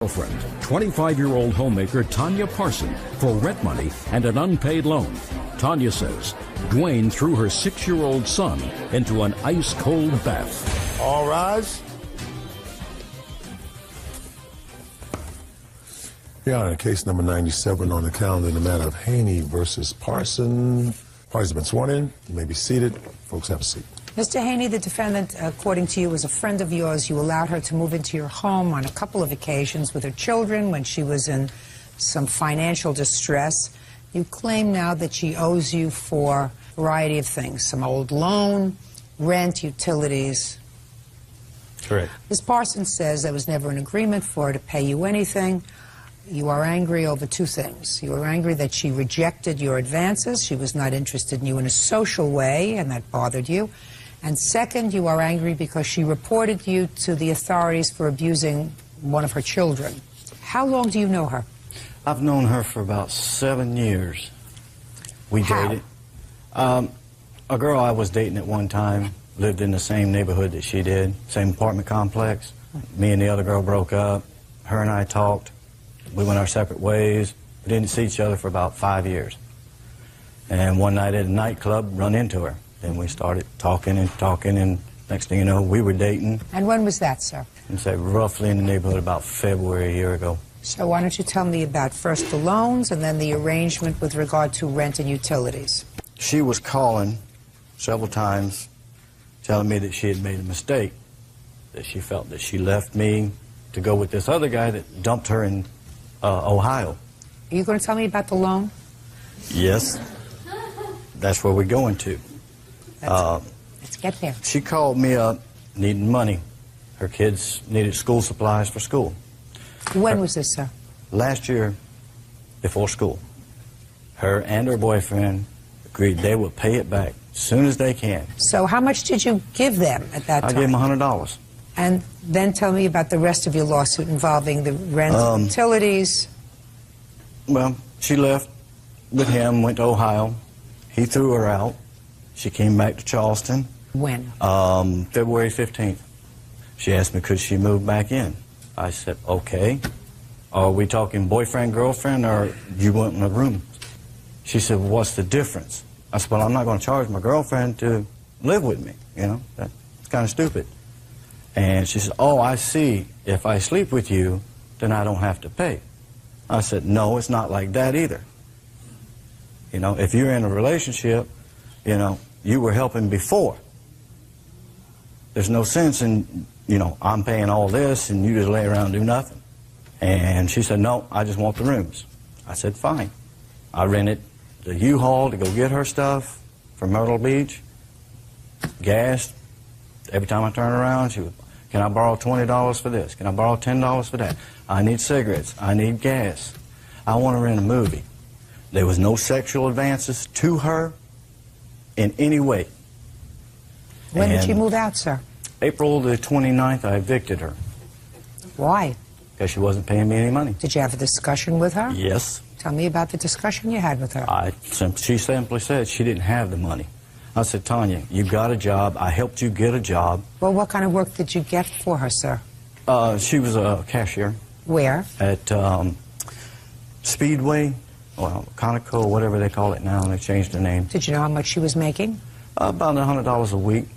Girlfriend, 25-year-old homemaker Tanya Parson, for rent money and an unpaid loan. Tanya says Dwayne threw her 6-year-old son into an ice-cold bath. All rise. Your Honor, case number 97 on the calendar in the matter of Haney versus Parson. Parties have been sworn in. You may be seated. Folks, have a seat. Mr. Haney, the defendant, according to you, was a friend of yours. You allowed her to move into your home on a couple of occasions with her children when she was in some financial distress. You claim now that she owes you for a variety of things, some old loan, rent, utilities. Correct. Ms. Parsons says there was never an agreement for her to pay you anything. You are angry over two things. You are angry that she rejected your advances. She was not interested in you in a social way, and that bothered you. And second, you are angry because she reported you to the authorities for abusing one of her children. How long do you know her? I've known her for about 7 years. We dated. A girl I was dating at one time lived in the same neighborhood that she did, same apartment complex. Me and the other girl broke up. Her and I talked. We went our separate ways. We didn't see each other for about 5 years. And one night at a nightclub, run into her. Then we started talking, and next thing you know, we were dating. And when was that, sir? I'd say roughly in the neighborhood about February a year ago. So why don't you tell me about first the loans and then the arrangement with regard to rent and utilities? She was calling several times telling me that she had made a mistake, that she felt that she left me to go with this other guy that dumped her in Ohio. Are you going to tell me about the loan? Yes. That's where we're going to. Let's get there. She called me up needing money. Her kids needed school supplies for school. When was this, sir? Last year, before school. Her and her boyfriend agreed they would pay it back as soon as they can. So how much did you give them at that time? I gave them $100. And then tell me about the rest of your lawsuit involving the rent and utilities. Well, she left with him, went to Ohio. He threw her out. She came back to Charleston. When? February 15th. She asked me could she move back in. I said, okay. Are we talking boyfriend, girlfriend, or you want in a room? She said, well, what's the difference? I said, well, I'm not going to charge my girlfriend to live with me. You know, that's kind of stupid. And she said, oh, I see. If I sleep with you, then I don't have to pay. I said, no, it's not like that either. You know, if you're in a relationship, you know, you were helping before. There's no sense in, you know, I'm paying all this and you just lay around and do nothing. And she said, no, I just want the rooms. I said, fine. I rented the U-Haul to go get her stuff from Myrtle Beach, gas. Every time I turn around, she would, can I borrow $20 for this? Can I borrow $10 for that? I need cigarettes. I need gas. I want to rent a movie. There was no sexual advances to her in any way. When did she move out, sir? April the 29th, I evicted her. Why? Because she wasn't paying me any money. Did you have a discussion with her? Yes. Tell me about the discussion you had with her. She simply said she didn't have the money. I said, Tanya, you got a job. I helped you get a job. Well, what kind of work did you get for her, sir? She was a cashier. Where? At Speedway, well, Conoco, whatever they call it now. They changed the name. Did you know how much she was making? About $100 a week.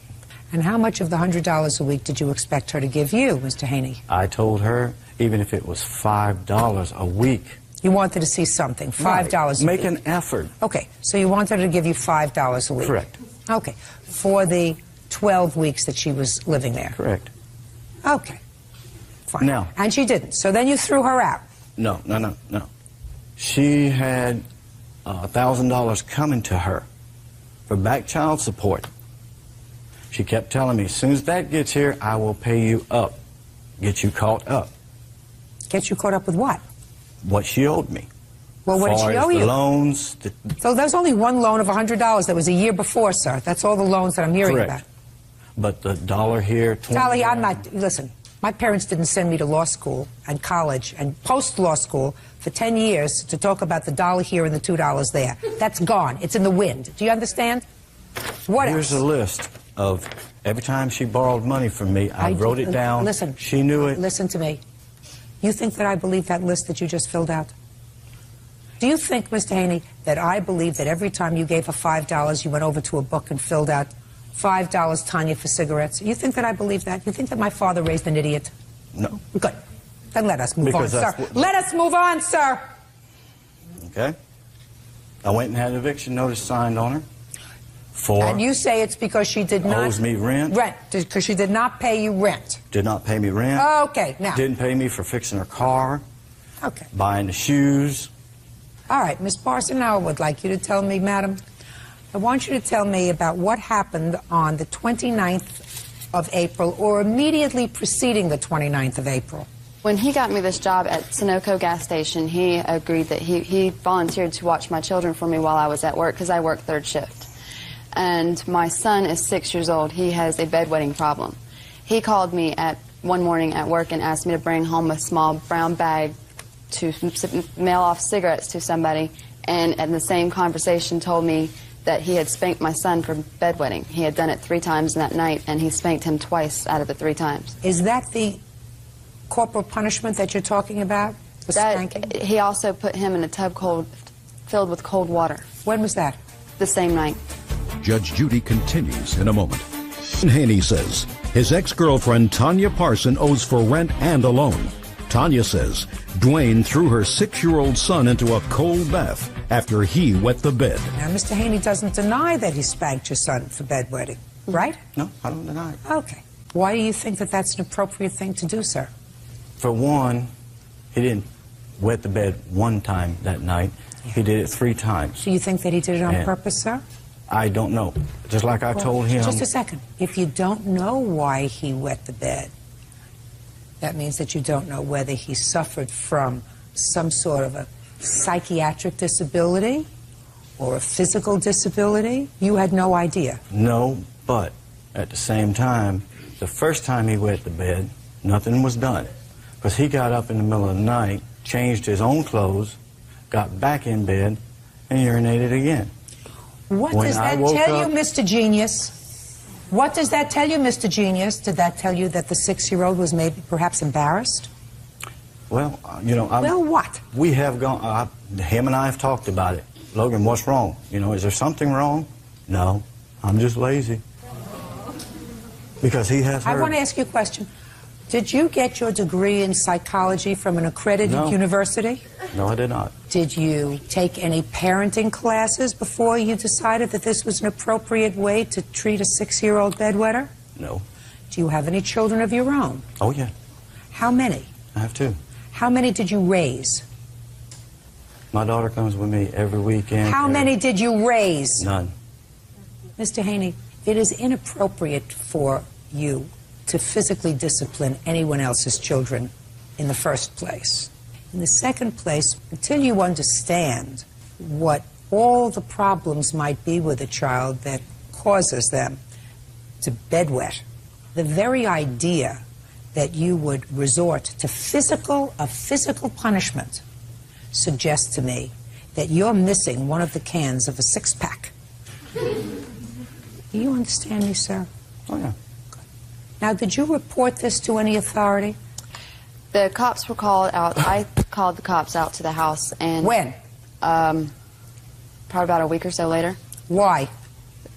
And how much of the $100 a week did you expect her to give you, Mr. Haney? I told her, even if it was $5 a week. You wanted to see something, $5 right. a week. Make an effort. Okay, so you wanted her to give you $5 a week. Correct. Okay, for the 12 weeks that she was living there. Correct. Okay, fine. Now. And she didn't, so then you threw her out. No. She had $1,000 coming to her for back child support. She kept telling me, as soon as that gets here, I will pay you up, get you caught up. Get you caught up with what? What she owed me. Well, what did she owe you? The loans. So there's only one loan of $100 that was a year before, sir. That's all the loans that I'm hearing Correct. about. But the dollar here, 20. Tally, I'm not, listen, my parents didn't send me to law school and college and post-law school for 10 years to talk about the dollar here and the $2 there. That's gone. It's in the wind. Do you understand? What Here's else? a list of every time she borrowed money from me, I wrote it down. Listen. She knew it. Listen to me. You think that I believe that list that you just filled out? Do you think, Mr. Haney, that I believe that every time you gave her $5, you went over to a book and filled out $5, Tanya, for cigarettes? You think that I believe that? You think that my father raised an idiot? No. Good. Then let us move on, Because sir. that's Let us move on, sir. Okay. I went and had an eviction notice signed on her. And you say it's because she did not... Owes me rent. Rent, because she did not pay you rent. Did not pay me rent. Okay, now... Didn't pay me for fixing her car. Okay. Buying the shoes. All right, Miss Parson, now I would like you to tell me, madam, I want you to tell me about what happened on the 29th of April or immediately preceding the 29th of April. When he got me this job at Sunoco gas station, he agreed that he volunteered to watch my children for me while I was at work because I work third shift. And my son is 6 years old. He has a bedwetting problem. He called me one morning at work and asked me to bring home a small brown bag to mail off cigarettes to somebody, and in the same conversation told me that he had spanked my son for bedwetting. He had done it 3 times in that night, and he spanked him twice out of the 3 times. Is that the corporal punishment that you're talking about, the spanking? He also put him in a tub filled with cold water. When was that? The same night. Judge Judy continues in a moment. Haney says his ex-girlfriend Tanya Parson owes for rent and a loan. Tanya says Dwayne threw her 6-year-old son into a cold bath after he wet the bed. Now, Mr. Haney doesn't deny that he spanked your son for bedwetting, right? No, I don't deny it. Okay. Why do you think that that's an appropriate thing to do, sir? For one, he didn't wet the bed 1 time that night. He did it 3 times. Do you think that he did it on And purpose, sir? I don't know. Just like I told him. Just a second. If you don't know why he wet the bed, that means that you don't know whether he suffered from some sort of a psychiatric disability or a physical disability. You had no idea. No, but at the same time, the first time he wet the bed, nothing was done. Because he got up in the middle of the night, changed his own clothes, got back in bed, and urinated again. What does that tell you, Mr. Genius? What does that tell you, Mr. Genius? Did that tell you that the 6-year-old was maybe perhaps embarrassed? Well, you know... Well, what? We have gone... him and I have talked about it. Logan, what's wrong? You know, is there something wrong? No, I'm just lazy. Because he has her... I want to ask you a question. Did you get your degree in psychology from an accredited university? No, I did not. Did you take any parenting classes before you decided that this was an appropriate way to treat a 6-year-old bedwetter? No. Do you have any children of your own? Oh, yeah. How many? I have 2. How many did you raise? My daughter comes with me every weekend. How many did you raise? None. Mr. Haney, it is inappropriate for you to physically discipline anyone else's children in the first place. In the second place, until you understand what all the problems might be with a child that causes them to bedwet, the very idea that you would resort to physical punishment suggests to me that you're missing one of the cans of a 6-pack. Do you understand me, sir? Oh, yeah. Now, did you report this to any authority? The cops were called out. I called the cops out to the house. And when? Probably about a week or so later. Why?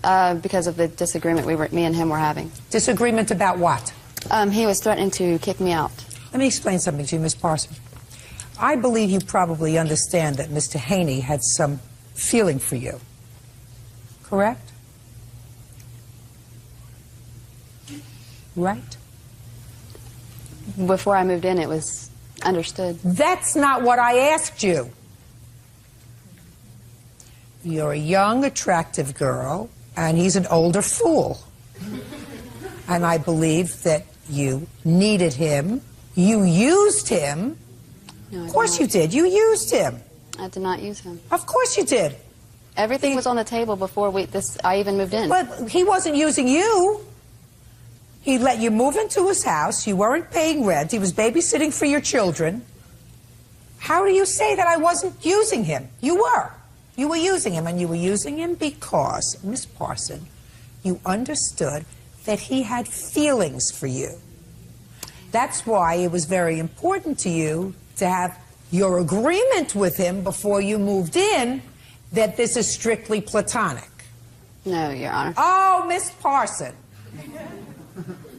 Because of the disagreement me and him were having. Disagreement about what? He was threatening to kick me out. Let me explain something to you, Miss Parson. I believe you probably understand that Mr. Haney had some feeling for you. Correct? Right? Before I moved in, it was understood. That's not what I asked you. You're a young, attractive girl, and he's an older fool. And I believe that you needed him. You used him. No, of course you did. You used him. I did not use him. Of course you did. Everything was on the table before I even moved in. But he wasn't using you. He let you move into his house. You weren't paying rent. He was babysitting for your children. How do you say that I wasn't using him? You were. You were using him, and you were using him because, Miss Parson, you understood that he had feelings for you. That's why it was very important to you to have your agreement with him before you moved in that this is strictly platonic. No, Your Honor. Oh, Miss Parson.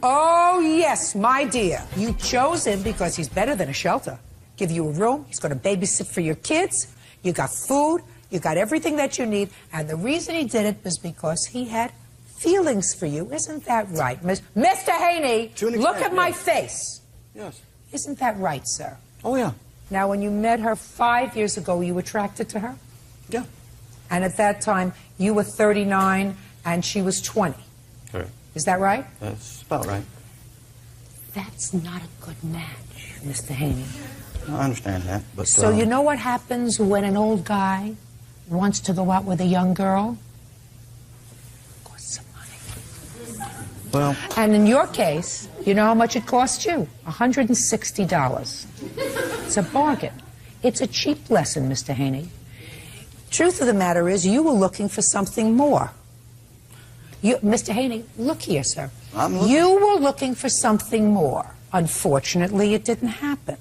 Oh, yes, my dear. You chose him because he's better than a shelter. Give you a room, he's going to babysit for your kids, you got food, you got everything that you need, and the reason he did it was because he had feelings for you. Isn't that right, Mr. Haney? Look at my face. Yes. Isn't that right, sir? Oh, yeah. Now, when you met her 5 years ago, were you attracted to her? Yeah. And at that time, you were 39 and she was 20. Correct. Is that right? That's about right. That's not a good match, Mr. Haney. I understand that, but... So you know what happens when an old guy wants to go out with a young girl? Costs some money. Well... And in your case, you know how much it cost you? $160. It's a bargain. It's a cheap lesson, Mr. Haney. Truth of the matter is, you were looking for something more. Mr. Haney, look here, sir. You were looking for something more. Unfortunately, it didn't happen.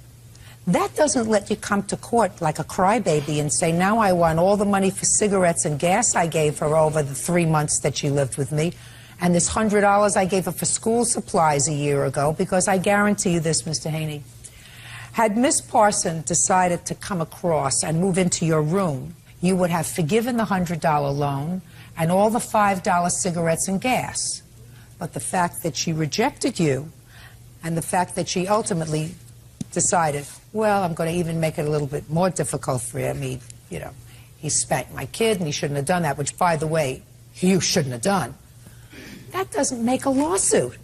That doesn't let you come to court like a crybaby and say, now I want all the money for cigarettes and gas I gave her over the 3 months that she lived with me, and this $100 I gave her for school supplies a year ago, because I guarantee you this, Mr. Haney. Had Miss Parson decided to come across and move into your room, you would have forgiven the $100 loan and all the $5 cigarettes and gas. But the fact that she rejected you, and the fact that she ultimately decided, well, I'm going to even make it a little bit more difficult for him. He spanked my kid and he shouldn't have done that, which, by the way, you shouldn't have done. That doesn't make a lawsuit.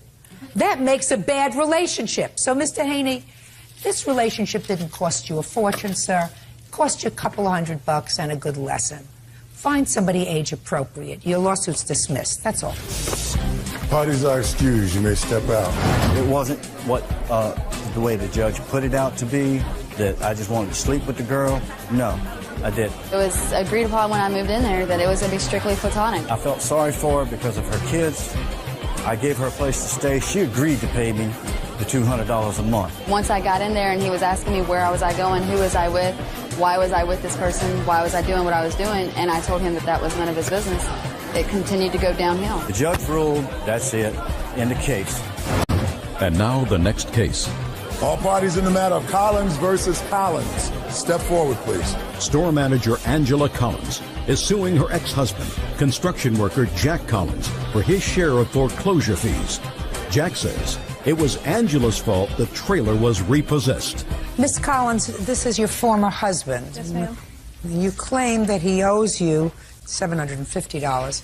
That makes a bad relationship. So, Mr. Haney, this relationship didn't cost you a fortune, sir. It cost you a couple $100 and a good lesson. Find somebody age appropriate. Your lawsuit's dismissed. That's all. Parties are excused. You may step out. It wasn't what the way the judge put it out to be, that I just wanted to sleep with the girl. No, I didn't. It was agreed upon when I moved in there that it was going to be strictly platonic. I felt sorry for her because of her kids. I gave her a place to stay. She agreed to pay me the $200 a month. Once I got in there and he was asking me where was I going, who was I with, why was I with this person, why was I doing what I was doing, and I told him that that was none of his business. It continued to go downhill. The judge ruled, that's it, in the case. And now the next case. All parties in the matter of Collins versus Collins. Step forward, please. Store manager Angela Collins is suing her ex-husband, construction worker Jack Collins, for his share of foreclosure fees. Jack says it was Angela's fault the trailer was repossessed. Miss Collins, this is your former husband. Yes, ma'am. You claim that he owes you $750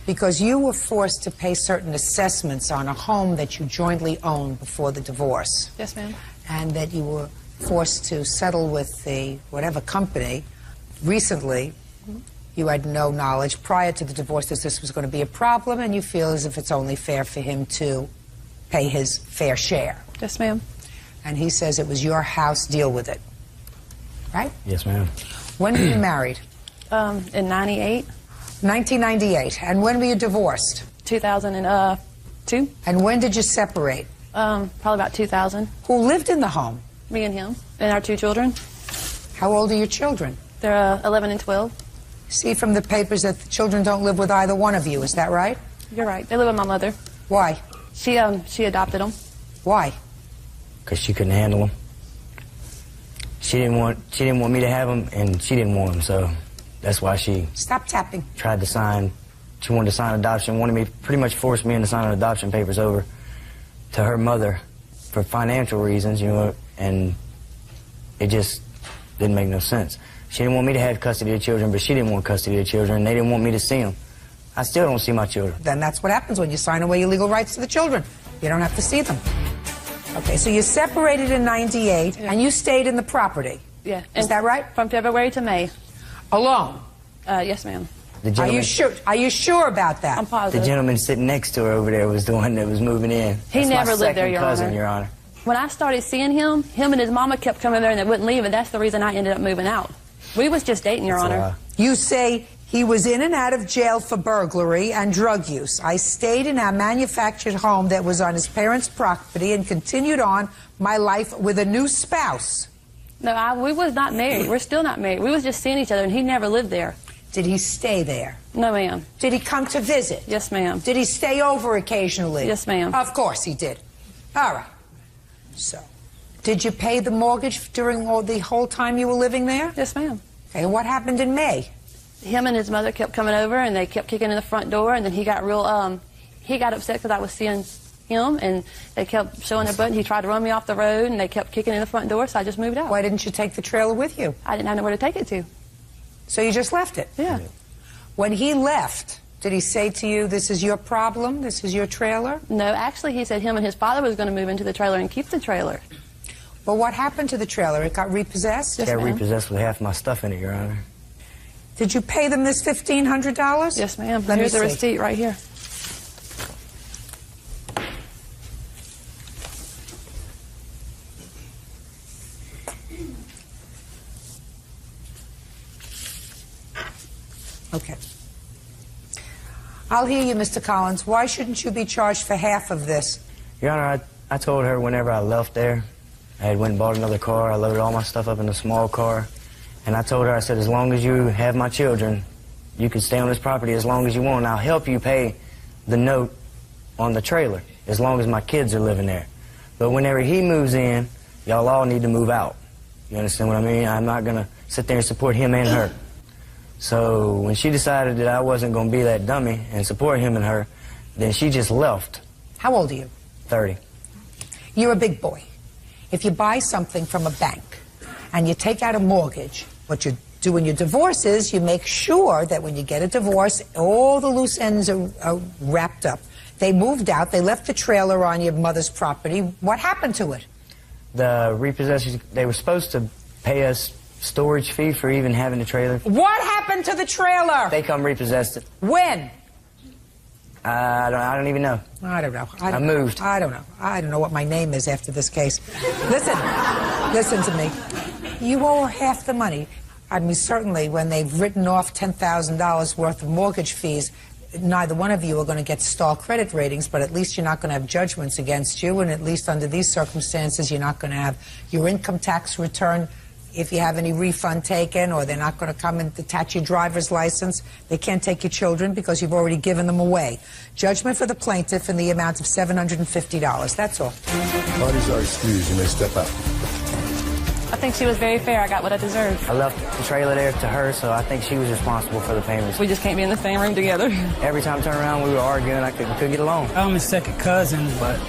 because you were forced to pay certain assessments on a home that you jointly owned before the divorce. Yes, ma'am. And that you were forced to settle with the whatever company recently. You had no knowledge prior to the divorce that this was going to be a problem, and you feel as if it's only fair for him to pay his fair share. Yes, ma'am. And he says it was your house, deal with it. Right? Yes, ma'am. When were you married? In 98. 1998. And when were you divorced? 2002. And when did you separate? Probably about 2000. Who lived in the home? Me and him. And our 2 children. How old are your children? They're 11 and 12. See from the papers that the children don't live with either one of you. Is that right? You're right. They live with my mother. Why? She adopted them. Why? Because she couldn't handle them. She didn't want me to have them, and she didn't want them, so that's why she Stop tapping. tried to sign. She wanted to sign adoption, wanted me, pretty much forced me into signing adoption papers over to her mother for financial reasons, and it just didn't make no sense. She didn't want me to have custody of the children, but she didn't want custody of the children, and they didn't want me to see them. I still don't see my children. Then that's what happens when you sign away your legal rights to the children. You don't have to see them. Okay, so you separated in 98, and you stayed in the property. Yeah. Is that right? From February to May. Alone? Yes, ma'am. The Are gentleman, you sure? Are you sure about that? I'm the positive. gentleman sitting next to her over there was the one that was moving in. He That's never my lived there, second Your cousin, Honor. Your Honor. When I started seeing him and his mama kept coming there and they wouldn't leave, and that's the reason I ended up moving out. We was just dating, Your That's a Honor. lie. You say He was in and out of jail for burglary and drug use. I stayed in our manufactured home that was on his parents' property and continued on my life with a new spouse. No, we was not married. We're still not married. We was just seeing each other, and he never lived there. Did he stay there? No, ma'am. Did he come to visit? Yes, ma'am. Did he stay over occasionally? Yes, ma'am. Of course he did. All right. So, did you pay the mortgage during the whole time you were living there? Yes, ma'am. Okay, and what happened in May? Him and his mother kept coming over, and they kept kicking in the front door, and then he got he got upset because I was seeing him, and they kept showing their butt, and he tried to run me off the road, and they kept kicking in the front door, so I just moved out. Why didn't you take the trailer with you? I didn't have nowhere to take it to. So you just left it? Yeah. When he left, did he say to you, this is your problem, this is your trailer? No, actually, he said him and his father was going to move into the trailer and keep the trailer. But what happened to the trailer? It got repossessed? Yes, Got ma'am. repossessed with half my stuff in it, Your Honor. Did you pay them this $1,500? Yes, ma'am. Let Here's me the see. receipt right here. Okay. I'll hear you, Mr. Collins. Why shouldn't you be charged for half of this? Your Honor, I told her whenever I left there, I had went and bought another car. I loaded all my stuff up in a small car. And I told her, I said, as long as you have my children, you can stay on this property as long as you want. I'll help you pay the note on the trailer as long as my kids are living there. But whenever he moves in, y'all all need to move out. You understand what I mean? I'm not going to sit there and support him and her. So when she decided that I wasn't going to be that dummy and support him and her, then she just left. How old are you? 30. You're a big boy. If you buy something from a bank and you take out a mortgage, what you do when you divorce is you make sure that when you get a divorce, all the loose ends are wrapped up. They moved out. They left the trailer on your mother's property. What happened to it? The repossessors, they were supposed to pay us storage fee for even having the trailer. What happened to the trailer? They come repossessed it. When? I don't even know. I don't know. I moved. I don't know. I don't know what my name is after this case. Listen to me. You owe her half the money. I mean, certainly when they've written off $10,000 worth of mortgage fees, neither one of you are going to get star credit ratings, but at least you're not going to have judgments against you, and at least under these circumstances, you're not going to have your income tax return if you have any refund taken, or they're not going to come and detach your driver's license. They can't take your children because you've already given them away. Judgment for the plaintiff in the amount of $750. That's all. Parties are excused. You may step out. I think she was very fair. I got what I deserved. I left the trailer there to her, so I think she was responsible for the payments. We just can't be in the same room together. Every time I turned around, we were arguing. We couldn't get along. I'm his second cousin, but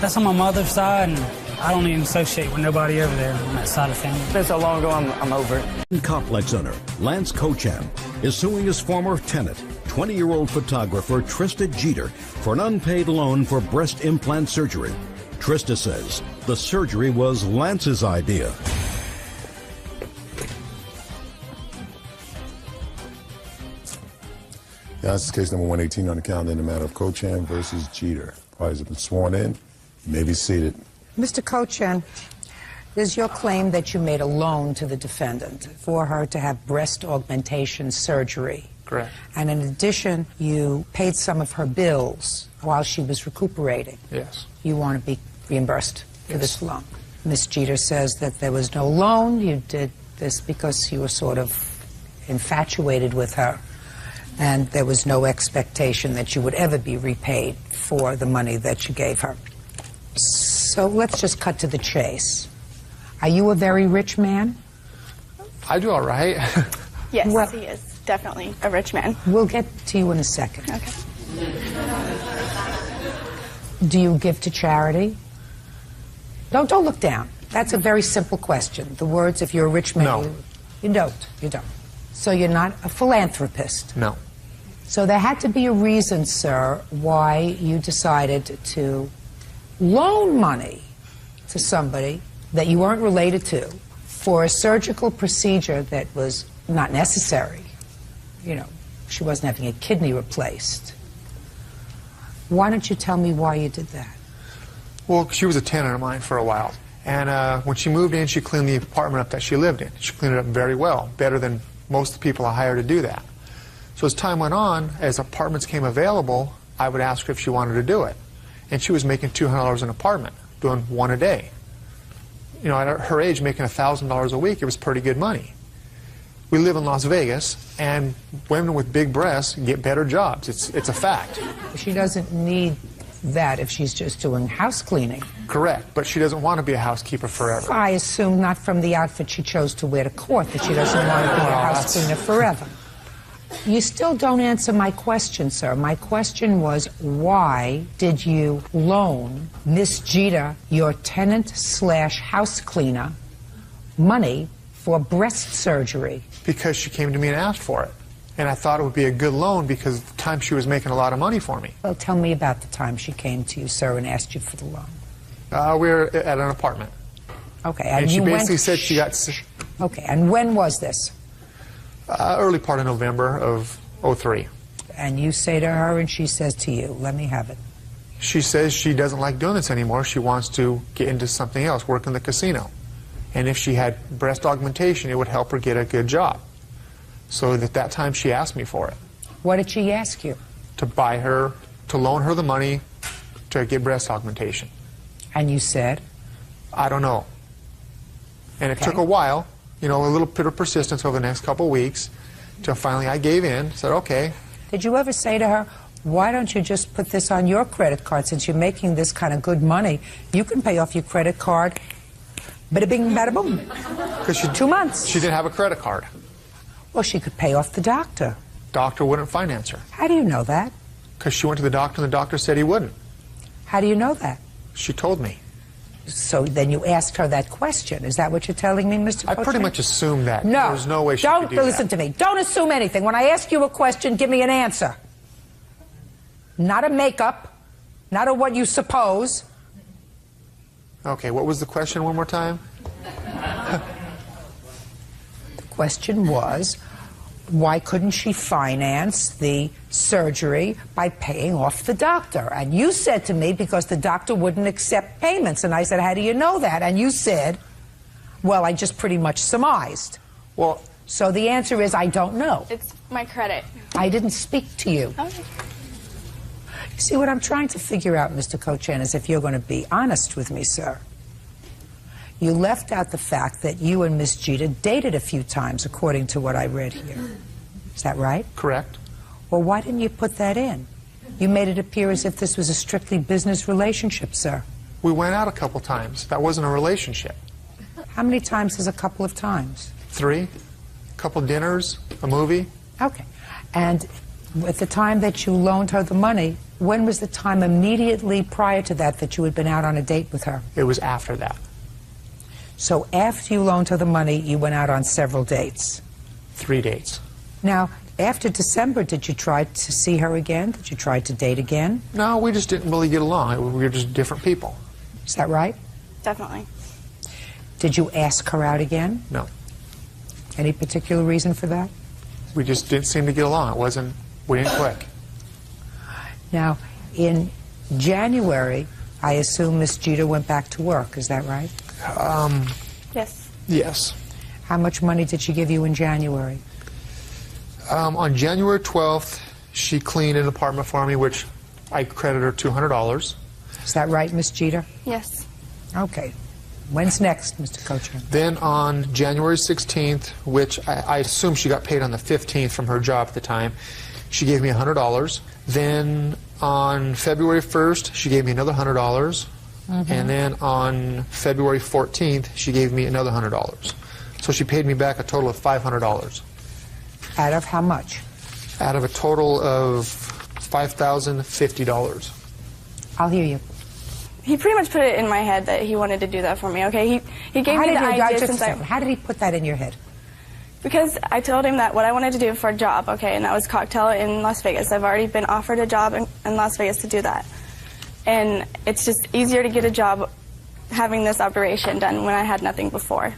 that's on my mother's side, and I don't even associate with nobody over there on that side of the family. It's been so long ago, I'm over it. Complex owner Lance Cocham is suing his former tenant, 20-year-old photographer Trista Jeter, for an unpaid loan for breast implant surgery. Trista says the surgery was Lance's idea. Yeah, this is case number 118 on the calendar in the matter of Cocham versus Jeter. Parties have been sworn in. You may be seated. Mr. Cocham, is your claim that you made a loan to the defendant for her to have breast augmentation surgery? Correct. And in addition, you paid some of her bills while she was recuperating. Yes. You want to be reimbursed for this loan. Ms. Jeter says that there was no loan. You did this because you were sort of infatuated with her, and there was no expectation that you would ever be repaid for the money that you gave her. So let's just cut to the chase. Are you a very rich man? I do all right. Yes, Well- he is definitely a rich man. We'll get to you in a second. Okay. Do you give to charity? Don't look down. That's a very simple question. The words, if you're a rich man, No. you don't. You don't. So you're not a philanthropist. No. So there had to be a reason, sir, why you decided to loan money to somebody that you weren't related to for a surgical procedure that was not necessary. You know, she wasn't having a kidney replaced. Why don't you tell me why you did that? Well, she was a tenant of mine for a while. And when she moved in, she cleaned the apartment up that she lived in. She cleaned it up very well, better than most of the people I hire to do that. So as time went on, as apartments came available, I would ask her if she wanted to do it. And she was making $200 an apartment, doing one a day. You know, at her age, making $1,000 a week, it was pretty good money. We live in Las Vegas, and women with big breasts get better jobs. It's a fact. She doesn't need that if she's just doing house cleaning. Correct, but she doesn't want to be a housekeeper forever. I assume not from the outfit she chose to wear to court that she doesn't want to be a house cleaner forever. You still don't answer my question, sir. My question was, why did you loan Miss Jeter, your tenant/house cleaner, money for breast surgery? Because she came to me and asked for it. And I thought it would be a good loan because at the time she was making a lot of money for me. Well, tell me about the time she came to you, sir, and asked you for the loan. We were at an apartment. Okay, and she basically said she got... Okay, and when was this? Early part of November of '03. And you say to her, and she says to you, let me have it. She says she doesn't like doing this anymore. She wants to get into something else, work in the casino. And if she had breast augmentation, it would help her get a good job. So at that time, she asked me for it. What did she ask you? To buy her, to loan her the money to get breast augmentation. And you said? I don't know. And it took a while, you know, a little bit of persistence over the next couple of weeks, till finally I gave in, said, okay. Did you ever say to her, why don't you just put this on your credit card since you're making this kind of good money? You can pay off your credit card. Bada bing, bada boom. 2 months. She didn't have a credit card. Well, she could pay off the doctor. Doctor wouldn't finance her. How do you know that? Because she went to the doctor and the doctor said he wouldn't. How do you know that? She told me. So then you asked her that question. Is that what you're telling me, Mr. I pretty much assumed that. No. There's no way she could do that. Don't listen to me. Don't assume anything. When I ask you a question, give me an answer. Not a makeup. Not a what you suppose. Okay, what was the question one more time? The question was, why couldn't she finance the surgery by paying off the doctor? And you said to me, because the doctor wouldn't accept payments. And I said, how do you know that? And you said, well, I just pretty much surmised. Well, so the answer is, I don't know. It's my credit. I didn't speak to you. Okay. See, what I'm trying to figure out, Mr. Cochin, is if you're going to be honest with me, sir. You left out the fact that you and Miss Jeter dated a few times, according to what I read here. Is that right? Correct. Well, why didn't you put that in? You made it appear as if this was a strictly business relationship, sir. We went out a couple times. That wasn't a relationship. How many times is a couple of times? 3. A couple dinners, a movie. Okay. And at the time that you loaned her the money, when was the time immediately prior to that that you had been out on a date with her? It was after that. So after you loaned her the money, you went out on several dates? 3 dates. Now, after December, did you try to see her again? Did you try to date again? No, we just didn't really get along. We were just different people. Is that right? Definitely. Did you ask her out again? No. Any particular reason for that? We just didn't seem to get along. We didn't click. Now, in January, I assume Miss Jeter went back to work. Is that right? Yes. Yes. How much money did she give you in January? On January 12th, she cleaned an apartment for me, which I credit her $200. Is that right, Miss Jeter? Yes. Okay. When's next, Mr. Coachman? Then on January 16th, which I assume she got paid on the 15th from her job at the time, she gave me $100. Then on February 1st, she gave me another $100. And then on February 14th, she gave me another $100. So she paid me back a total of $500. Out of how much? Out of a total of $5,050. I'll hear you. He pretty much put it in my head that he wanted to do that for me, okay? He gave me the idea since How did he put that in your head? Because I told him that what I wanted to do for a job, okay, and that was cocktail in Las Vegas. I've already been offered a job in Las Vegas to do that. And it's just easier to get a job having this operation done when I had nothing before.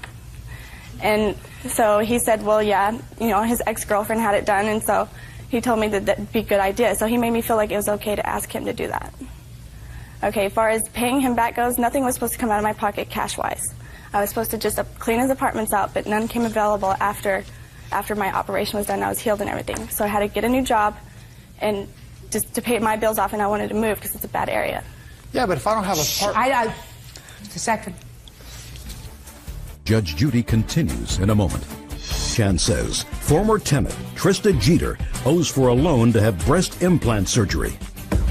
And so he said, well, yeah, you know, his ex-girlfriend had it done, and so he told me that that'd be a good idea. So he made me feel like it was okay to ask him to do that. Okay, as far as paying him back goes, nothing was supposed to come out of my pocket cash-wise. I was supposed to just clean his apartments out, but none came available after after my operation was done, I was healed and everything. So I had to get a new job and just to pay my bills off, and I wanted to move because it's a bad area. Yeah, but if I don't have a part... Just a second. Judge Judy continues in a moment. Chan says former tenant Trista Jeter owes for a loan to have breast implant surgery.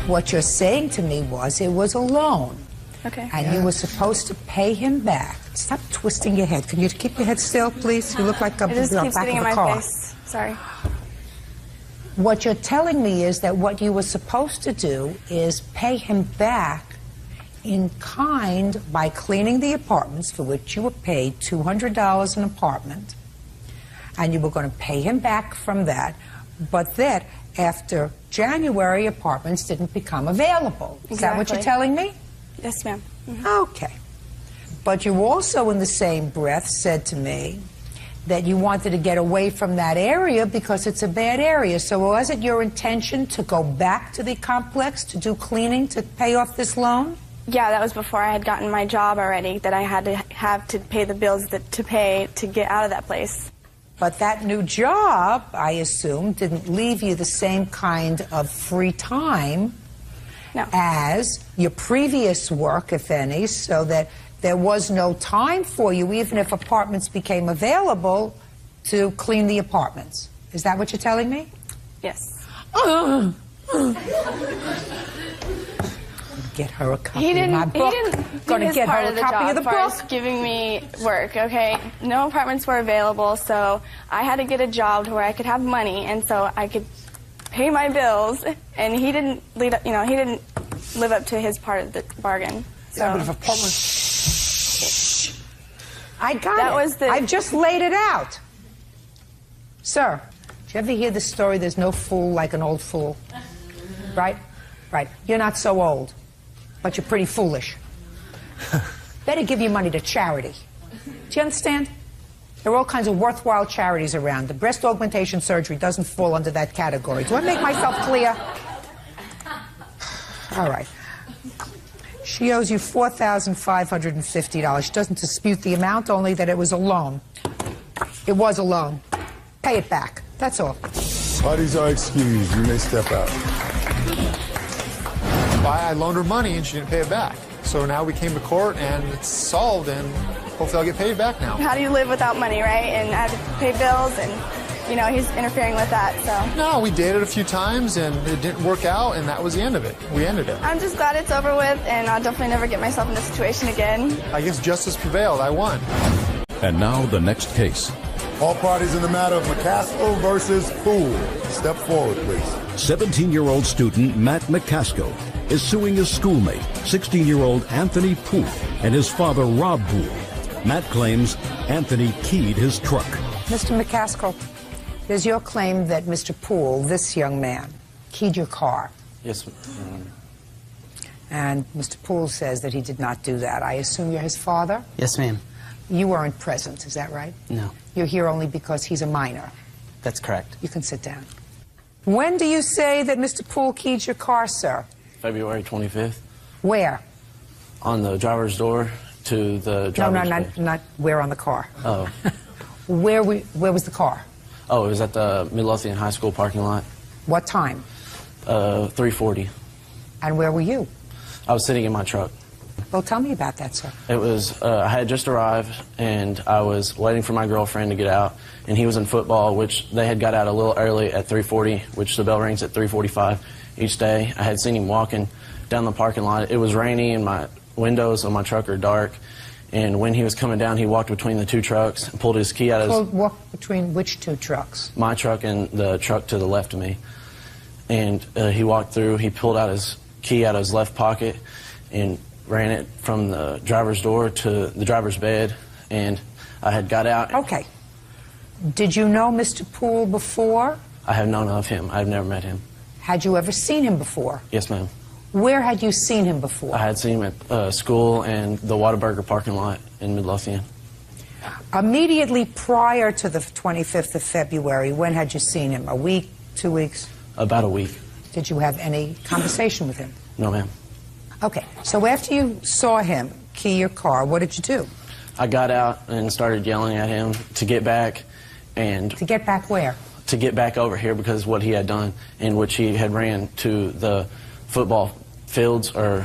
What you're saying to me was it was a loan. Okay. And you were supposed to pay him back. Stop twisting your head. Can you keep your head still, please? You look like a It just keeps back getting of in a my car. face. Sorry. What you're telling me is that what you were supposed to do is pay him back in kind by cleaning the apartments for which you were paid $200 an apartment, and you were going to pay him back from that, but that after January, apartments didn't become available. Is that what you're telling me? Yes, ma'am. Okay. But you also, in the same breath, said to me that you wanted to get away from that area because it's a bad area. So was it your intention to go back to the complex to do cleaning to pay off this loan? Yeah, that was before I had gotten my job already, that I had to have to pay the bills to pay to get out of that place. But that new job, I assume, didn't leave you the same kind of free time as your previous work, if any, so that there was no time for you, even if apartments became available, to clean the apartments. Is that what you're telling me? Yes. Get her a copy of my book. He didn't Going to get her a copy of the book. As giving me work, okay? No apartments were available, so I had to get a job to where I could have money, and so I could pay my bills. And he didn't lead up, he didn't live up to his part of the bargain. So. Yeah, but if apartments... I got it. I just laid it out. Sir, did you ever hear the story, there's no fool like an old fool? Right? Right. You're not so old, but you're pretty foolish. Better give your money to charity. Do you understand? There are all kinds of worthwhile charities around. The breast augmentation surgery doesn't fall under that category. Do I make myself clear? All right. She owes you $4,550. She doesn't dispute the amount, only that it was a loan. It was a loan. Pay it back. That's all. Parties are excused. You may step out. I loaned her money and she didn't pay it back. So now we came to court and it's solved, and hopefully I'll get paid back now. How do you live without money, right? And I have to pay bills, and he's interfering with that. So no, we dated a few times and it didn't work out, and that was the end of it. We ended it. I'm just glad it's over with, and I'll definitely never get myself in this situation again. I guess justice prevailed. I won. And now the next case. All parties in the matter of McCaskill versus Poole. Step forward, please. 17-year-old student Matt McCaskill is suing his schoolmate, 16-year-old Anthony Poole, and his father, Rob Poole. Matt claims Anthony keyed his truck. Mr. McCaskill, there's your claim that Mr. Poole, this young man, keyed your car. Yes, And Mr. Poole says that he did not do that. I assume you're his father? Yes, ma'am. You weren't present, is that right? No. You're here only because he's a minor. That's correct. You can sit down. When do you say that Mr. Poole keyed your car, sir? February 25th. Where? On the driver's door to the driver's No, not where on the car. Oh. Where was the car? Oh, it was at the Midlothian High School parking lot. What time? 3:40. And where were you? I was sitting in my truck. Well, tell me about that, sir. It was, I had just arrived, and I was waiting for my girlfriend to get out, and he was in football, which they had got out a little early at 3:40, which the bell rings at 3:45 each day. I had seen him walking down the parking lot. It was rainy, and my windows on my truck are dark, and when he was coming down, he walked between the two trucks and pulled his key out of his... Walked between which two trucks? My truck and the truck to the left of me. And he walked through, he pulled out his key out of his left pocket and ran it from the driver's door to the driver's bed, and I had got out. Okay. Did you know Mr. Poole before? I have known of him. I've never met him. Had you ever seen him before? Yes, ma'am. Where had you seen him before? I had seen him at school and the Whataburger parking lot in Midlothian. Immediately prior to the 25th of February, when had you seen him? A week, 2 weeks? About a week. Did you have any conversation with him? No, ma'am. Okay, so after you saw him key your car, what did you do? I got out and started yelling at him to get back, And to get back where? To get back over here because what he had done, in which he had ran to the football fields or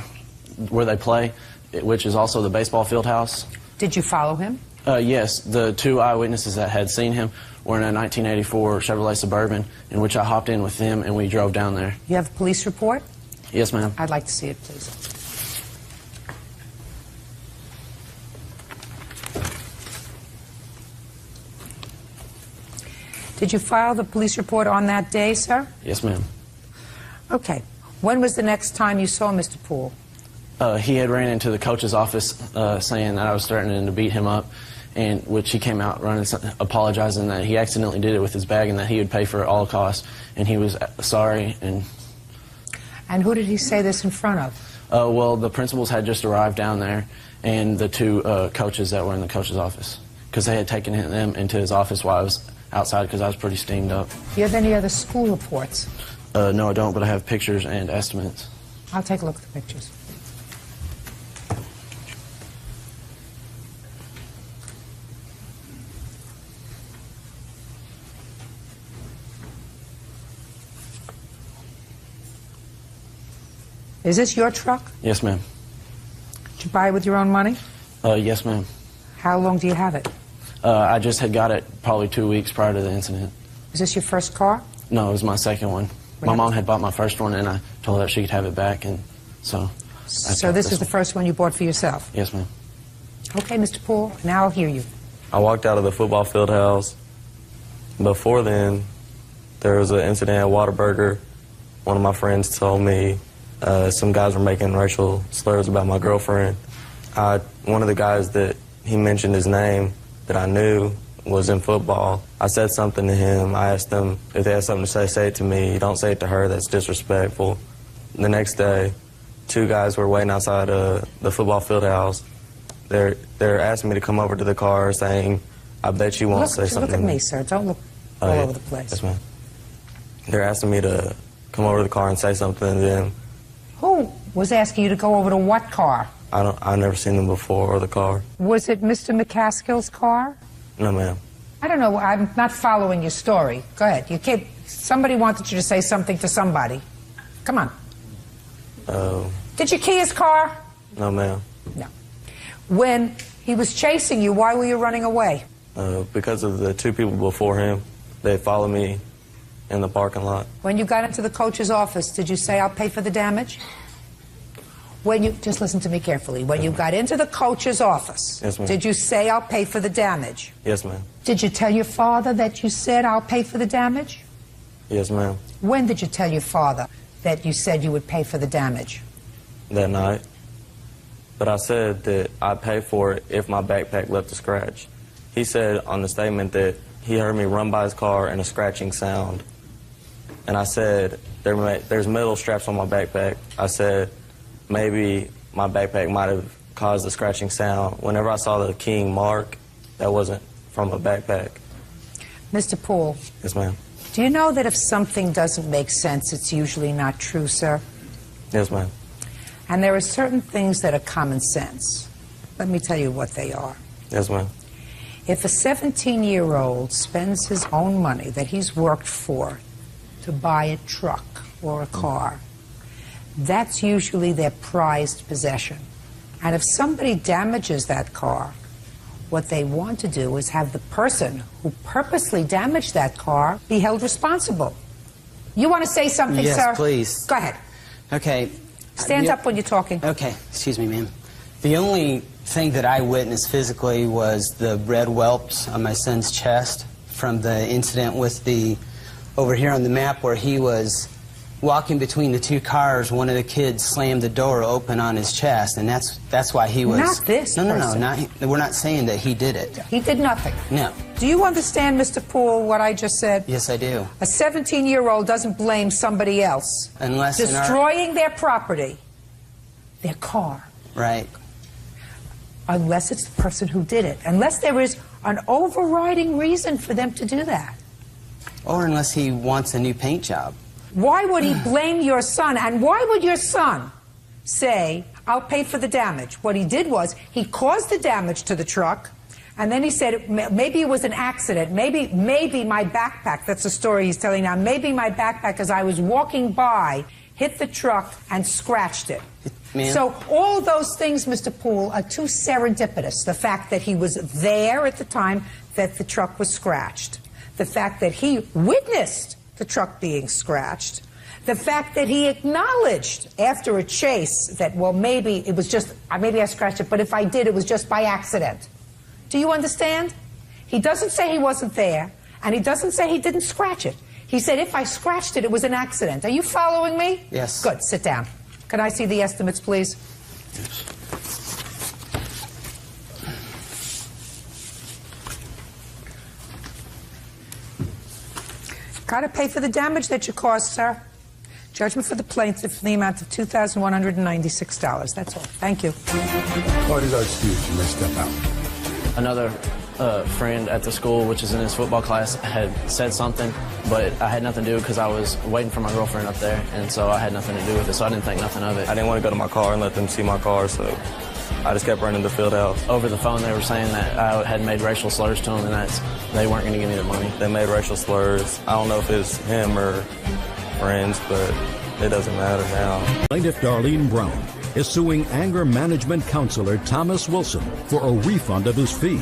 where they play, which is also the baseball field house. Did you follow him? Yes, the 2 eyewitnesses that had seen him were in a 1984 Chevrolet Suburban, in which I hopped in with them and we drove down there. You have a police report? Yes, ma'am. I'd like to see it, please. Did you file the police report on that day, sir? Yes, ma'am. Okay. When was the next time you saw Mr. Poole? He had ran into the coach's office saying that I was threatening to beat him up, and which he came out running, apologizing that he accidentally did it with his bag and that he would pay for all costs, and he was sorry. And who did he say this in front of? Well, the principals had just arrived down there, and the 2 coaches that were in the coach's office, because they had taken them into his office while I was outside because I was pretty steamed up. Do you have any other school reports? No, I don't, but I have pictures and estimates. I'll take a look at the pictures. Is this your truck? Yes, ma'am. Did you buy it with your own money? Yes, ma'am. How long do you have it? I just had got it probably 2 weeks prior to the incident. Is this your first car? No, it was my second one. My mom had bought my first one, and I told her she could have it back, and so... So this is the first one you bought for yourself? Yes, ma'am. Okay, Mr. Poole, now I'll hear you. I walked out of the football field house. Before then, there was an incident at Whataburger. One of my friends told me some guys were making racial slurs about my girlfriend. One of the guys that he mentioned his name that I knew was in football. I said something to him. I asked him if they had something to say it to me. You don't say it to her. That's disrespectful. The next day, 2 guys were waiting outside the football field house. They're asking me to come over to the car saying, I bet you won't say something. Look at me, sir. Don't look all over the place. Yes, ma'am. They're asking me to come over to the car and say something to them. Who was asking you to go over to what car? I've never seen them before, or the car. Was it Mr. McCaskill's car? No, ma'am. I don't know. I'm not following your story. Go ahead. You can't. Somebody wanted you to say something to somebody. Come on. Did you key his car? No, ma'am. No. When he was chasing you, why were you running away? Because of the 2 people before him. They followed me in the parking lot. When you got into the coach's office, did you say, I'll pay for the damage? When you, just listen to me carefully. When you got into the coach's office, yes, ma'am, did you say, I'll pay for the damage? Yes, ma'am. Did you tell your father that you said, I'll pay for the damage? Yes, ma'am. When did you tell your father that you said you would pay for the damage? That night. But I said that I'd pay for it if my backpack left a scratch. He said on the statement that he heard me run by his car and a scratching sound. And I said, there's metal straps on my backpack. I said, maybe my backpack might have caused the scratching sound. Whenever I saw the keying mark, that wasn't from a backpack. Mr. Poole. Yes, ma'am. Do you know that if something doesn't make sense, it's usually not true, sir? Yes, ma'am. And there are certain things that are common sense. Let me tell you what they are. Yes, ma'am. If a 17-year-old spends his own money that he's worked for to buy a truck or a car, that's usually their prized possession. And if somebody damages that car, what they want to do is have the person who purposely damaged that car be held responsible. You want to say something, yes, sir? Yes, please. Go ahead. Okay. Stand up when you're talking. Okay. Excuse me, ma'am. The only thing that I witnessed physically was the red whelps on my son's chest from the incident with the, over here on the map where he was walking between the 2 cars. One of the kids slammed the door open on his chest, and that's why he was... Not this person. We're not saying that he did it. He did nothing. No. Do you understand, Mr. Poole, what I just said? Yes, I do. A 17-year-old doesn't blame somebody else. Unless destroying their property, their car. Right. Unless it's the person who did it. Unless there is an overriding reason for them to do that. Or unless he wants a new paint job. Why would he blame your son? And why would your son say, I'll pay for the damage? What he did was, he caused the damage to the truck, And then he said, maybe it was an accident. Maybe my backpack, that's the story he's telling now, maybe my backpack, as I was walking by, hit the truck and scratched it. So all those things, Mr. Poole, are too serendipitous. The fact that he was there at the time that the truck was scratched. The fact that he witnessed the truck being scratched. The fact that he acknowledged after a chase that, well, maybe it was just, maybe I scratched it, but if I did, it was just by accident. Do you understand? He doesn't say he wasn't there, and he doesn't say he didn't scratch it. He said if I scratched it, it was an accident. Are you following me? Yes. Good. Sit down. Can I see the estimates, please? Yes. Got to pay for the damage that you caused, sir. Judgment for the plaintiff in the amount of $2,196. That's all. Thank you. Parties are excused. You may step out. Another friend at the school, which is in his football class, had said something, but I had nothing to do because I was waiting for my girlfriend up there, and so I had nothing to do with it, so I didn't think nothing of it. I didn't want to go to my car and let them see my car, so I just kept running the field house. Over the phone, they were saying that I had made racial slurs to them, and that they weren't going to give me the money. They made racial slurs. I don't know if it's him or friends, but it doesn't matter now. Plaintiff Darlene Brown is suing anger management counselor Thomas Wilson for a refund of his fee.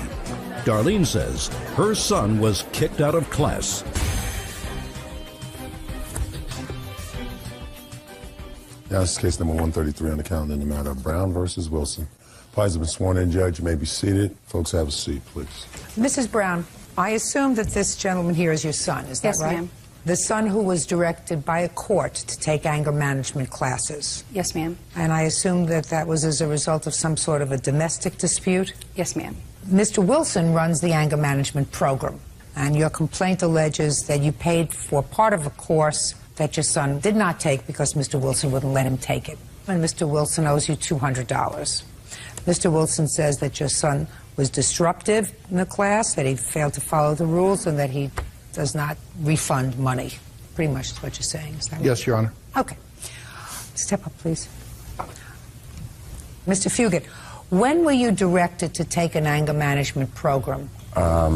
Darlene says her son was kicked out of class. Now, this is case number 133 on the calendar in the matter of Brown versus Wilson. Parties have been sworn in. Judge, you may be seated. Folks, have a seat, please. Mrs. Brown, I assume that this gentleman here is your son, is that Yes, right? ma'am. The son who was directed by a court to take anger management classes. Yes, ma'am. And I assume that that was as a result of some sort of a domestic dispute? Yes, ma'am. Mr. Wilson runs the anger management program, and your complaint alleges that you paid for part of a course that your son did not take because Mr. Wilson wouldn't let him take it. And Mr. Wilson owes you $200. Mr. Wilson says that your son was disruptive in the class, that he failed to follow the rules, and that he does not refund money. Pretty much is what you're saying, is that right? Yes, Your Honor. Okay. Step up, please. Mr. Fugit, when were you directed to take an anger management program? I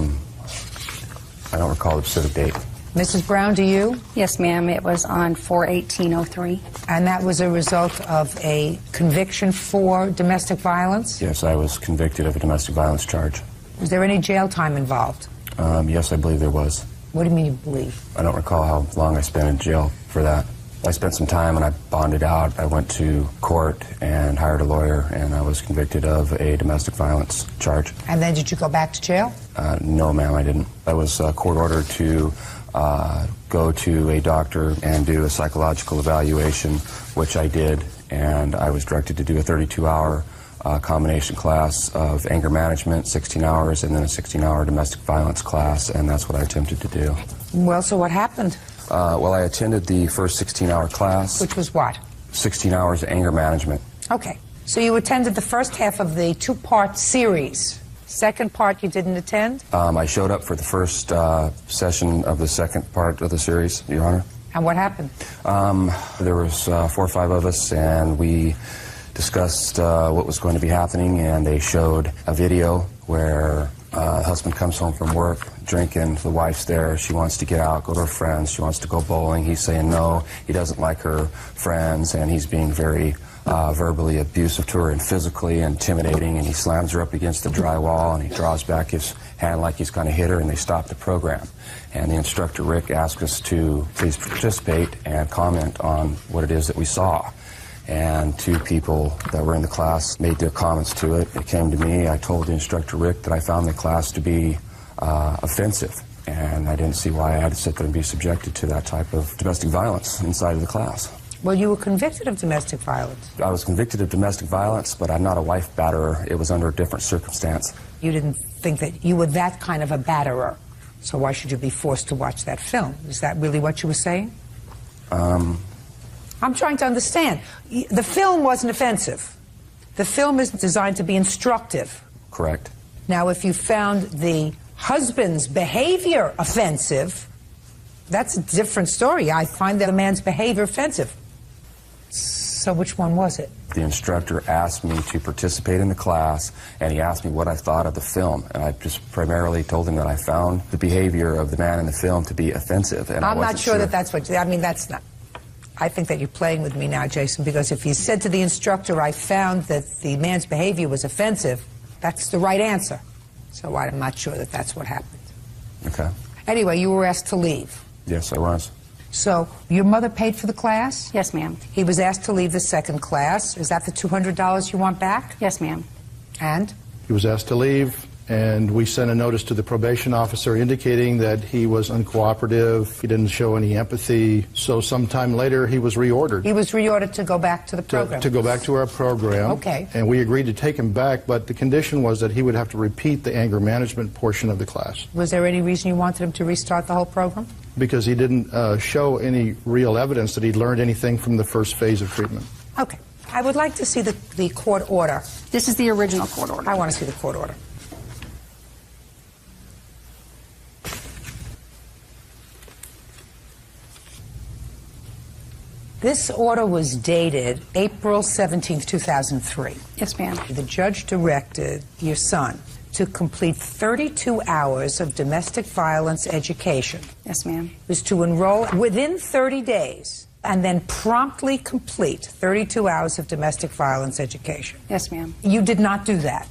don't recall the specific date. Mrs. Brown, do you? Yes, ma'am. It was on 4/18/03. And that was a result of a conviction for domestic violence? Yes, I was convicted of a domestic violence charge. Was there any jail time involved? Yes, I believe there was. What do you mean you believe? I don't recall how long I spent in jail for that. I spent some time and I bonded out. I went to court and hired a lawyer, and I was convicted of a domestic violence charge. And then did you go back to jail? No, ma'am, I didn't. I was court ordered to go to a doctor and do a psychological evaluation, which I did, and I was directed to do a 32-hour combination class of anger management, 16 hours, and then a 16-hour domestic violence class, and that's what I attempted to do. Well, so what happened? Well, I attended the first 16-hour class. Which was what? 16 hours of anger management. Okay. So you attended the first half of the two-part series. Second part you didn't attend? I showed up for the first session of the second part of the series, Your Honor. And what happened? There was 4 or 5 of us, and we discussed what was going to be happening, and they showed a video where the husband comes home from work, drinking, the wife's there, she wants to get out, go to her friends, she wants to go bowling, he's saying no, he doesn't like her friends, and he's being very verbally abusive to her and physically intimidating, and he slams her up against the drywall, and he draws back his hand like he's going to hit her, and they stop the program. And the instructor, Rick, asked us to please participate and comment on what it is that we saw. And 2 people that were in the class made their comments to it. It came to me. I told the instructor, Rick, that I found the class to be offensive, and I didn't see why I had to sit there and be subjected to that type of domestic violence inside of the class. Well, you were convicted of domestic violence. I was convicted of domestic violence, but I'm not a wife batterer. It was under a different circumstance. You didn't think that you were that kind of a batterer, so why should you be forced to watch that film? Is that really what you were saying? I'm trying to understand. The film wasn't offensive. The film is designed to be instructive. Correct. Now, if you found the husband's behavior offensive, that's a different story. I find the man's behavior offensive. So which one was it? The instructor asked me to participate in the class, and he asked me what I thought of the film. And I just primarily told him that I found the behavior of the man in the film to be offensive. And I'm not sure that that's what, I mean, that's not. I think that you're playing with me now, Jason, because if you said to the instructor, I found that the man's behavior was offensive, that's the right answer. So I'm not sure that that's what happened. Okay. Anyway, you were asked to leave. Yes, I was. So your mother paid for the class? Yes, ma'am. He was asked to leave the second class. Is that the $200 you want back? Yes, ma'am. And? He was asked to leave, and we sent a notice to the probation officer indicating that he was uncooperative, he didn't show any empathy. So sometime later, he was reordered. He was reordered to go back to the program? To go back to our program. Okay. And we agreed to take him back, but the condition was that he would have to repeat the anger management portion of the class. Was there any reason you wanted him to restart the whole program? Because he didn't show any real evidence that he'd learned anything from the first phase of treatment. Okay. I would like to see the court order. This is the original court order. I want to see the court order. This order was dated April 17, 2003. Yes, ma'am. The judge directed your son to complete 32 hours of domestic violence education. Yes, ma'am. Was to enroll within 30 days and then promptly complete 32 hours of domestic violence education. Yes, ma'am. You did not do that.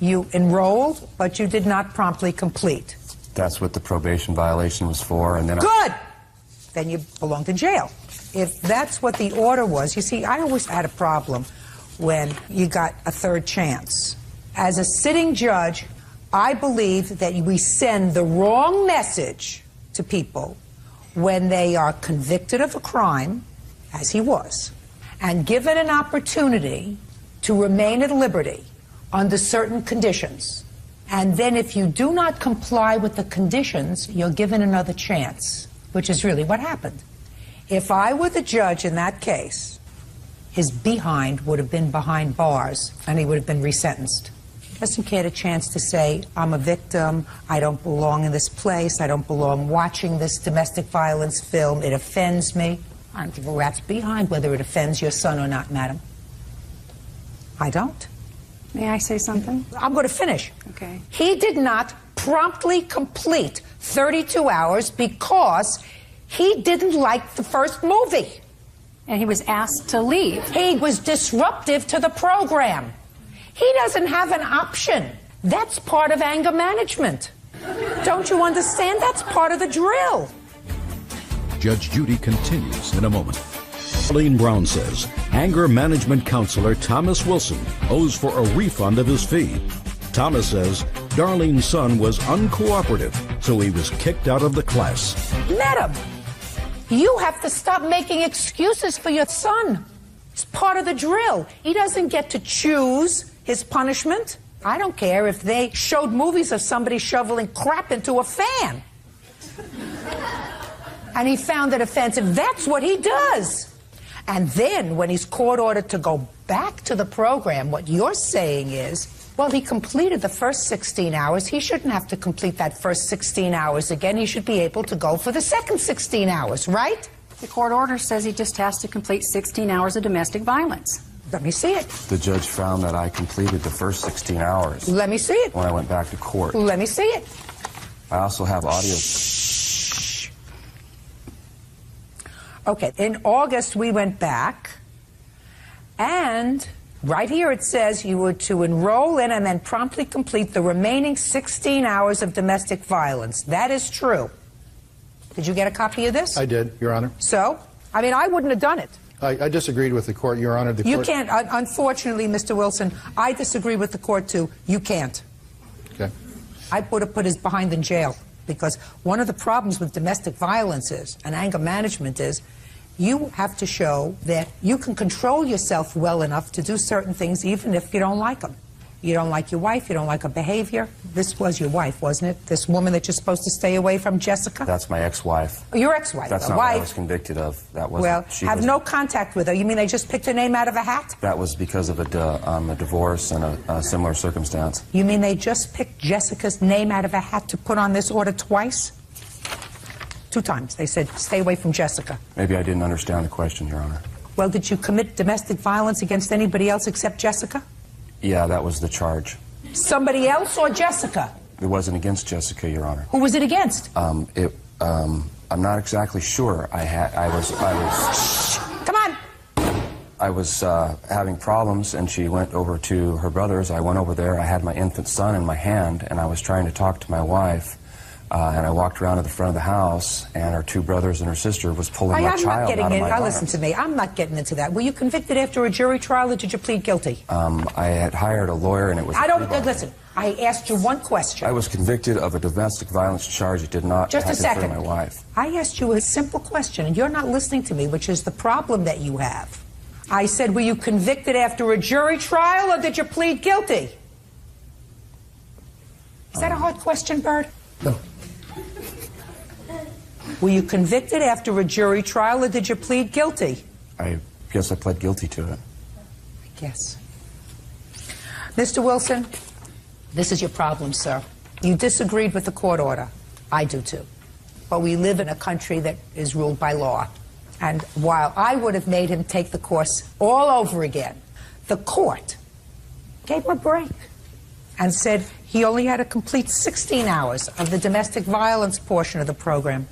You enrolled, but you did not promptly complete. That's what the probation violation was for, and then Good! Then you belonged in jail. If that's what the order was, you see, I always had a problem when you got a third chance. As a sitting judge, I believe that we send the wrong message to people when they are convicted of a crime, as he was, and given an opportunity to remain at liberty under certain conditions. And then if you do not comply with the conditions, you're given another chance, which is really what happened. If I were the judge in that case, his behind would have been behind bars, and he would have been resentenced. Doesn't get a chance to say, I'm a victim, I don't belong in this place, I don't belong watching this domestic violence film, it offends me. I don't give a rat's behind whether it offends your son or not, madam. I don't. May I say something? I'm going to finish. Okay. He did not promptly complete 32 hours because he didn't like the first movie. And he was asked to leave. He was disruptive to the program. He doesn't have an option. That's part of anger management. Don't you understand? That's part of the drill. Judge Judy continues in a moment. Arlene Brown says anger management counselor Thomas Wilson owes for a refund of his fee. Thomas says Darlene's son was uncooperative, so he was kicked out of the class. Madam, you have to stop making excuses for your son. It's part of the drill. He doesn't get to choose his punishment. I don't care if they showed movies of somebody shoveling crap into a fan. And he found it offensive. That's what he does. And then when he's court ordered to go back to the program, what you're saying is, well, he completed the first 16 hours. He shouldn't have to complete that first 16 hours again. He should be able to go for the second 16 hours, right? The court order says he just has to complete 16 hours of domestic violence. Let me see it. the judge found that I completed the first 16 hours. Let me see it. When I went back to court. Let me see it. I also have audio. Shh. Okay, in August we went back, and right here it says you were to enroll in and then promptly complete the remaining 16 hours of domestic violence. That is true. Did you get a copy of this? I did, Your Honor. So? I mean, I wouldn't have done it. I disagreed with the court, Your Honor. You can't. Unfortunately, Mr. Wilson, I disagree with the court, too. You can't. Okay. I would have put his behind in jail, because one of the problems with domestic violence is, and anger management is, you have to show that you can control yourself well enough to do certain things even if you don't like them. You don't like your wife, you don't like her behavior. This was your wife, wasn't it? This woman that you're supposed to stay away from, Jessica? That's my ex-wife. Oh, your ex-wife. That's not what I was convicted of. That wasn't. Well, have no contact with her. You mean they just picked her name out of a hat? That was because of a divorce and a similar circumstance. You mean they just picked Jessica's name out of a hat to put on this order twice? 2 times. They said, stay away from Jessica. Maybe I didn't understand the question, Your Honor. Well, did you commit domestic violence against anybody else except Jessica? Yeah, that was the charge. Somebody else or Jessica? It wasn't against Jessica, Your Honor. Who was it against? I'm not exactly sure. Come on. I was having problems, and she went over to her brother's. I went over there. I had my infant son in my hand, and I was trying to talk to my wife. And I walked around to the front of the house, and her two brothers and her sister was pulling my child out of my arms. Listen to me. I'm not getting into that. Were you convicted after a jury trial, or did you plead guilty? I had hired a lawyer, and it was... Listen, I asked you one question. I was convicted of a domestic violence charge. It did not Just a second. my wife. I asked you a simple question, and you're not listening to me, which is the problem that you have. I said, were you convicted after a jury trial, or did you plead guilty? Is that a hard question, Bird? No. Were you convicted after a jury trial, or did you plead guilty? I guess I pled guilty to it. I guess. Mr. Wilson, this is your problem, sir. You disagreed with the court order. I do too. But we live in a country that is ruled by law. And while I would have made him take the course all over again, the court gave him a break and said he only had to complete 16 hours of the domestic violence portion of the program.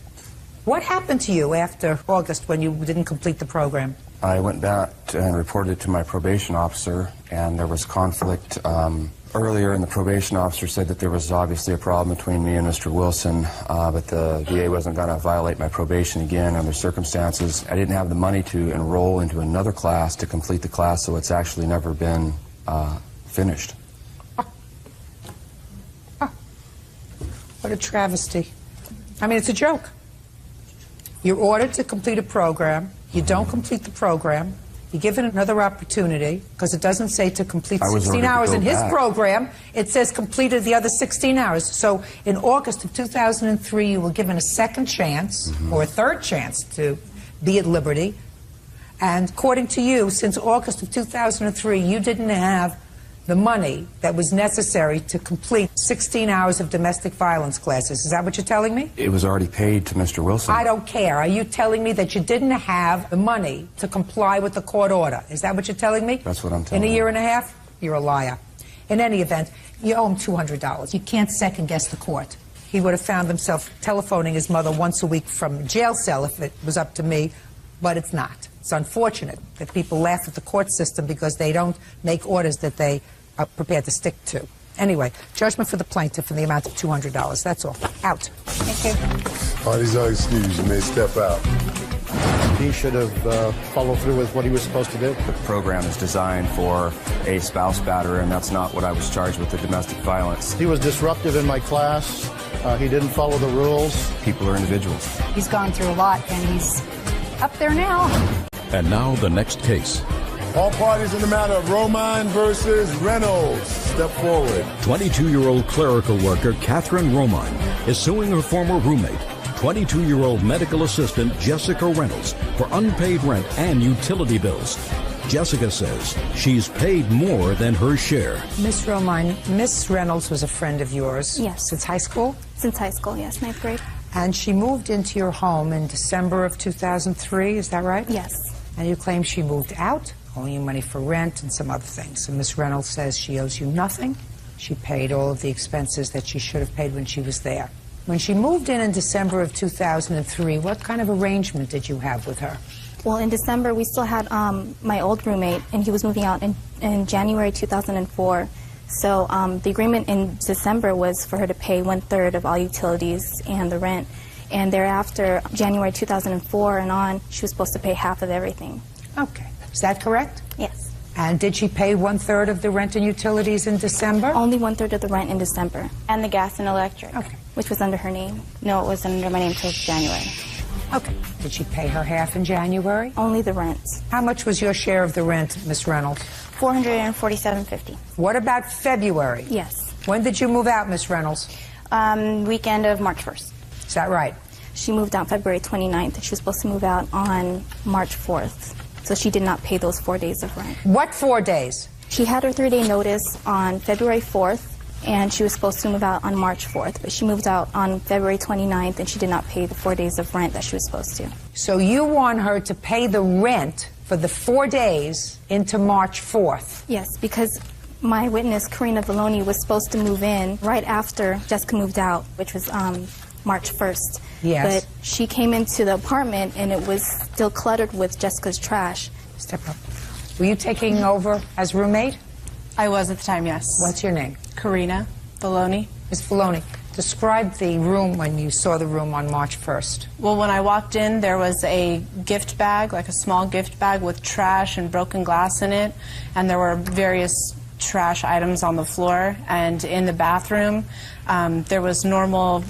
What happened to you after August when you didn't complete the program? I went back and reported to my probation officer, and there was conflict. Earlier, and the probation officer said that there was obviously a problem between me and Mr. Wilson, but the VA wasn't going to violate my probation again under circumstances. I didn't have the money to enroll into another class to complete the class, so it's actually never been finished. What a travesty. I mean, it's a joke. You're ordered to complete a program. You don't complete the program. You're given another opportunity, because it doesn't say to complete 16 hours in his program. It says completed the other 16 hours. So in August of 2003, you were given a second chance, or a third chance, to be at liberty. And according to you, since August of 2003, you didn't have the money that was necessary to complete 16 hours of domestic violence classes. Is that what you're telling me? It was already paid to Mr. Wilson. I don't care. Are you telling me that you didn't have the money to comply with the court order? Is that what you're telling me? That's what I'm telling you. In a year and a half? You're a liar. In any event, you owe him $200. You can't second-guess the court. He would have found himself telephoning his mother once a week from a jail cell if it was up to me, but it's not. It's unfortunate that people laugh at the court system because they don't make orders that they are prepared to stick to. Anyway, judgment for the plaintiff in the amount of $200. That's all. Out. Thank you. Parties are excused. You may step out. He should have followed through with what he was supposed to do. The program is designed for a spouse batterer, and that's not what I was charged with, the domestic violence. He was disruptive in my class. He didn't follow the rules. People are individuals. He's gone through a lot, and he's up there now. And now the next case. All parties in the matter of Romine versus Reynolds. Step forward. 22-year-old clerical worker Catherine Romine is suing her former roommate, 22-year-old medical assistant Jessica Reynolds, for unpaid rent and utility bills. Jessica says she's paid more than her share. Miss Romine, Miss Reynolds was a friend of yours. Yes. Since high school? Since high school, yes, 9th grade. And she moved into your home in December of 2003, is that right? Yes. And you claim she moved out, owing you money for rent and some other things. And Miss Reynolds says she owes you nothing. She paid all of the expenses that she should have paid when she was there. When she moved in December of 2003, what kind of arrangement did you have with her? Well, in December, we still had my old roommate, and he was moving out in January 2004. So the agreement in December was for her to pay 1/3 of all utilities and the rent. And thereafter, January 2004 and on, she was supposed to pay half of everything. Okay. Is that correct? Yes. And did she pay 1/3 of the rent and utilities in December? Only 1/3 of the rent in December. And the gas and electric. Okay. Which was under her name. No, it was under my name till January. Okay. Did she pay her half in January? Only the rent. How much was your share of the rent, Miss Reynolds? $447.50. What about February? Yes. When did you move out, Miss Reynolds? Weekend of March 1st. Is that right? She moved out February 29th. She was supposed to move out on March 4th. So she did not pay those 4 days of rent. What 4 days? She had her 3-day notice on February 4th, and she was supposed to move out on March 4th. But she moved out on February 29th, and she did not pay the 4 days of rent that she was supposed to. So you want her to pay the rent for the 4 days into March 4th. Yes, because my witness, Karina Valoni, was supposed to move in right after Jessica moved out, which was March 1st. Yes. But she came into the apartment and it was still cluttered with Jessica's trash. Step up. Were you taking over as roommate? I was at the time, yes. What's your name? Karina Valoni. Ms. Valoni, describe the room when you saw the room on March 1st. Well, when I walked in, there was a gift bag, like a small gift bag with trash and broken glass in it, and there were various trash items on the floor. And in the bathroom, there was normal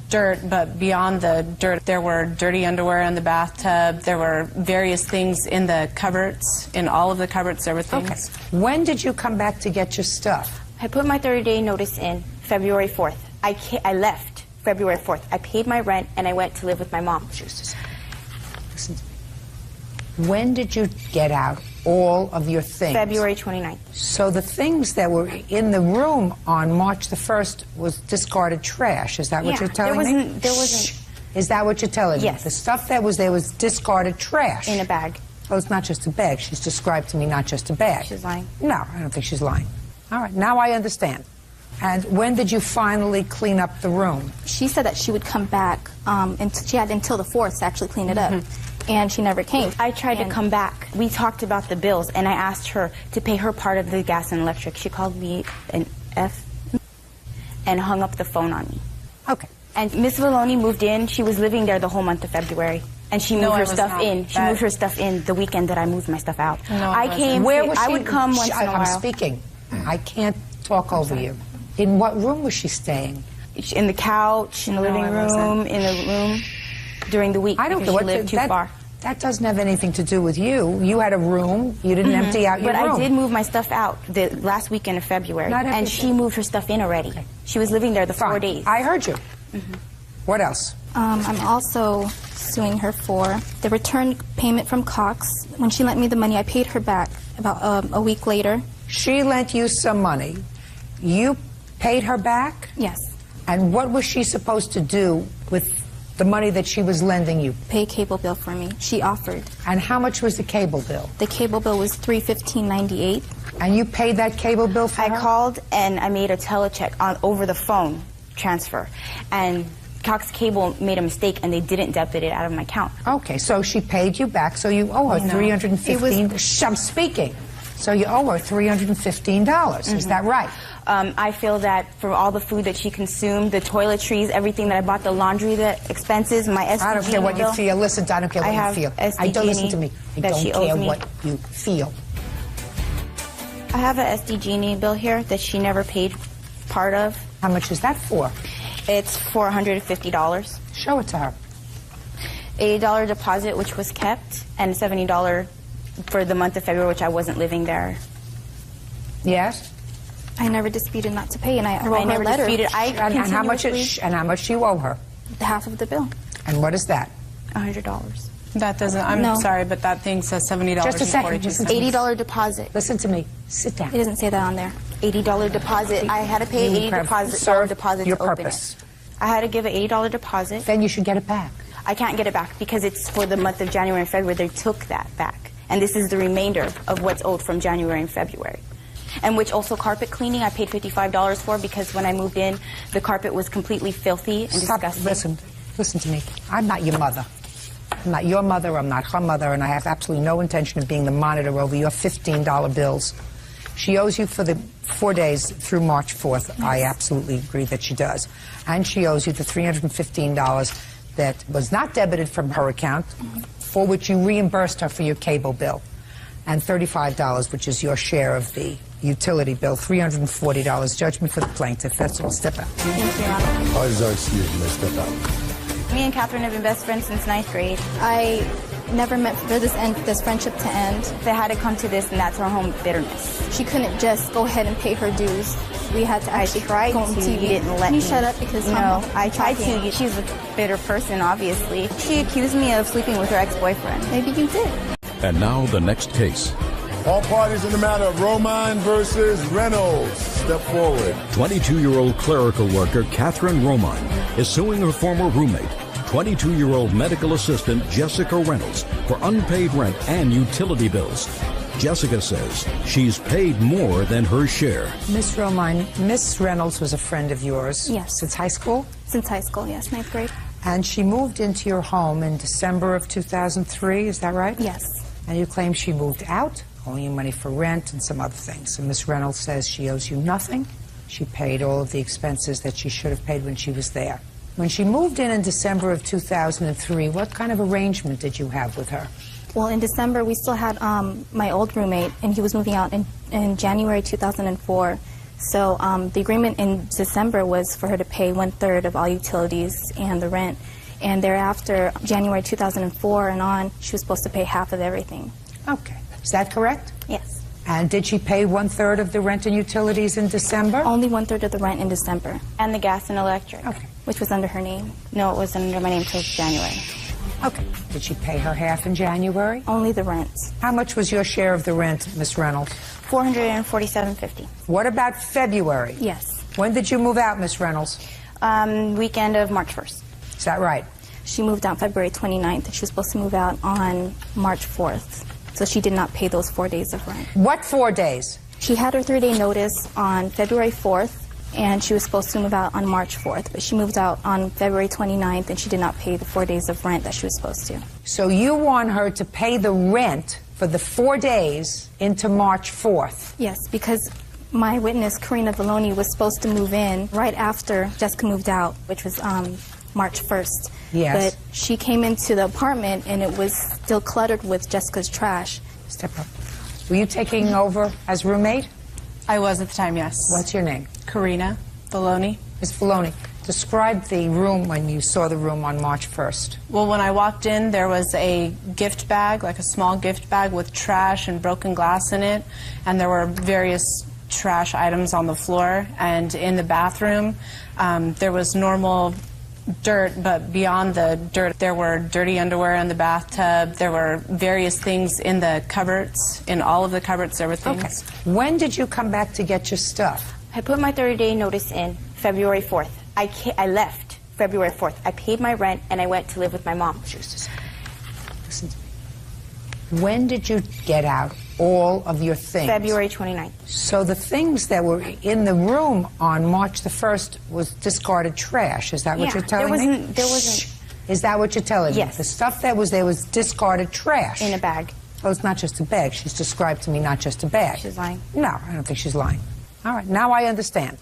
dirt, but beyond the dirt, there were dirty underwear in the bathtub. There were various things in the cupboards. In all of the cupboards, there were things. Okay. When did you come back to get your stuff? I put my 30-day notice in February 4th. I left February 4th. I paid my rent and I went to live with my mom. Listen to me. When did you get out all of your things? February 29th. So the things that were in the room on March the 1st was discarded trash. Is that what you're telling me? There wasn't. Is that what you're telling me? Yes. The stuff that was there was discarded trash. In a bag. Oh, it's not just a bag. She's described to me not just a bag. She's lying. No, I don't think she's lying. All right, now I understand. And when did you finally clean up the room? She said that she would come back, and she had until the 4th to actually clean it up. And she never came. I tried to come back. We talked about the bills, and I asked her to pay her part of the gas and electric. She called me an F and hung up the phone on me. Okay. And Miss Valoni moved in. She was living there the whole month of February. And she moved her stuff in. She moved her stuff in the weekend that I moved my stuff out. No, I came. Where was she? I would come once in a while. I'm speaking. I can't talk over you. In what room was she staying? In the couch, in the living room, in the room during the week. I don't know. She lived too far. That doesn't have anything to do with you. You had a room. You didn't empty out your room. But I did move my stuff out the last weekend of February. And she moved her stuff in already. Okay. She was living there the 4 days. I heard you. What else? I'm also suing her for the return payment from Cox. When she lent me the money, I paid her back about a week later. She lent you some money. You paid her back? Yes. And what was she supposed to do with the money that she was lending you? Pay a cable bill for me. She offered. And how much was the cable bill? The cable bill was $315.98. And you paid that cable bill for her? I called and I made a telecheck over the phone transfer. And Cox Cable made a mistake and they didn't debit it out of my account. Okay, so she paid you back, so you owe her $315. I'm speaking. So you owe her $315. Is that right? I feel that for all the food that she consumed, the toiletries, everything that I bought, the laundry, the expenses, my SDG I don't care what you bill. feel. Listen, I don't care what you feel. I don't listen to me. I don't care what you feel. I have a SDG bill here that she never paid part of. How much is that for? It's $450. Show it to her. $80 deposit, which was kept, and $70 for the month of February, which I wasn't living there. Yes? I never disputed not to pay, and I wrote her a letter. And how much do you owe her? Half of the bill. And what is that? $100. That doesn't, I'm sorry, but that thing says $70. Just a second. $80 deposit. Listen to me. Sit down. It doesn't say that on there. $80 deposit. I had to pay $80 deposit. Serve deposit your to open purpose. it. I had to give an $80 deposit. Then you should get it back. I can't get it back because it's for the month of January and February. They took that back. And this is the remainder of what's owed from January and February. And which also carpet cleaning I paid $55 for because when I moved in, the carpet was completely filthy and disgusting. Listen to me. I'm not your mother. I'm not your mother, I'm not her mother, and I have absolutely no intention of being the monitor over your $15 bills. She owes you for the 4 days through March 4th. Yes. I absolutely agree that she does. And she owes you the $315 that was not debited from her account, for which you reimbursed her for your cable bill, and $35, which is your share of the utility bill, $340. Judgment for the plaintiff. That's all. Step out. Thank you, Your Honor. All is excused. You may step out. Me and Catherine have been best friends since 9th grade. I never meant for this friendship to end. They had to come to this, and that's her home bitterness. She couldn't just go ahead and pay her dues. We had to actually tried go on to. TV. You didn't let me. me. Shut up because no, I tried to. She's a bitter person, obviously. She accused me of sleeping with her ex-boyfriend. Maybe you did. And now the next case. All parties in the matter of Romine versus Reynolds. Step forward. 22-year-old clerical worker Catherine Romine is suing her former roommate, 22-year-old medical assistant Jessica Reynolds for unpaid rent and utility bills. Jessica says she's paid more than her share. Miss Romine, Miss Reynolds was a friend of yours. Yes. Since high school? Since high school, yes, 9th grade. And she moved into your home in December of 2003, is that right? Yes. And you claim she moved out, owing you money for rent and some other things. And Miss Reynolds says she owes you nothing. She paid all of the expenses that she should have paid when she was there. When she moved in December of 2003, what kind of arrangement did you have with her? Well, in December, we still had my old roommate, and he was moving out in January 2004. So the agreement in December was for her to pay 1/3 of all utilities and the rent. And thereafter, January 2004 and on, she was supposed to pay half of everything. Okay. Is that correct? Yes. And did she pay 1/3 of the rent and utilities in December? Only 1/3 of the rent in December. And the gas and electric, which was under her name. No, it wasn't under my name until January. Okay. Did she pay her half in January? Only the rent. How much was your share of the rent, Miss Reynolds? $447.50. What about February? Yes. When did you move out, Miss Reynolds? Weekend of March 1st. Is that right? She moved out February 29th, and she was supposed to move out on March 4th. So she did not pay those 4 days of rent. What 4 days? She had her 3-day notice on February 4th, and she was supposed to move out on March 4th. But she moved out on February 29th, and she did not pay the 4 days of rent that she was supposed to. So you want her to pay the rent for the 4 days into March 4th? Yes, because my witness, Karina Valloni, was supposed to move in right after Jessica moved out, which was March 1st. Yes. But she came into the apartment, and it was still cluttered with Jessica's trash. Step up. Were you taking over as roommate? I was at the time, yes. What's your name? Karina Valloni. Ms. Valloni, describe the room when you saw the room on March 1st. Well, when I walked in, there was a gift bag, like a small gift bag with trash and broken glass in it, and there were various trash items on the floor. And in the bathroom, there was normal dirt, but beyond the dirt, there were dirty underwear in the bathtub. There were various things in the cupboards. In all of the cupboards, there were things. Okay. When did you come back to get your stuff? I put my 30-day notice in February 4th. I left February 4th. I paid my rent, and I went to live with my mom. Just a second. Listen to me. When did you get out all of your things? February 29th. So the things that were in the room on March the 1st was discarded trash. Is that what you're telling me? There wasn't. Shh. Is that what you're telling me? Yes. The stuff that was there was discarded trash. In a bag. Well, it's not just a bag. She's described to me not just a bag. She's lying. No, I don't think she's lying. All right, now I understand.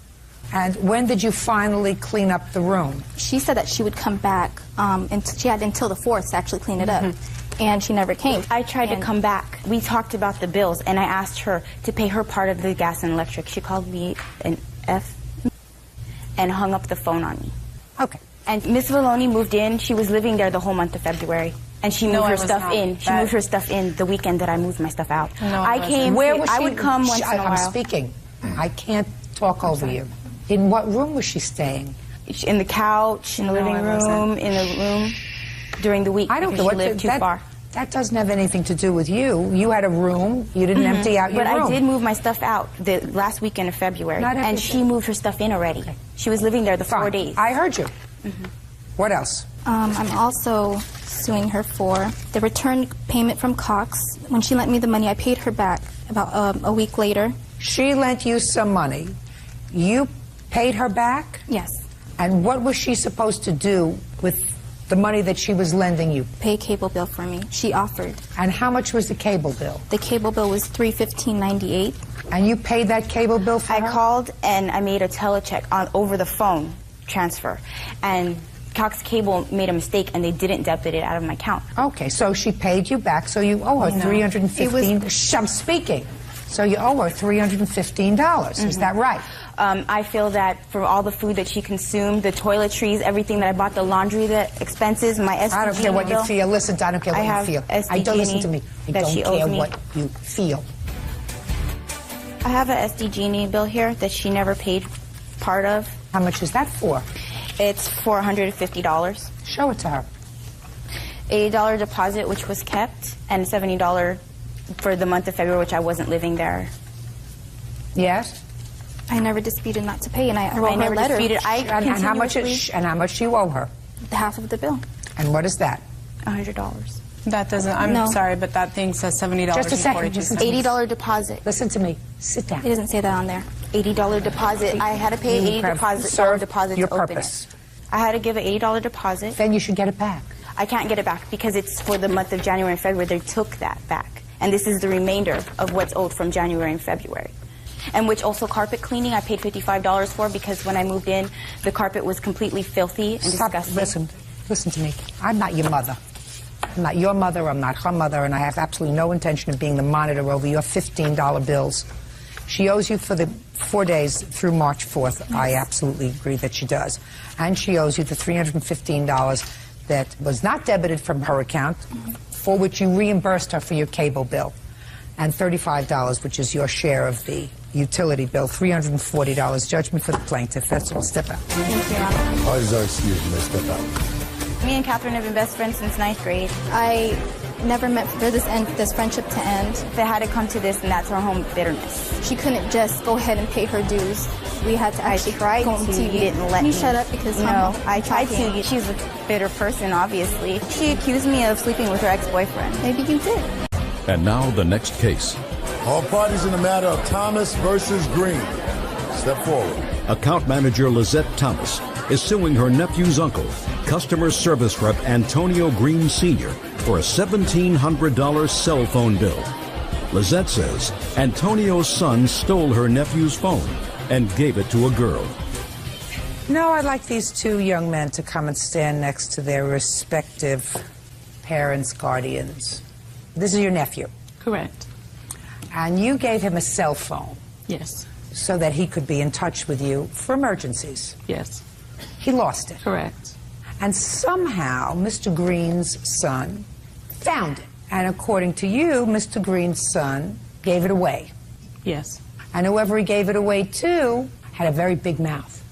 And when did you finally clean up the room? She said that she would come back, and she had until the 4th to actually clean it up. And she never came. I tried to come back. We talked about the bills, and I asked her to pay her part of the gas and electric. She called me an F and hung up the phone on me. Okay. And Miss Valloni moved in. She was living there the whole month of February. And she moved her stuff in. She moved her stuff in the weekend that I moved my stuff out. No, I came. Where was I she? would come once in a while. I'm speaking. I can't talk over you. In what room was she staying? In the couch, in the living room, in the room during the week. I don't because know. She lived too far. That doesn't have anything to do with you. You had a room. You didn't empty out your room. But I did move my stuff out the last weekend of February. And she moved her stuff in already. Okay. She was living there the 4 days. I heard you. What else? I'm also suing her for the return payment from Cox. When she lent me the money, I paid her back about a week later. She lent you some money. You paid her back? Yes. And what was she supposed to do with the money that she was lending you? Pay a cable bill for me. She offered. And how much was the cable bill? The cable bill was $315.98. And you paid that cable bill for her? I called and I made a telecheck over the phone transfer. And Cox Cable made a mistake and they didn't debit it out of my account. Okay, so she paid you back, so you owe her $315. I'm speaking. So you owe her $315. Is that right? I feel that for all the food that she consumed, the toiletries, everything that I bought, the laundry, the expenses, my SDG I don't care what you feel. Listen, I don't care what you feel. I don't listen to me. I don't care what you feel. I have a SDG bill here that she never paid part of. How much is that for? It's $450. Show it to her. $80 deposit, which was kept, and $70 for the month of February, which I wasn't living there. Yes? I never disputed not to pay, and I never disputed. And how much you owe her? Half of the bill. And what is that? $100. That doesn't, I'm No. sorry, but that thing says $70. Just a second. $80 deposit. Listen to me. Sit down. It doesn't say that on there. $80 deposit. I had to pay an $80 deposit your to open purpose. it. I had to give an $80 deposit. Then you should get it back. I can't get it back because it's for the month of January and February. They took that back. And this is the remainder of what's owed from January and February. And which also carpet cleaning, I paid $55 for because when I moved in, the carpet was completely filthy and disgusting. Listen to me. I'm not your mother. I'm not your mother, I'm not her mother, and I have absolutely no intention of being the monitor over your $15 bills. She owes you for the 4 days through March 4th. Yes. I absolutely agree that she does. And she owes you the $315 that was not debited from her account, for which you reimbursed her for your cable bill, and $35, which is your share of the utility bill, $340. Judgment for the plaintiff. That's all. Step out. Thank you, Your Honor. Parties are excused. You may step out. Me and Catherine have been best friends since 9th grade. I never meant for this friendship to end. If it had to come to this, then that's our home bitterness. She couldn't just go ahead and pay her dues. We had to actually go on TV. You didn't let me. Shut up because no, I tried to. She's a bitter person, obviously. She accused me of sleeping with her ex-boyfriend. Maybe you did. And now the next case. All parties in the matter of Thomas versus Green. Step forward. Account manager Lizette Thomas is suing her nephew's uncle, customer service rep Antonio Green Sr., for a $1,700 cell phone bill. Lizette says Antonio's son stole her nephew's phone and gave it to a girl. No, I'd like these two young men to come and stand next to their respective parents, guardians. This is your nephew. Correct. And you gave him a cell phone. Yes. So that he could be in touch with you for emergencies. Yes. He lost it. Correct. And somehow Mr. Green's son found it. And according to you, Mr. Green's son gave it away. Yes. And whoever he gave it away to had a very big mouth.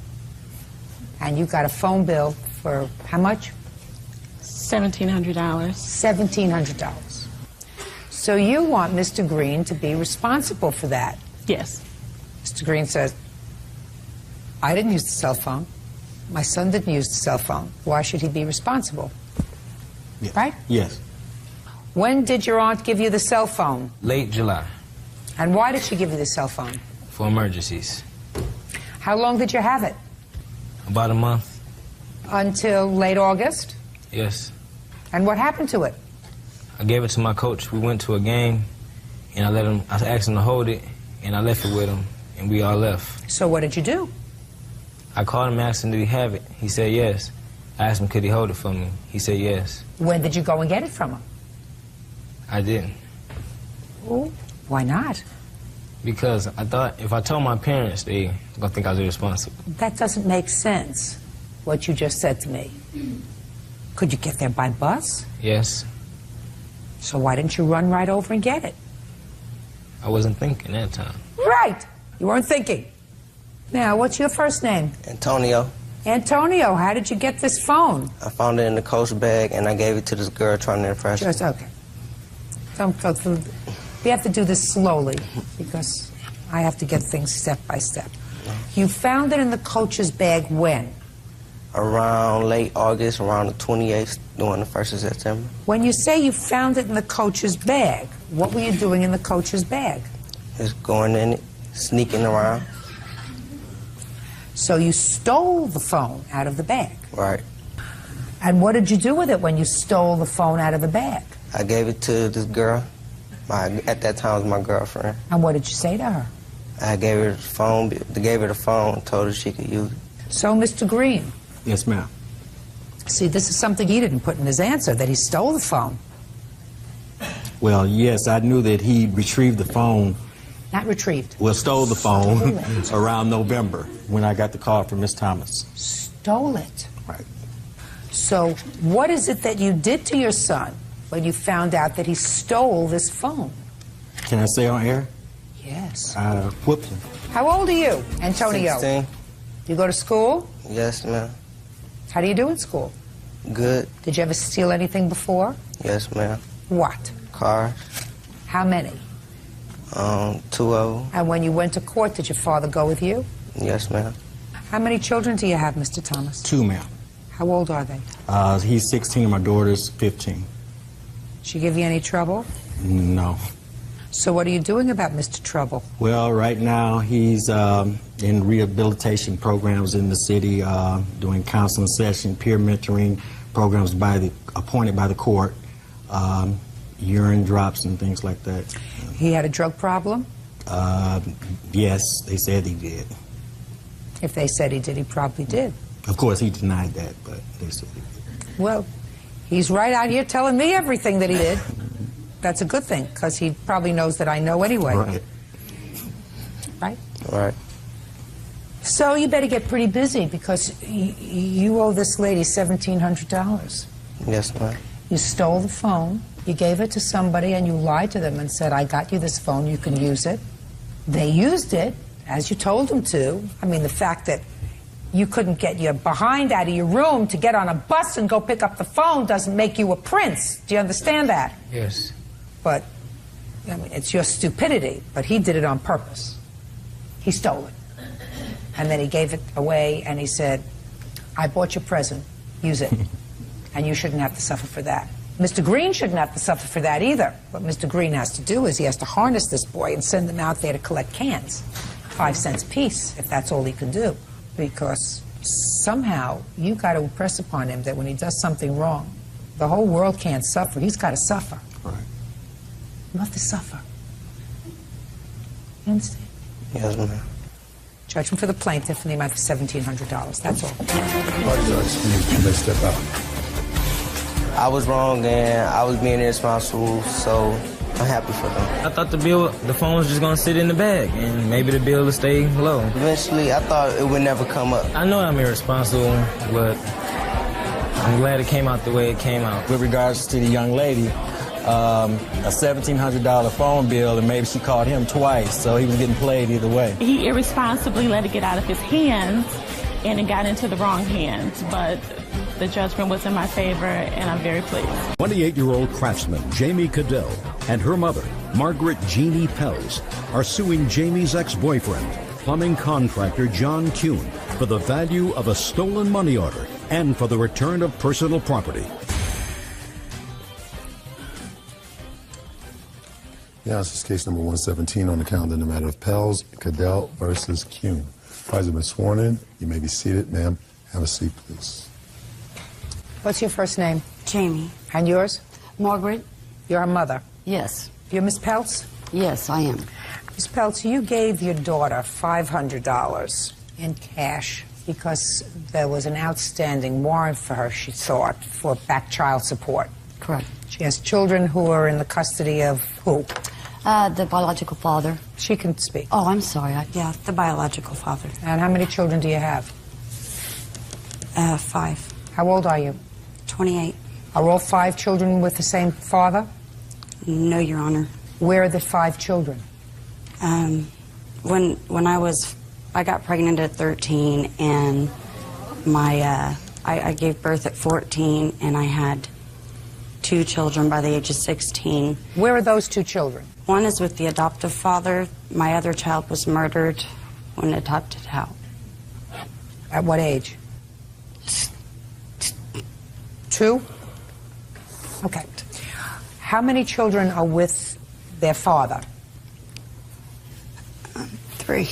And you got a phone bill for how much? $1,700. $1,700. So you want Mr. Green to be responsible for that. Yes. Mr. Green says, I didn't use the cell phone. My son didn't use the cell phone. Why should he be responsible? Yes. Right? Yes. When did your aunt give you the cell phone? Late July. And why did she give you the cell phone? For emergencies. How long did you have it? About a month. Until late August? Yes. And what happened to it? I gave it to my coach. We went to a game, and I asked him to hold it, and I left it with him, and we all left. So what did you do? I called him and asked him, did he have it? He said yes. I asked him, could he hold it for me? He said yes. When did you go and get it from him? I didn't. Ooh, why not? Because I thought if I told my parents, they were going to think I was irresponsible. That doesn't make sense, what you just said to me. Could you get there by bus? Yes. So why didn't you run right over and get it? I wasn't thinking that time. Right. You weren't thinking. Now, what's your first name? Antonio. Antonio, how did you get this phone? I found it in the coach bag, and I gave it to this girl trying to impress her. Just, okay. Don't go through. We have to do this slowly because I have to get things step by step. You found it in the coach's bag when? Around late August, around the 28th, during the 1st of September. When you say you found it in the coach's bag, what were you doing in the coach's bag? Just going in it, sneaking around. So you stole the phone out of the bag. Right. And what did you do with it when you stole the phone out of the bag? I gave it to this girl. At that time, it was my girlfriend. And what did you say to her? I gave her the phone, told her she could use it. So, Mr. Green. Yes, ma'am. See, this is something he didn't put in his answer, that he stole the phone. Well, yes, I knew that he retrieved the phone. Not retrieved. Well, stole the phone around November when I got the call from Miss Thomas. Stole it. Right. So what is it that you did to your son when you found out that he stole this phone? Can I say on air? Yes. I whooped him. How old are you, Antonio? 16. You go to school? Yes, ma'am. How do you do in school? Good. Did you ever steal anything before? Yes, ma'am. What? Cars. How many? 2 of them. And when you went to court, did your father go with you? Yes, ma'am. How many children do you have, Mr. Thomas? 2, ma'am. How old are they? He's 16 and my daughter's 15. She give you any trouble? No. So what are you doing about Mr. Trouble? Well, right now he's in rehabilitation programs in the city, doing counseling session, peer mentoring programs appointed by the court, urine drops and things like that. He had a drug problem? Yes, they said he did. If they said he did, he probably did. Of course, he denied that, but they said he did. Well, he's right out here telling me everything that he did. That's a good thing, because he probably knows that I know anyway. Right. Right? Right. So you better get pretty busy, because you owe this lady $1,700. Yes, ma'am. You stole the phone, you gave it to somebody, and you lied to them and said, I got you this phone, you can use it. They used it, as you told them to. I mean, the fact that you couldn't get your behind out of your room to get on a bus and go pick up the phone doesn't make you a prince. Do you understand that? Yes. But, I mean, it's your stupidity, but he did it on purpose. He stole it. And then he gave it away, and he said, I bought your present, use it. And you shouldn't have to suffer for that. Mr. Green shouldn't have to suffer for that either. What Mr. Green has to do is he has to harness this boy and send him out there to collect cans. 5 cents a piece, if that's all he can do. Because somehow you got to impress upon him that when he does something wrong, the whole world can't suffer. He's got to suffer. Right. You have to suffer. You understand? Yes, ma'am. Judgment for the plaintiff in the amount of $1,700. That's all. You may step out. I was wrong and I was being irresponsible, so I'm happy for them. I thought the phone was just gonna sit in the bag and maybe the bill would stay low. Eventually, I thought it would never come up. I know I'm irresponsible, but I'm glad it came out the way it came out. With regards to the young lady, a $1,700 phone bill, and maybe she called him twice, so he was getting played either way. He irresponsibly let it get out of his hands, and it got into the wrong hands. But the judgment was in my favor, and I'm very pleased. 28-year-old craftsman Jamie Cadell and her mother, Margaret Jeannie Pels, are suing Jamie's ex-boyfriend, plumbing contractor John Kuhn, for the value of a stolen money order and for the return of personal property. Yeah, this is case number 117 on the calendar in the matter of Pels, Cadell versus Kuhn. Parties have been sworn in. You may be seated, ma'am. Have a seat, please. What's your first name? Jamie. And yours? Margaret? You're her mother. Yes. You're Miss Peltz? Yes, I am. Miss Peltz, you gave your daughter $500 in cash because there was an outstanding warrant for her, she thought, for back child support. Correct. She has children who are in the custody of who? The biological father. She can speak. Oh, I'm sorry. Yeah, the biological father. And how many children do you have? 5. How old are you? 28. Are all 5 children with the same father? No, Your Honor. Where are the 5 children? When I got pregnant at 13, and I gave birth at 14, and I had 2 children by the age of 16. Where are those 2 children? One is with the adoptive father. My other child was murdered when adopted out. At what age? 2? Okay. How many children are with their father? 3.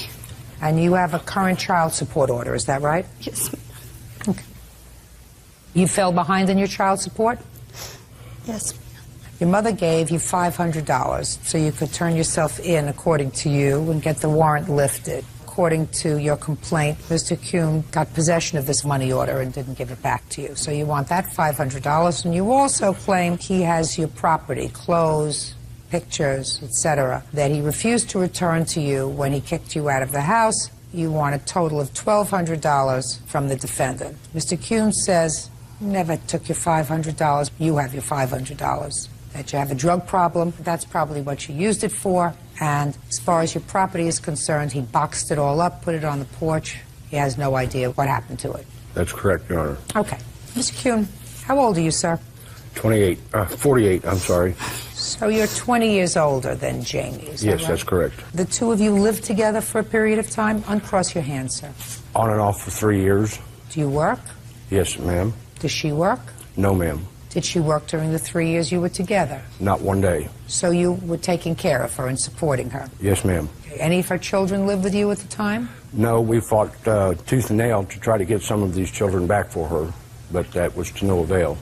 And you have a current child support order, is that right? Yes. Okay. You fell behind in your child support? Yes. Your mother gave you $500 so you could turn yourself in, according to you, and get the warrant lifted. According to your complaint, Mr. Kuhn got possession of this money order and didn't give it back to you. So you want that $500, and you also claim he has your property, clothes, pictures, etc., that he refused to return to you when he kicked you out of the house. You want a total of $1,200 from the defendant. Mr. Kuhn says you never took your $500. You have your $500. That you have a drug problem, that's probably what you used it for. And as far as your property is concerned, he boxed it all up, put it on the porch. He has no idea what happened to it. That's correct, Your Honor. Okay. Mr. Kuhn, how old are you, sir? 48, I'm sorry. So you're 20 years older than Jamie, is that Yes, right? that's correct. The 2 of you lived together for a period of time? Uncross your hands, sir. On and off for 3 years. Do you work? Yes, ma'am. Does she work? No, ma'am. Did she work during the 3 years you were together? Not one day. So you were taking care of her and supporting her? Yes, ma'am. Okay. Any of her children lived with you at the time? No, we fought tooth and nail to try to get some of these children back for her, but that was to no avail.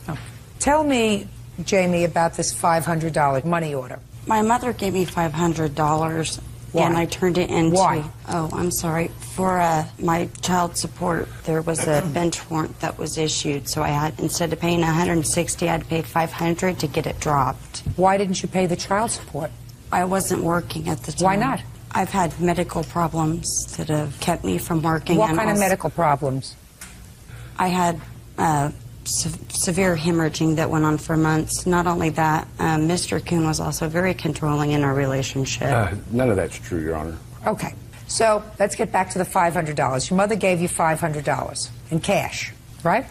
Oh. Tell me, Jamie, about this $500 money order. My mother gave me $500. Why? And I turned it into... Why? Oh, I'm sorry. For my child support, there was a bench warrant that was issued, so I had, instead of paying $160, I had paid $500 to get it dropped. Why didn't you pay the child support? I wasn't working at the time. Why not? I've had medical problems that have kept me from working. What and kind of also, medical problems? I had severe hemorrhaging that went on for months. Not only that, Mr. Kuhn was also very controlling in our relationship. None of that's true, Your Honor. Okay. So let's get back to the $500. Your mother gave you $500 in cash, right?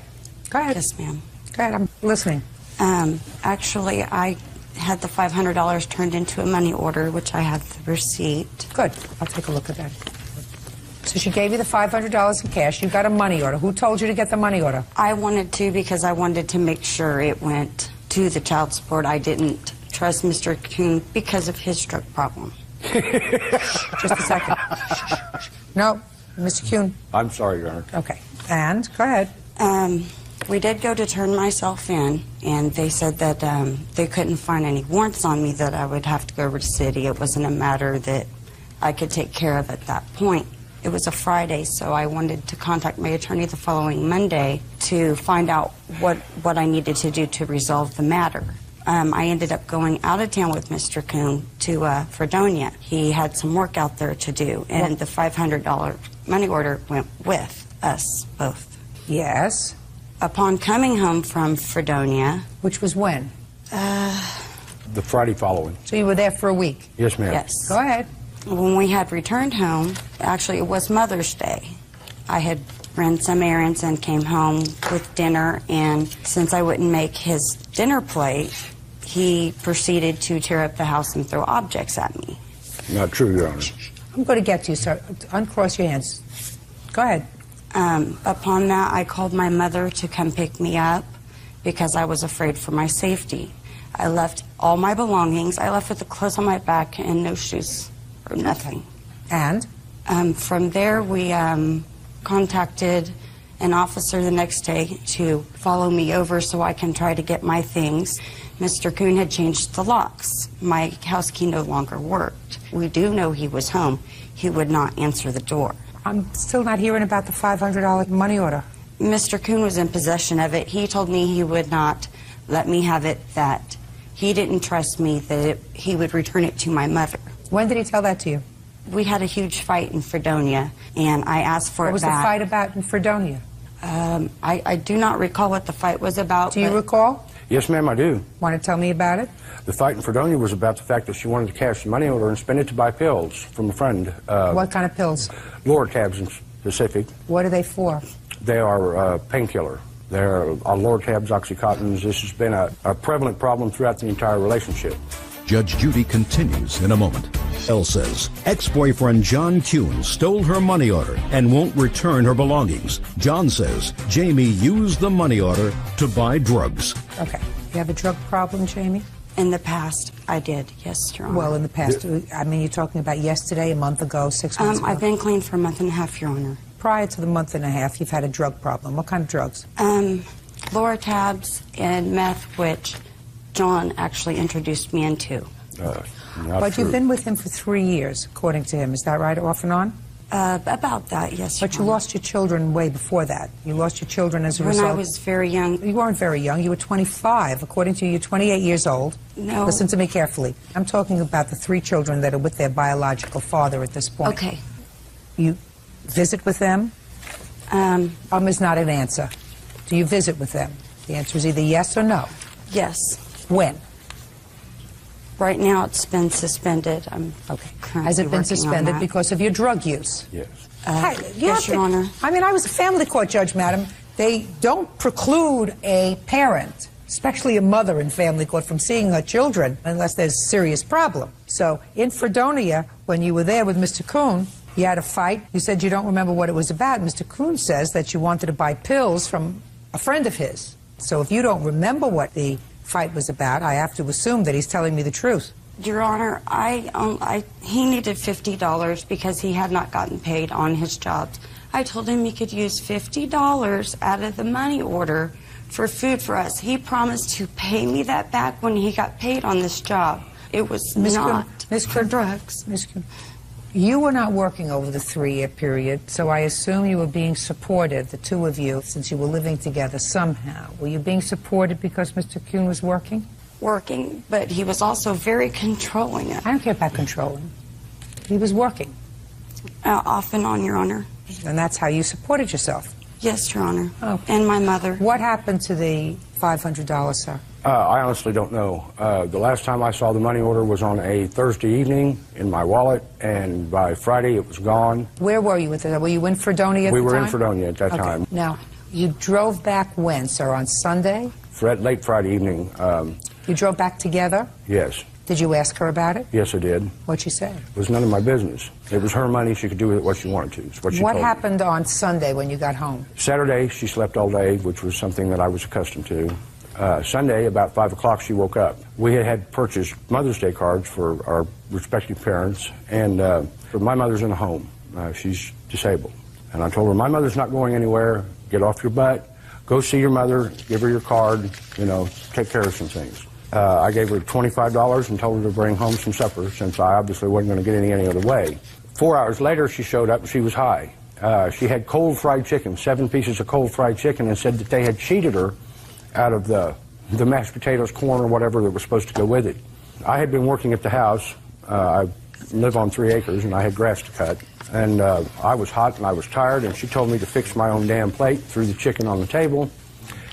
Go ahead. Yes, ma'am. Go ahead. I'm listening. Actually, I had the $500 turned into a money order, which I have the receipt. Good. I'll take a look at that. So she gave you the $500 in cash. You got a money order. Who told you to get the money order? I wanted to because I wanted to make sure it went to the child support. I didn't trust Mr. Kuhn because of his drug problem. Just a second. No, Mr. Kuhn. I'm sorry, Your Honor. Okay. And go ahead. We did go to turn myself in, and they said that they couldn't find any warrants on me, that I would have to go over to city. It wasn't a matter that I could take care of at that point. It was a Friday, so I wanted to contact my attorney the following Monday to find out what I needed to do to resolve the matter. I ended up going out of town with Mr. Kuhn to Fredonia. He had some work out there to do, and the $500 money order went with us both. Yes. Upon coming home from Fredonia... Which was when? The Friday following. So you were there for a week? Yes, ma'am. Yes. Go ahead. When we had returned home, actually it was Mother's Day. I had ran some errands and came home with dinner, and since I wouldn't make his dinner plate, he proceeded to tear up the house and throw objects at me. Not true, Your Honor. I'm going to get to you, sir. Uncross your hands. Go ahead. Upon that, I called my mother to come pick me up because I was afraid for my safety. I left all my belongings. I left with the clothes on my back and no shoes or nothing. And? From there, we contacted an officer the next day to follow me over so I can try to get my things. Mr. Kuhn had changed the locks. My house key no longer worked. We do know he was home. He would not answer the door. I'm still not hearing about the $500 money order. Mr. Kuhn was in possession of it. He told me he would not let me have it, that he didn't trust me, that he would return it to my mother. When did he tell that to you? We had a huge fight in Fredonia, and I asked for it back. What was the fight about in Fredonia? I do not recall what the fight was about. Do you recall? Yes, ma'am, I do. Want to tell me about it? The fight in Fredonia was about the fact that she wanted to cash the money order and spend it to buy pills from a friend. What kind of pills? Lortabs in specific. What are they for? They are painkiller. They're Lortabs, Oxycontins. This has been a prevalent problem throughout the entire relationship. Judge Judy continues in a moment. Elle says ex-boyfriend John Kuhn stole her money order and won't return her belongings. John says Jamie used the money order to buy drugs. Okay. You have a drug problem, Jamie? In the past, I did, yes, Your Honor. Well, in the past, I mean, you're talking about yesterday, a month ago, 6 months ago? I've been clean for a month and a half, Your Honor. Prior to the month and a half, you've had a drug problem. What kind of drugs? Lortabs and meth, which John actually introduced me into. But you've been with him for 3 years, according to him. Is that right, off and on? About that, yes. But you lost your children way before that. You lost your children as a result. When I was very young. You weren't very young. You were 25. According to you, you're 28 years old. No. Listen to me carefully. I'm talking about the 3 children that are with their biological father at this point. Okay. You visit with them? Is not an answer. Do you visit with them? The answer is either yes or no. Yes. When? Right now, it's been suspended. Okay. Has it been suspended because of your drug use? Yes. Yes, Your Honor. I mean, I was a family court judge, madam. They don't preclude a parent, especially a mother in family court, from seeing her children unless there's a serious problem. So in Fredonia, when you were there with Mr. Kuhn, you had a fight. You said you don't remember what it was about. Mr. Kuhn says that you wanted to buy pills from a friend of his. So if you don't remember what the fight was about, I have to assume that he's telling me the truth. Your Honor, he needed $50 because he had not gotten paid on his jobs. I told him he could use $50 out of the money order for food for us. He promised to pay me that back when he got paid on this job. It was not for drugs. Ms. Kuhn, you were not working over the 3-year period, so I assume you were being supported, the two of you, since you were living together somehow. Were you being supported because Mr. Kuhn was working? Working, but he was also very controlling. I don't care about controlling. He was working. Off and on, Your Honor. And that's how you supported yourself? Yes, Your Honor. Oh. And my mother. What happened to the $500, sir? I honestly don't know. The last time I saw the money order was on a Thursday evening in my wallet, and by Friday it was gone. Where were you with it? Were you in Fredonia at the time? We were in Fredonia at that time. Now, you drove back when, sir? On Sunday? Late Friday evening. You drove back together? Yes. Did you ask her about it? Yes, I did. What'd she say? It was none of my business. It was her money. She could do with it what she wanted to. It's what she What told happened on Sunday when you got home? Saturday, she slept all day, which was something that I was accustomed to. Sunday, about 5 o'clock, she woke up. We had purchased Mother's Day cards for our respective parents, and my mother's in a home. She's disabled. And I told her, my mother's not going anywhere. Get off your butt. Go see your mother. Give her your card. You know, take care of some things. I gave her $25 and told her to bring home some supper, since I obviously wasn't going to get any other way. 4 hours later, she showed up and she was high. She had cold fried chicken, 7 pieces of cold fried chicken, and said that they had cheated her out of the mashed potatoes, corn, or whatever that was supposed to go with it. I had been working at the house. I live on 3 acres, and I had grass to cut. And I was hot and I was tired, and she told me to fix my own damn plate, threw the chicken on the table,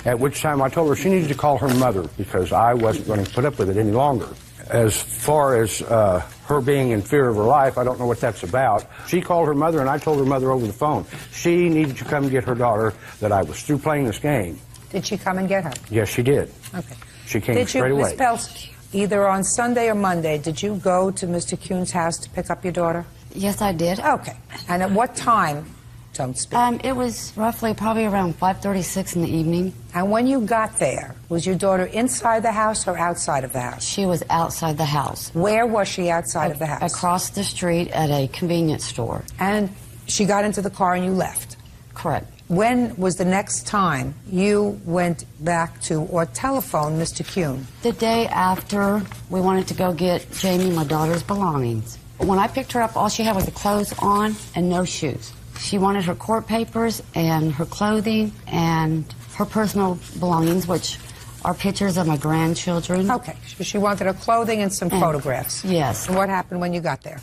at which time I told her she needed to call her mother because I wasn't going to put up with it any longer. As far as her being in fear of her life, I don't know what that's about. She called her mother, and I told her mother over the phone she needed to come get her daughter, that I was through playing this game. Did she come and get her? Yes, she did. Okay. She came straight away. Ms. Peltz, either on Sunday or Monday, did you go to Mr. Kuhn's house to pick up your daughter? Yes, I did. Okay. And at what time? Don't speak. It was roughly probably around 5:36 in the evening. And when you got there, was your daughter inside the house or outside of the house? She was outside the house. Where was she outside of the house? Across the street at a convenience store. And she got into the car and you left? Correct. When was the next time you went back to or telephoned Mr. Kuhn? The day after we wanted to go get Jamie, my daughter's belongings. When I picked her up, all she had was the clothes on and no shoes. She wanted her court papers and her clothing and her personal belongings, which are pictures of my grandchildren. Okay. She wanted her clothing and some photographs. Yes. And what happened when you got there?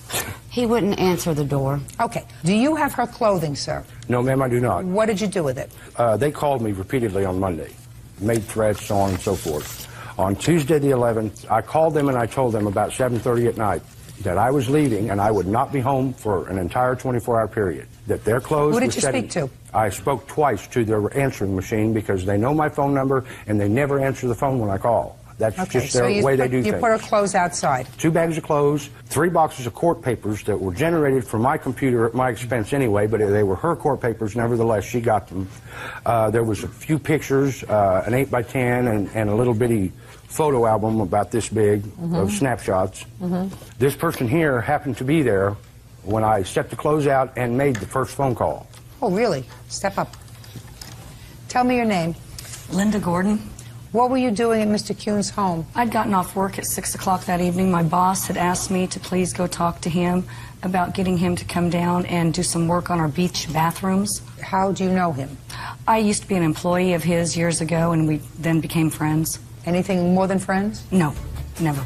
He wouldn't answer the door. Okay. Do you have her clothing, sir? No, ma'am, I do not. What did you do with it? They called me repeatedly on Monday, made threats, so on and so forth. On Tuesday the 11th, I called them and I told them about 7:30 at night that I was leaving and I would not be home for an entire 24-hour period. That their clothes Who were did you speak to? I spoke twice to their answering machine because they know my phone number and they never answer the phone when I call. That's just their way they do things. You put her clothes outside. 2 bags of clothes, 3 boxes of court papers that were generated from my computer at my expense anyway, but they were her court papers. Nevertheless, she got them. There was a few pictures, an 8x10 and a little bitty photo album about this big of snapshots. This person here happened to be there when I set the clothes out and made the first phone call. Oh, really? Step up. Tell me your name. Linda Gordon. What were you doing at Mr. Kuhn's home? I'd gotten off work at 6 o'clock that evening. My boss had asked me to please go talk to him about getting him to come down and do some work on our beach bathrooms. How do you know him? I used to be an employee of his years ago, and we then became friends. Anything more than friends? No, never.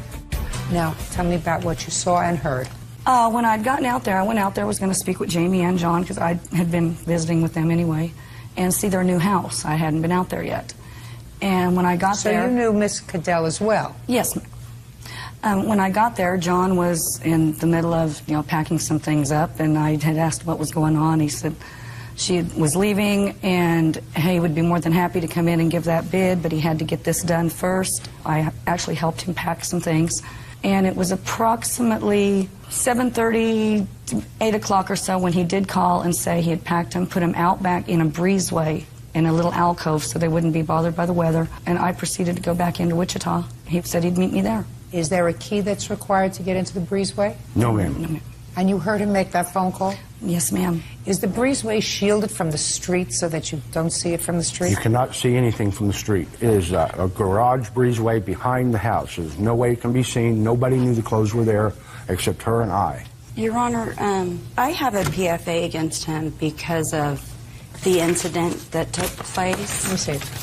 Now, tell me about what you saw and heard. When I'd gotten out there, I went out there, was going to speak with Jamie and John, because I had been visiting with them anyway, and see their new house. I hadn't been out there yet. And when I got there... So you knew Miss Cadell as well? Yes. When I got there, John was in the middle of, packing some things up, and I had asked what was going on. He said she was leaving, and he would be more than happy to come in and give that bid, but he had to get this done first. I actually helped him pack some things. And it was approximately 7:30 to 8 o'clock or so when he did call and say he had packed him, put him out back in a breezeway in a little alcove so they wouldn't be bothered by the weather. And I proceeded to go back into Wichita. He said he'd meet me there. Is there a key that's required to get into the breezeway? No, ma'am. No, ma'am. And you heard him make that phone call? Yes, ma'am. Is the breezeway shielded from the street so that you don't see it from the street? You cannot see anything from the street. It is a garage breezeway behind the house. There's no way it can be seen. Nobody knew the clothes were there except her and I. Your Honor, I have a PFA against him because of the incident that took place. Let me see.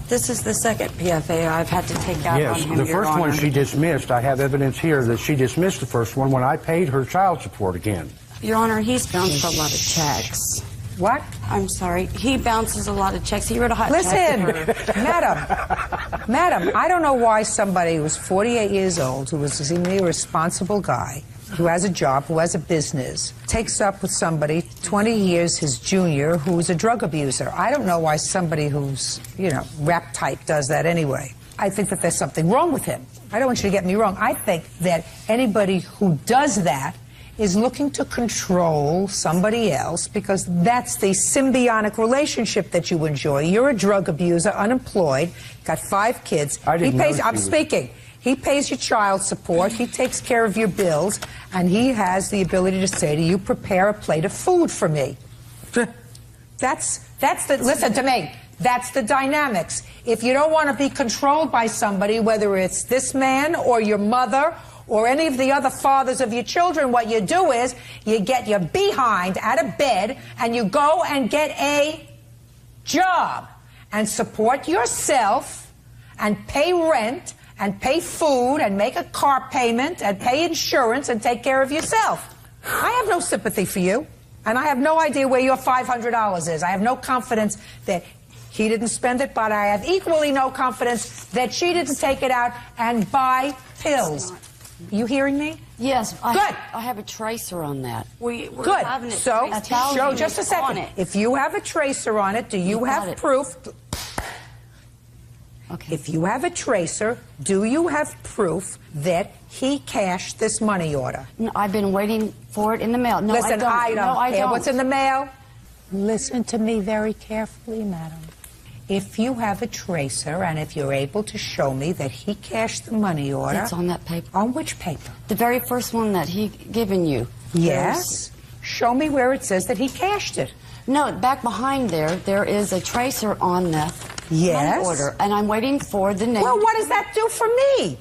This is the second PFA I've had to take out Yes, on him, the Your first one Honor. she dismissed. I have evidence here that she dismissed the first one when I paid her child support again. Your Honor, he's bounced a lot of checks. What? I'm sorry. He bounces a lot of checks. He wrote a hot Listen, check to her. Madam, I don't know why somebody who's 48 years old, who is a seemingly responsible guy, who has a job, who has a business, takes up with somebody 20 years his junior who's a drug abuser. I don't know why somebody who's, rap type does that anyway. I think that there's something wrong with him. I don't want you to get me wrong. I think that anybody who does that is looking to control somebody else because that's the symbiotic relationship that you enjoy. You're a drug abuser, unemployed, got 5 kids. I'm speaking. He pays your child support, he takes care of your bills, and he has the ability to say to you, prepare a plate of food for me. Listen to me. That's the dynamics. If you don't want to be controlled by somebody, whether it's this man or your mother or any of the other fathers of your children, what you do is you get your behind out of bed and you go and get a job and support yourself and pay rent and pay food and make a car payment and pay insurance and take care of yourself. I have no sympathy for you, and I have no idea where your $500 is. I have no confidence that he didn't spend it, but I have equally no confidence that she didn't take it out and buy pills. You hearing me? Yes. Good. I have a tracer on that. We're Good. having it So, traced. show just a second. If you have a tracer on it, do you have proof? Okay. If you have a tracer, do you have proof that he cashed this money order? No, I've been waiting for it in the mail. No, Listen, I don't No, I care don't. what's in the mail. Listen to me very carefully, madam. If you have a tracer and if you're able to show me that he cashed the money order... It's on that paper. On which paper? The very first one that he given you. Yes. Show me where it says that he cashed it. No, back behind there is a tracer on the money order, and I'm waiting for the name. Well, what does that do for me?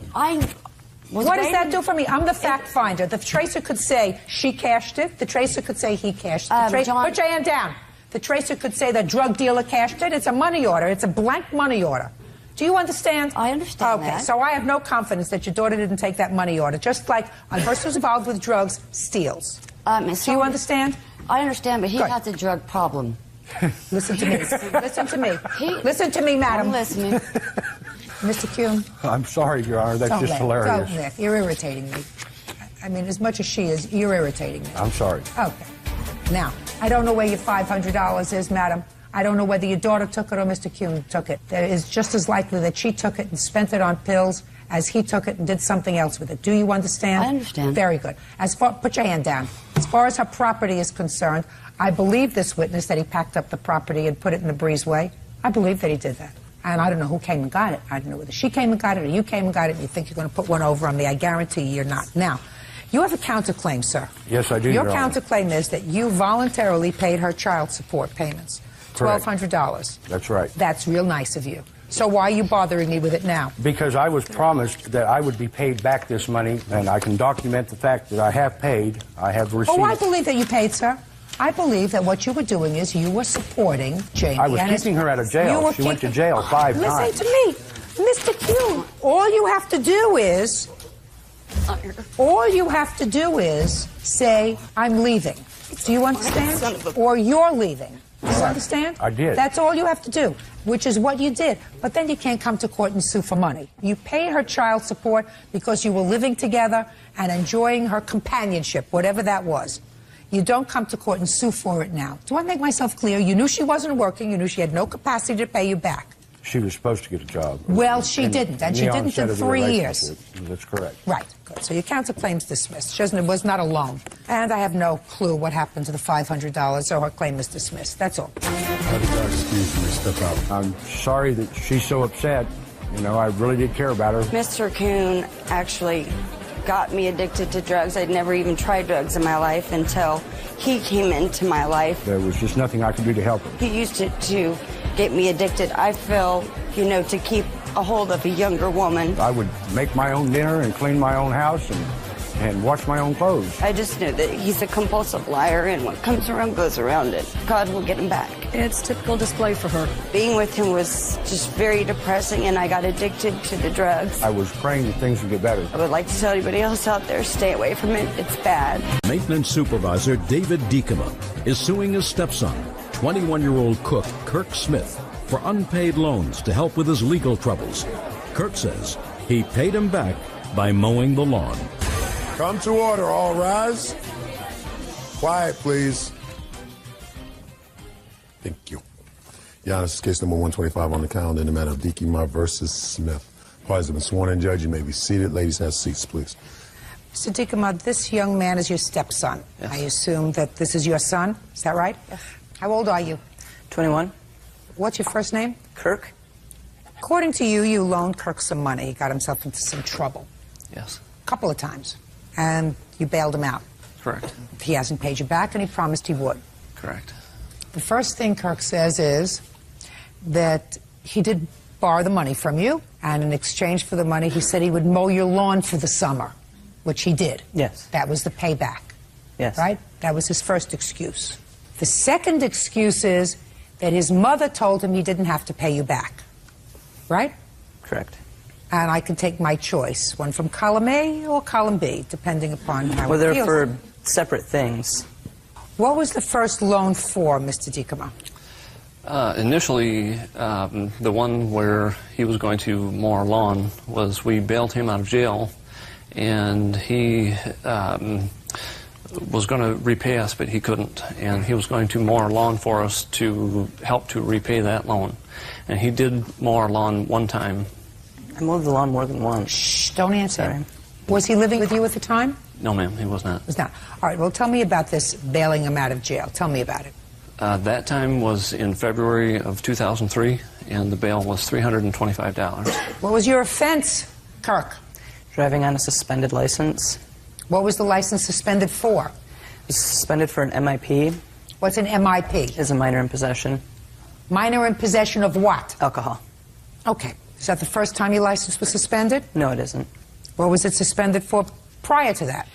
What does that do for me? I'm the fact finder. The tracer could say she cashed it. The tracer could say he cashed it. John, put your hand down. The tracer could say the drug dealer cashed it. It's a money order. It's a blank money order. Do you understand? I understand Okay, that. so I have no confidence that your daughter didn't take that money order, just like a person who's involved with drugs steals. Do you understand? I understand, but he Good. has a drug problem. Listen to me. Listen to me. Listen to me, madam. I'm listening. Mr. Kuhn. I'm sorry, Your Honor. That's just hilarious. Don't, Nick. You're irritating me. I mean, as much as she is, you're irritating me. I'm sorry. Okay. Now, I don't know where your $500 is, madam. I don't know whether your daughter took it or Mr. Kuhn took it. It is just as likely that she took it and spent it on pills as he took it and did something else with it. Do you understand? I understand. Very good. Put your hand down. As far as her property is concerned, I believe this witness that he packed up the property and put it in the breezeway. I believe that he did that. And I don't know who came and got it. I don't know whether she came and got it or you came and got it and you think you're going to put one over on me. I guarantee you're not. Now, you have a counterclaim, sir. Yes, I do, Your Your Honor. counterclaim is that you voluntarily paid her child support payments. Correct. $1,200. That's right. That's real nice of you. So why are you bothering me with it now? Because I was promised that I would be paid back this money, and I can document the fact that I have paid. I have received. Oh, I believe that you paid, sir. I believe that what you were doing is you were supporting Jamie. I was keeping her out of jail. She went to jail 5 times. Listen to me, Mr. Kuhn. All you have to do is say, I'm leaving. Do you understand? Or you're leaving. Do you understand? I did. That's all you have to do, which is what you did. But then you can't come to court and sue for money. You paid her child support because you were living together and enjoying her companionship, whatever that was. You don't come to court and sue for it now. Do I make myself clear? You knew she wasn't working. You knew she had no capacity to pay you back. She was supposed to get a job. Well, she didn't, and she the didn't onset in of the 3 years. relationship. That's correct. Right. Good. So your counsel claim's dismissed. She doesn't, it was not a loan. And I have no clue what happened to the $500, so her claim is dismissed. That's all. Excuse me, step out. I'm sorry that she's so upset. You know, I really did care about her. Mr. Kuhn actually got me addicted to drugs. I'd never even tried drugs in my life until he came into my life. There was just nothing I could do to help her. He used it to get me addicted. I feel, you know, to keep a hold of a younger woman. I would make my own dinner and clean my own house and wash my own clothes. I just knew that he's a compulsive liar, and what comes around goes around, and God will get him back. It's typical display for her. Being with him was just very depressing, and I got addicted to the drugs. I was praying that things would get better. I would like to tell anybody else out there, stay away from it. It's bad. Maintenance supervisor David Diekema is suing his stepson, 21-year-old cook Kirk Smith, for unpaid loans to help with his legal troubles. Kirk says he paid him back by mowing the lawn. Come to order, all rise. Quiet, please. Thank you. Yeah, this is case number 125 on the calendar in the matter of Diekema versus Smith. Parties have been sworn in. Judge, you may be seated. Ladies, have seats, please. Mr. Diekema, this young man is your stepson. Yes. I assume that this is your son. Is that right? Yes. How old are you? 21. What's your first name? Kirk. According to you, you loaned Kirk some money. He got himself into some trouble. Yes. A couple of times. And you bailed him out. Correct. He hasn't paid you back, and he promised he would. Correct. The first thing Kirk says is that he did borrow the money from you, and in exchange for the money, he said he would mow your lawn for the summer, which he did. Yes. That was the payback. Yes. Right? That was his first excuse. The second excuse is that his mother told him he didn't have to pay you back. Right? Correct. And I can take my choice, one from column A or column B, depending upon how Well, it they're feels. for separate things. What was the first loan for, Mr. Diekema? Initially, the one where he was going to mow our lawn was we bailed him out of jail, and he was going to repay us, but he couldn't. And he was going to mow our lawn for us to help to repay that loan. And he did mow our lawn one time. I mowed the lawn more than once. Shh, don't answer. Sorry. Was he living with you at the time? No, ma'am, he was not. Was not. All right, well, tell me about this bailing him out of jail. Tell me about it. That time was in February of 2003, and the bail was $325. What was your offense, Kirk? Driving on a suspended license. What was the license suspended for? It was suspended for an MIP. What's an MIP? Is a minor in possession. Minor in possession of what? Alcohol. Okay. Is that the first time your license was suspended? No, it isn't. What was it suspended for prior to that?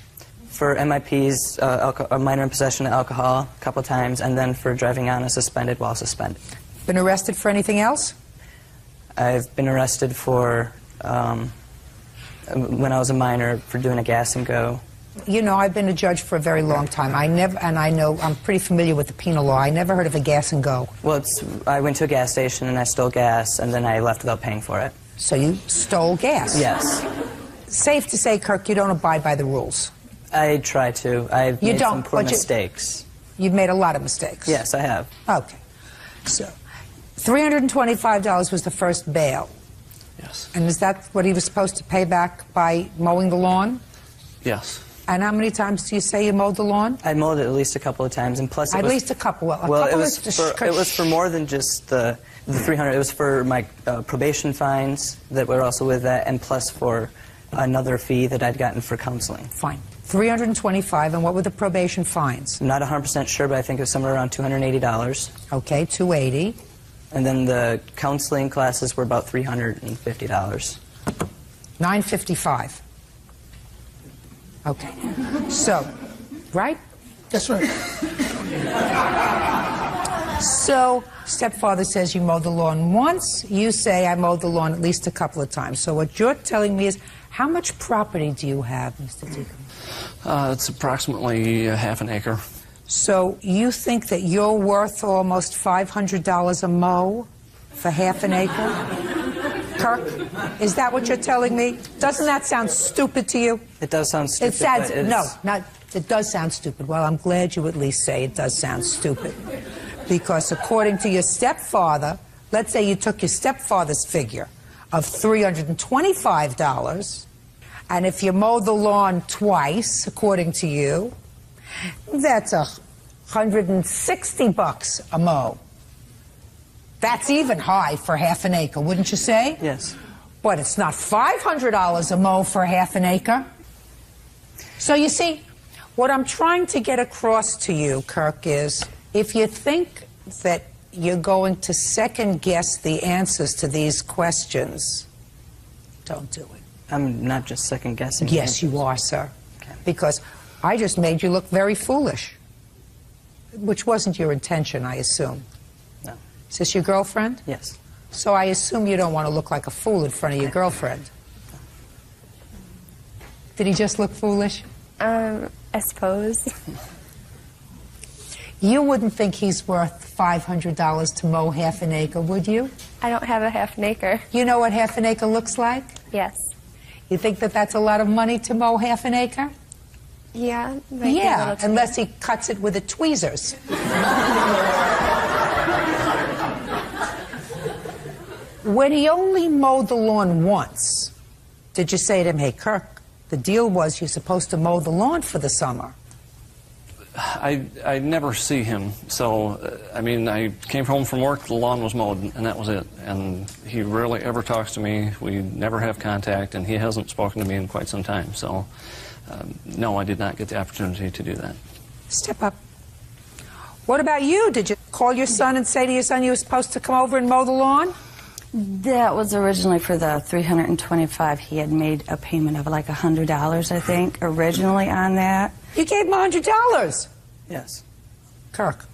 For MIPs, a minor in possession of alcohol a couple times, and then for driving on a suspended while suspended. Been arrested for anything else? I've been arrested for, when I was a minor, for doing a gas and go. You know, I've been a judge for a very long time. I'm pretty familiar with the penal law. I never heard of a gas and go. Well, I went to a gas station and I stole gas, and then I left without paying for it. So you stole gas? Yes. Safe to say, Kirk, you don't abide by the rules. I try to. I've made some poor but mistakes. You've made a lot of mistakes. Yes, I have. Okay. So, $325 was the first bail. Yes. And is that what he was supposed to pay back by mowing the lawn? Yes. And how many times do you say you mowed the lawn? I mowed it at least a couple of times, and plus At least a couple. Well, it was for more than just the 300. It was for my probation fines that were also with that, and plus for another fee that I'd gotten for counseling. Fine. $325, and what were the probation fines? I'm not 100% sure, but I think it was somewhere around $280. Okay, $280. And then the counseling classes were about $350. $955. Okay. So, right? That's right. So, stepfather says you mowed the lawn once. You say I mowed the lawn at least a couple of times. So what you're telling me is, how much property do you have, Mr. Diekema? It's approximately half an acre. So you think that you're worth almost $500 a mow for half an acre? Kirk, is that what you're telling me? Doesn't that sound stupid to you? It does sound stupid. It sounds, it does sound stupid. Well, I'm glad you at least say it does sound stupid. Because according to your stepfather, let's say you took your stepfather's figure of $325, and if you mow the lawn twice, according to you, that's $160 a mow. That's even high for half an acre, wouldn't you say? Yes. But it's not $500 a mow for half an acre. So you see, what I'm trying to get across to you, Kirk, is if you think that you're going to second-guess the answers to these questions, don't do it. I'm not just second-guessing. Yes, you are, sir. Okay. Because I just made you look very foolish, which wasn't your intention, I assume. No. Is this your girlfriend? Yes. So I assume you don't want to look like a fool in front of your girlfriend. Did he just look foolish? I suppose. You wouldn't think he's worth $500 to mow half an acre, would you? I don't have a half an acre. You know what half an acre looks like? Yes. You think that that's a lot of money to mow half an acre? Yeah. Yeah, unless he cuts it with the tweezers. When he only mowed the lawn once, did you say to him, hey, Kirk, the deal was you're supposed to mow the lawn for the summer? I never see him, so, I mean, I came home from work, the lawn was mowed, and that was it. And he rarely ever talks to me, we never have contact, and he hasn't spoken to me in quite some time. So, no, I did not get the opportunity to do that. Step up. What about you? Did you call your son and say to your son you were supposed to come over and mow the lawn? That was originally for the $325. He had made a payment of like $100, I think, originally on that. You gave him $100. Yes. Kirk,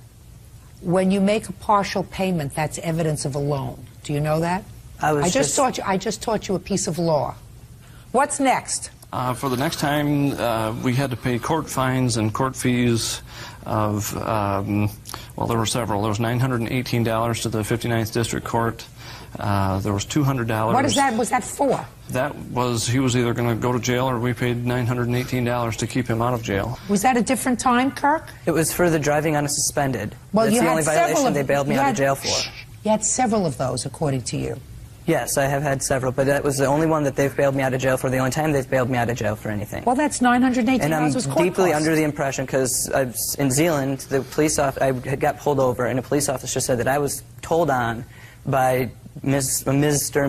when you make a partial payment, that's evidence of a loan. Do you know that? I just taught you a piece of law. What's next? For the next time, we had to pay court fines and court fees of, well, there were several. There was $918 to the 59th District Court. There was $200. What is that? Was that for? That was, he was either going to go to jail or we paid $918 to keep him out of jail. Was that a different time, Kirk? It was for the driving unsuspended. Well, that's you the had only violation they bailed me out of jail for. You had several of those, according to you. Yes, I have had several, but that was the only one that they've bailed me out of jail for, the only time they've bailed me out of jail for anything. Well, that's $918 and I'm was court deeply costs. under the impression, because in Zealand, the police I had got pulled over, and a police officer said that I was told on by Mr. and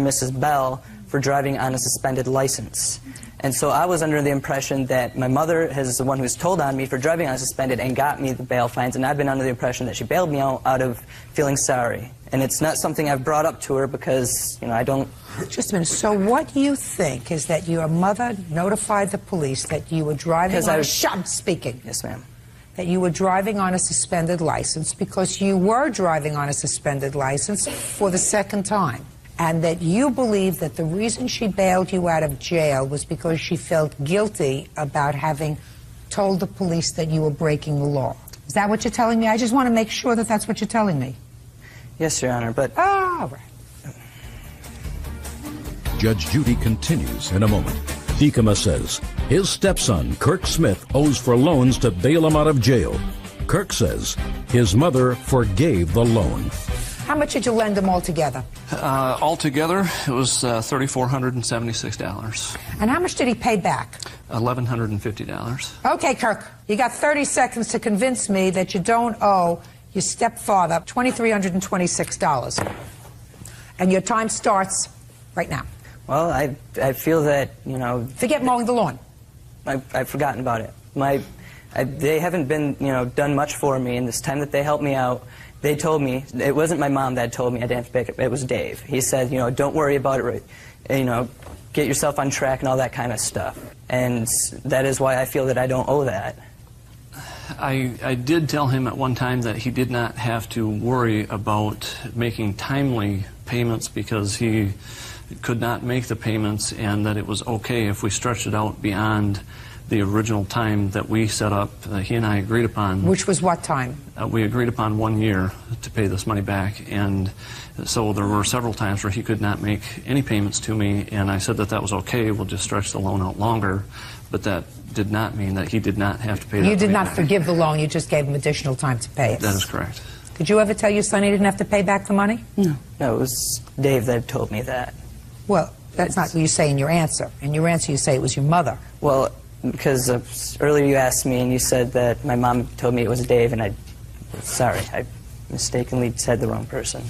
Mrs. Bell for driving on a suspended license. And so I was under the impression that my mother is the one who's told on me for driving on suspended and got me the bail fines, and I've been under the impression that she bailed me out of feeling sorry. And it's not something I've brought up to her because, you know, I don't... Just a minute. So what you think is that your mother notified the police that you were driving on I'm speaking. Yes, ma'am. That you were driving on a suspended license because you were driving on a suspended license for the second time. And that you believe that the reason she bailed you out of jail was because she felt guilty about having told the police that you were breaking the law. Is that what you're telling me? I just want to make sure that that's what you're telling me. Yes, Your Honor, but... All right. Judge Judy continues in a moment. Deekema says his stepson, Kirk Smith, owes for loans to bail him out of jail. Kirk says his mother forgave the loan. How much did you lend him altogether? Altogether, it was $3,476. And how much did he pay back? $1,150. Okay, Kirk, you got 30 seconds to convince me that you don't owe your stepfather $2,326. And your time starts right now. Well, I feel that, you know... Forget mowing the lawn. I've forgotten about it. They haven't been, you know, done much for me, and this time that they helped me out, they told me, it wasn't my mom that told me I didn't have to pay it, it was Dave. He said, you know, don't worry about it, you know, get yourself on track and all that kind of stuff. And that is why I feel that I don't owe that. I did tell him at one time that he did not have to worry about making timely payments because he could not make the payments, and that it was okay if we stretched it out beyond the original time that we set up, he and I agreed upon. Which was what time? We agreed upon 1 year to pay this money back, and so there were several times where he could not make any payments to me, and I said that that was okay, we'll just stretch the loan out longer, but that did not mean that he did not have to pay that You did money not back. forgive the loan, you just gave him additional time to pay it. That is correct. Did you ever tell your son he didn't have to pay back the money? No. No, it was Dave that told me that. Well, that's not what you say in your answer. In your answer, you say it was your mother. Well, because earlier you asked me and you said that my mom told me it was Dave, and I mistakenly said the wrong person.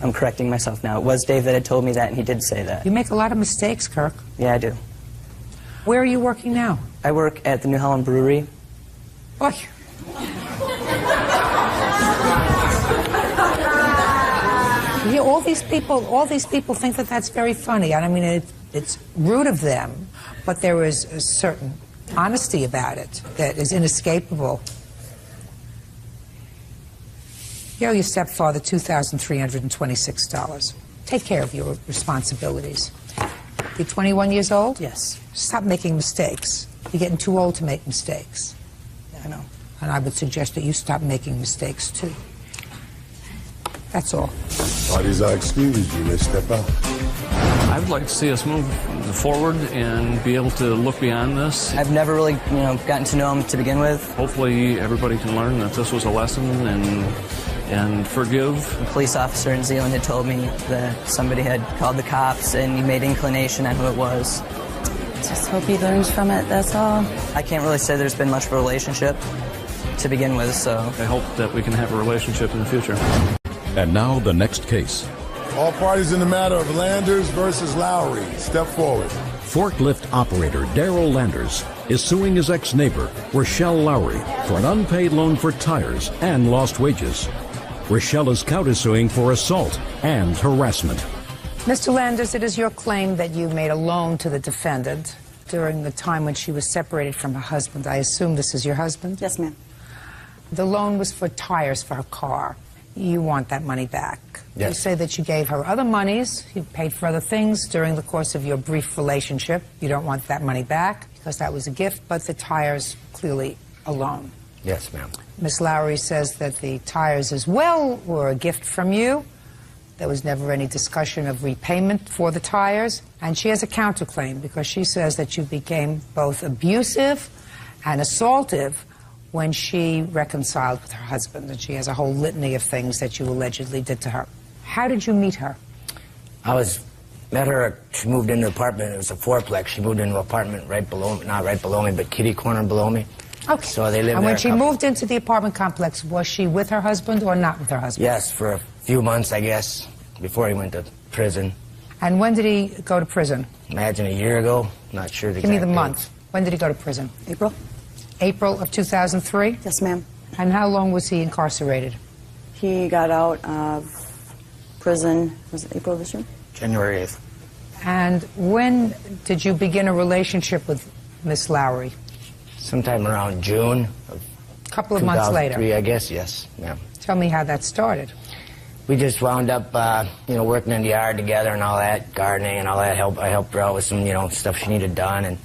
I'm correcting myself now. It was Dave that had told me that, and he did say that. You make a lot of mistakes, Kirk. Yeah, I do. Where are you working now? I work at the New Holland Brewery. Oh. Yeah, all these people think that that's very funny. I mean, it's rude of them, but there is a certain honesty about it that is inescapable. You owe your stepfather $2,326. Take care of your responsibilities. You're 21 years old? Yes. Stop making mistakes. You're getting too old to make mistakes. I know. And I would suggest that you stop making mistakes, too. That's all. Parties are excused. You may step out. I would like to see us move forward and be able to look beyond this. I've never really, gotten to know him to begin with. Hopefully everybody can learn that this was a lesson and forgive. A police officer in Zealand had told me that somebody had called the cops and he made inclination on who it was. Just hope he learns from it, that's all. I can't really say there's been much of a relationship to begin with, so... I hope that we can have a relationship in the future. And now the next case. All parties in the matter of Landers versus Lowry. Step forward. Forklift operator Darrell Landers is suing his ex-neighbor, Rochelle Lowry, for an unpaid loan for tires and lost wages. Rochelle is countersuing for assault and harassment. Mr. Landers, it is your claim that you made a loan to the defendant during the time when she was separated from her husband. I assume this is your husband? Yes, ma'am. The loan was for tires for her car. You want that money back. Yes. You say that you gave her other monies, you paid for other things during the course of your brief relationship. You don't want that money back because that was a gift, but the tires clearly a loan. Yes, ma'am. Miss Lowry says that the tires as well were a gift from you. There was never any discussion of repayment for the tires. And she has a counterclaim because she says that you became both abusive and assaultive when she reconciled with her husband. And she has a whole litany of things that you allegedly did to her. How did you meet her? Met her, she moved into an apartment. It was a fourplex. She moved into an apartment right below me, not right below me, but kitty corner below me. Okay. So they lived and there when she moved into the apartment complex, was she with her husband or not with her husband? Yes, for a few months, I guess, before he went to prison. And when did he go to prison? Imagine a year ago. Not sure the Give me exact the date. month. When did he go to prison? April. April of 2003? Yes, ma'am. And how long was he incarcerated? He got out of prison, was it April this year? January 8th. And when did you begin a relationship with Miss Lowry? Sometime around June of A couple of months later. 2003, I guess, yes, ma'am. Tell me how that started. We just wound up, working in the yard together and all that, gardening and all that. I helped her out with some, stuff she needed done, and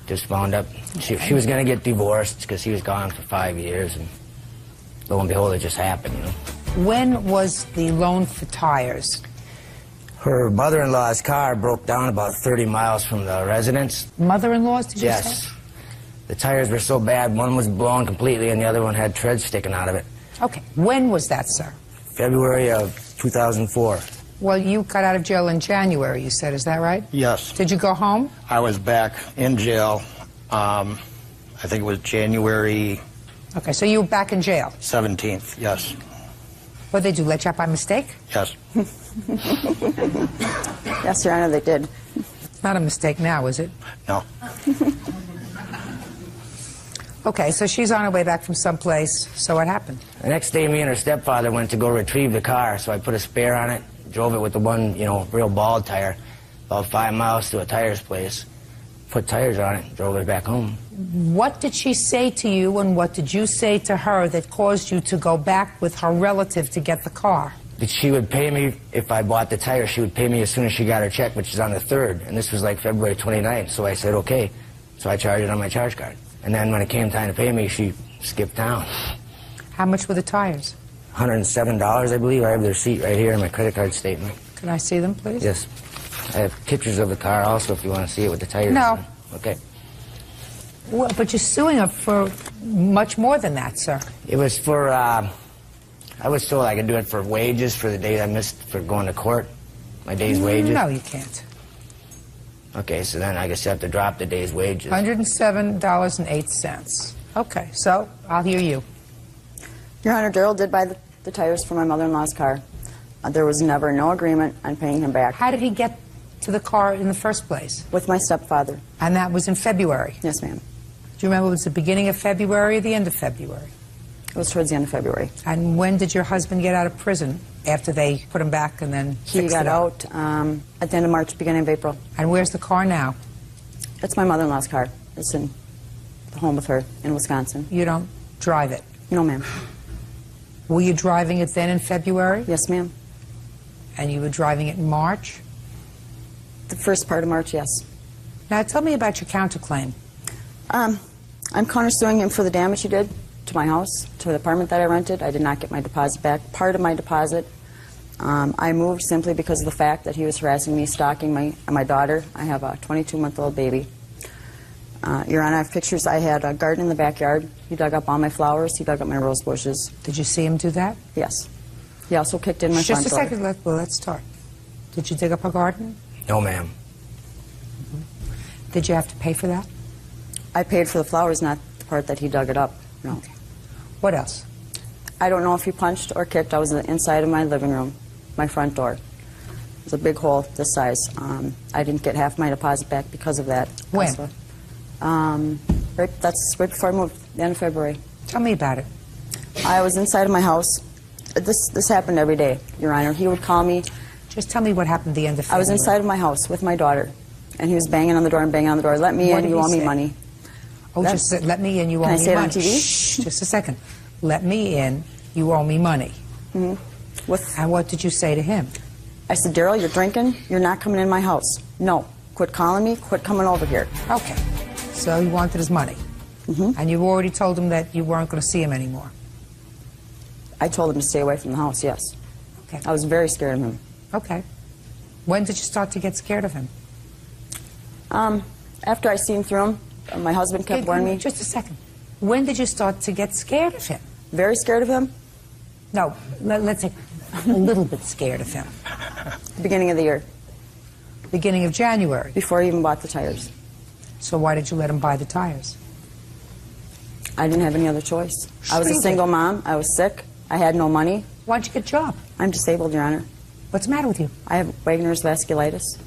just wound up. She was going to get divorced because he was gone for 5 years, and lo and behold, it just happened, When was the loan for tires? Her mother-in-law's car broke down about 30 miles from the residence. Mother-in-law's, did you say? Yes. The tires were so bad, one was blown completely and the other one had treads sticking out of it. Okay. When was that, sir? February of 2004. Well, you got out of jail in January, you said. Is that right? Yes. Did you go home? I was back in jail. I think it was January Okay, so you were back in jail. 17th, yes. What did they do, let you out by mistake? Yes. Yes, Your Honor, they did. It's not a mistake now, is it? No. Okay, so she's on her way back from someplace. So what happened? The next day, me and her stepfather went to go retrieve the car, so I put a spare on it, drove it with the one, real bald tire, about 5 miles to a tires place, put tires on it, drove it back home. What did she say to you and what did you say to her that caused you to go back with her relative to get the car? That she would pay me, if I bought the tire, she would pay me as soon as she got her check, which is on the 3rd, and this was like February 29th, so I said, okay. So I charged it on my charge card. And then when it came time to pay me, she skipped town. How much were the tires? $107, I believe. I have the receipt right here in my credit card statement. Can I see them, please? Yes. I have pictures of the car also if you want to see it with the tires. No. Okay. Well, but you're suing her for much more than that, sir. It was for I was told I could do it for wages for the days I missed for going to court. My day's wages. No, you can't. Okay, so then I guess you have to drop the day's wages. $107.08. Okay, so I'll hear you. Your Honor, Daryl did buy the tires for my mother-in-law's car. There was never no agreement on paying him back. How did he get to the car in the first place? With my stepfather. And that was in February? Yes, ma'am. Do you remember it was the beginning of February or the end of February? It was towards the end of February. And when did your husband get out of prison after they put him back and then He fixed got it out at the end of March, beginning of April. And where's the car now? It's my mother-in-law's car. It's in the home with her in Wisconsin. You don't drive it? No, ma'am. Were you driving it then in February? Yes, ma'am. And you were driving it in March? The first part of March, yes. Now tell me about your counterclaim. I'm countersuing him for the damage he did to my house, to the apartment that I rented. I did not get my deposit back. Part of my deposit, I moved simply because of the fact that he was harassing me, stalking my daughter. I have a 22-month-old baby. Your Honor, I have pictures. I had a garden in the backyard. He dug up all my flowers. He dug up my rose bushes. Did you see him do that? Yes. He also kicked in my front door. Just a second. Let's start. Did you dig up a garden? No, ma'am. Did you have to pay for that? I paid for the flowers, not the part that he dug it up. No. Okay. What else? I don't know if he punched or kicked. I was inside of my living room, my front door. It was a big hole this size. I didn't get half my deposit back because of that. When? That's right before I moved, the end of February. Tell me about it. I was inside of my house. This happened every day, Your Honor. He would call me. Just tell me what happened at the end of February. I was inside of my house with my daughter, and he was banging on the door and banging on the door. Let me in, you owe me money. Oh, just let me in, you owe me money. Can I say it on TV? Shh, just a second. Let me in, you owe me money. Mm-hmm. And what did you say to him? I said, Daryl, you're drinking. You're not coming in my house. No. Quit calling me. Quit coming over here. Okay. So he wanted his money. Mm-hmm. And you already told him that you weren't going to see him anymore. I told him to stay away from the house, yes. Okay. I was very scared of him. Okay. When did you start to get scared of him? After I seen through him, my husband kept warning me. Just a second. When did you start to get scared of him? Very scared of him? No, let's say a little bit scared of him. Beginning of the year. Beginning of January? Before he even bought the tires. So why did you let him buy the tires? I didn't have any other choice. I was a single mom. I was sick. I had no money. Why'd you get a job? I'm disabled, Your Honor. What's the matter with you? I have Wagner's vasculitis.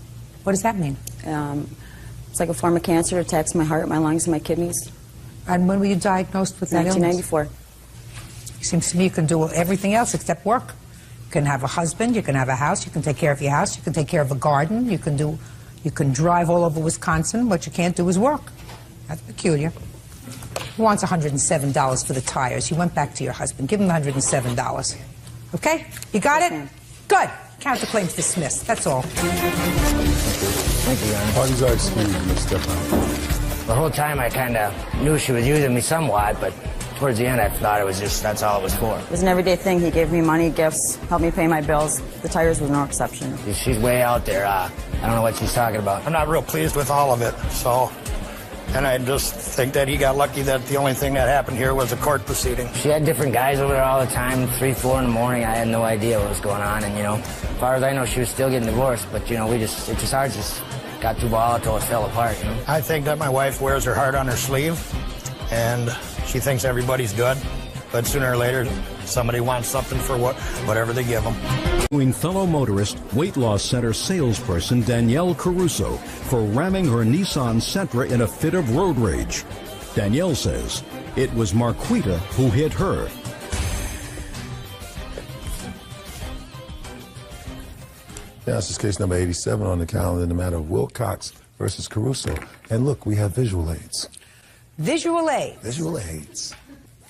What does that mean? It's like a form of cancer. It attacks my heart, my lungs, and my kidneys. And when were you diagnosed with that illness? 1994. It seems to me you can do everything else except work. You can have a husband, you can have a house, you can take care of your house, you can take care of a garden, you can drive all over Wisconsin. What you can't do is work. That's peculiar. Who wants $107 for the tires? You went back to your husband. Give him the $107. Okay? You got it? Good. Counterclaim's dismissed. That's all. Thank you, Your Honor. Parties are excused, Ms. Stefan. The whole time I kind of knew she was using me somewhat, but towards the end I thought it was just, that's all it was for. It was an everyday thing. He gave me money, gifts, helped me pay my bills. The tires was no exception. She's way out there. I don't know what she's talking about. I'm not real pleased with all of it, so... And I just think that he got lucky that the only thing that happened here was a court proceeding. She had different guys over there all the time, 3, 4 in the morning. I had no idea what was going on, and, as far as I know, she was still getting divorced, but, ours just got too volatile, it fell apart, I think that my wife wears her heart on her sleeve, and she thinks everybody's good, but sooner or later, somebody wants something for whatever they give them. Fellow motorist, weight loss center salesperson Danielle Caruso for ramming her Nissan Sentra in a fit of road rage. Danielle says it was Marquita who hit her. Yeah, this is case number 87 on the calendar in the matter of Wilcox versus Caruso. And look, we have visual aids. Visual aids? Visual aids.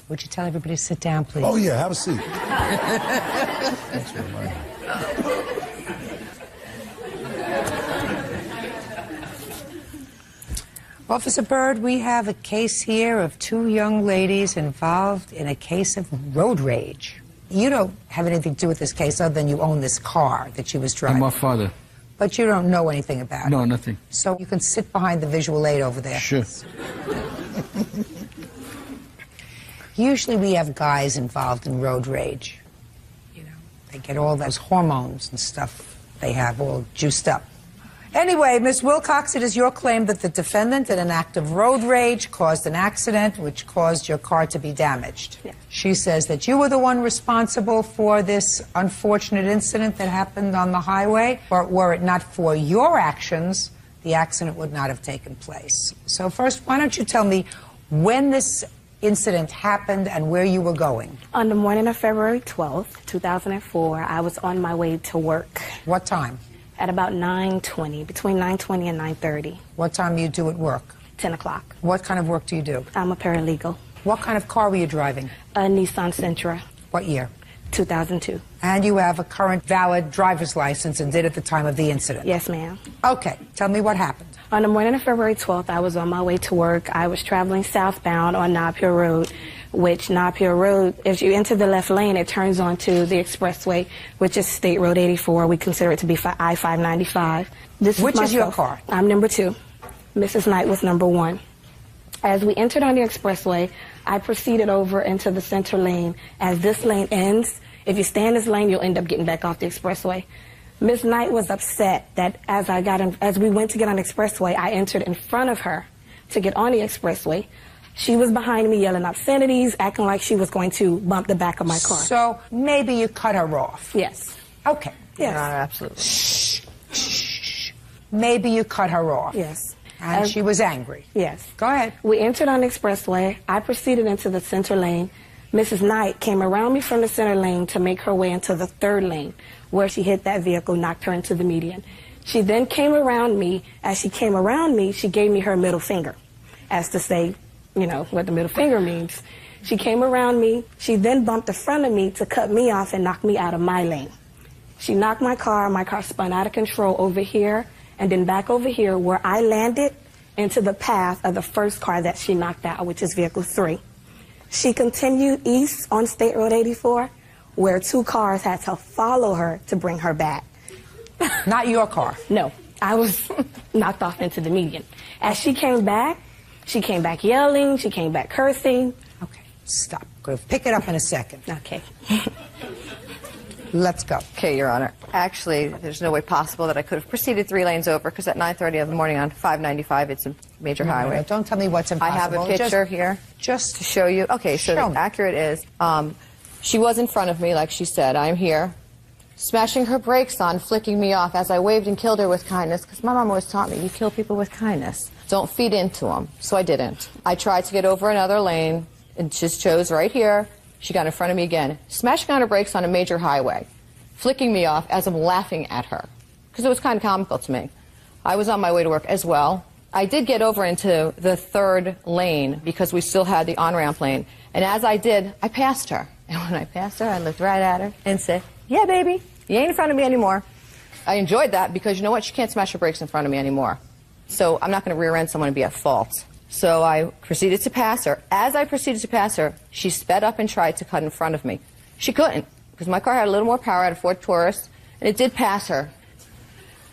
Would you tell everybody to sit down, please? Oh, yeah, have a seat. Thanks for reminding me. Officer Byrd, we have a case here of 2 young ladies involved in a case of road rage. You don't have anything to do with this case other than you own this car that she was driving. And my father. But you don't know anything about it. No, nothing. So you can sit behind the visual aid over there. Sure. Usually we have guys involved in road rage. They get all those hormones and stuff they have all juiced up. Anyway, Ms. Wilcox, it is your claim that the defendant, in an act of road rage, caused an accident which caused your car to be damaged. Yes. She says that you were the one responsible for this unfortunate incident that happened on the highway, or were it not for your actions, the accident would not have taken place. So first, why don't you tell me when this incident happened and where you were going? On the morning of February 12th, 2004, I was on my way to work. What time? At about 9:20, between 9:20 and 9:30. What time do you do at work? 10 o'clock. What kind of work do you do? I'm a paralegal. What kind of car were you driving? A Nissan Sentra. What year? 2002. And you have a current valid driver's license and did at the time of the incident? Yes, ma'am. Okay, tell me what happened. On the morning of February 12th, I was on my way to work. I was traveling southbound on Nob Hill Road, which Nob Hill Road, if you enter the left lane, it turns onto the expressway, which is State Road 84. We consider it to be I-595. Which is your car? I'm number 2. Mrs. Knight was number 1. As we entered on the expressway, I proceeded over into the center lane. As this lane ends, if you stay in this lane, you'll end up getting back off the expressway. Ms. Knight was upset that as we went to get on the expressway, I entered in front of her to get on the expressway. She was behind me yelling obscenities, acting like she was going to bump the back of my car. So maybe you cut her off? Yes. Okay. Yes. Absolutely. Shh. Maybe you cut her off? Yes. And she was angry? Yes. Go ahead. We entered on the expressway. I proceeded into the center lane. Mrs. Knight came around me from the center lane to make her way into the third lane, where she hit that vehicle, knocked her into the median. She then came around me. As she came around me, she gave me her middle finger, as to say, you know, what the middle finger means. She came around me. She then bumped the front of me to cut me off and knock me out of my lane. She knocked my car spun out of control over here, and then back over here, where I landed into the path of the first car that she knocked out, which is vehicle 3. She continued east on State Road 84, where 2 cars had to follow her to bring her back. Not your car? No. I was knocked off into the median. As she came back yelling, she came back cursing. Okay, stop. Go pick it up in a second. Okay. Let's go. Okay, Your Honor. Actually, there's no way possible that I could have proceeded 3 lanes over, because at 9:30 in the morning on 595, it's a major highway. No, don't tell me what's impossible. I have a picture here just to show you. Okay, so the accurate is, she was in front of me, like she said. I'm here, smashing her brakes on, flicking me off as I waved and killed her with kindness, because my mom always taught me, you kill people with kindness. Don't feed into them. So I didn't. I tried to get over another lane and just chose right here. She got in front of me again, smashing on her brakes on a major highway, flicking me off as I'm laughing at her, because it was kind of comical to me. I was on my way to work as well. I did get over into the third lane because we still had the on-ramp lane. And as I did, I passed her. And when I passed her, I looked right at her and said, yeah, baby, you ain't in front of me anymore. I enjoyed that because, you know what, she can't smash her brakes in front of me anymore. So I'm not going to rear-end someone and be at fault. So I proceeded to pass her. As I proceeded to pass her, she sped up and tried to cut in front of me. She couldn't, because my car had a little more power. I had a Ford Taurus, and it did pass her.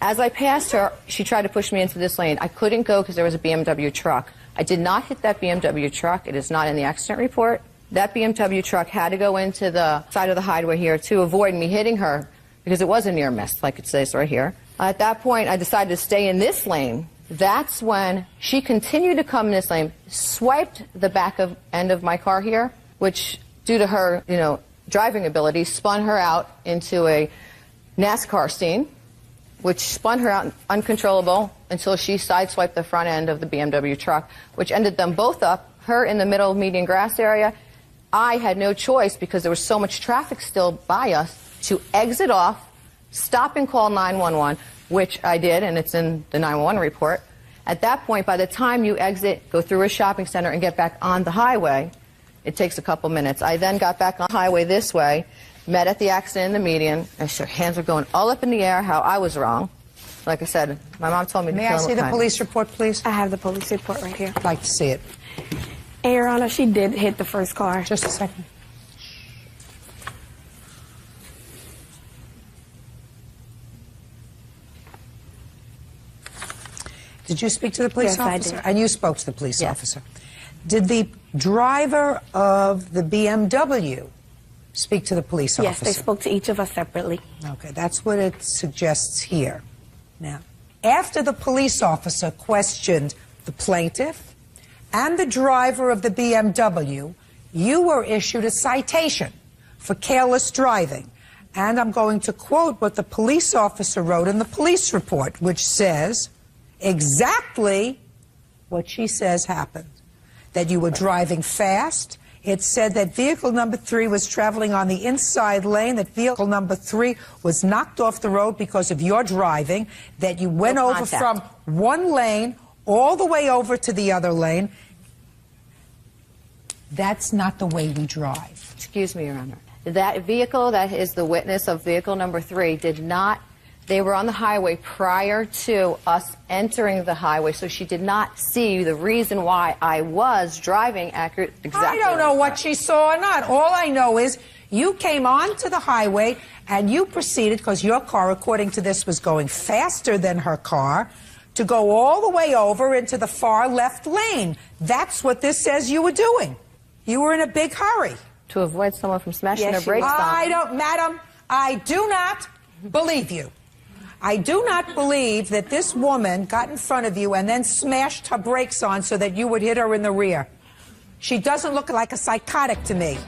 As I passed her, she tried to push me into this lane. I couldn't go because there was a BMW truck. I did not hit that BMW truck. It is not in the accident report. That BMW truck had to go into the side of the highway here to avoid me hitting her, because it was a near miss, like it says right here. At that point, I decided to stay in this lane. That's when she continued to come in this lane, swiped the back end of my car here, which, due to her, driving ability, spun her out into a NASCAR scene, which spun her out uncontrollable until she sideswiped the front end of the BMW truck, which ended them both up, her in the middle median grass area. I had no choice, because there was so much traffic still by us, to exit off, stop and call 911, which I did, and it's in the 911 report. At that point, by the time you exit, go through a shopping center, and get back on the highway, it takes a couple minutes. I then got back on the highway this way, met at the accident in the median, and her hands were going all up in the air, how I was wrong. Like I said, my mom told me to kill him with kindness. May I see the police report, please? I have the police report right here. I'd like to see it. And, Your Honor, she did hit the first car. Just a second. Did you speak to the police officer? Yes, I did. And you spoke to the police officer. Did the driver of the BMW speak to the police Yes, officer? they spoke to each of us separately. Okay, that's what it suggests here. Now, after the police officer questioned the plaintiff and the driver of the BMW, you were issued a citation for careless driving. And I'm going to quote what the police officer wrote in the police report, which says exactly what she says happened. That you were driving fast. It said that vehicle number 3 was traveling on the inside lane, that vehicle number 3 was knocked off the road because of your driving, that you went over from one lane all the way over to the other lane. That's not the way we drive. Excuse me, Your Honor. That vehicle, that is the witness of vehicle number 3, did not, they were on the highway prior to us entering the highway, so she did not see the reason why I was driving accurate exactly. I don't know what she saw or not. All I know is you came onto the highway and you proceeded, because your car, according to this, was going faster than her car, to go all the way over into the far left lane. That's what this says you were doing. You were in a big hurry. To avoid someone from smashing their brakes on. Madam, I do not believe you. I do not believe that this woman got in front of you and then smashed her brakes on so that you would hit her in the rear. She doesn't look like a psychotic to me.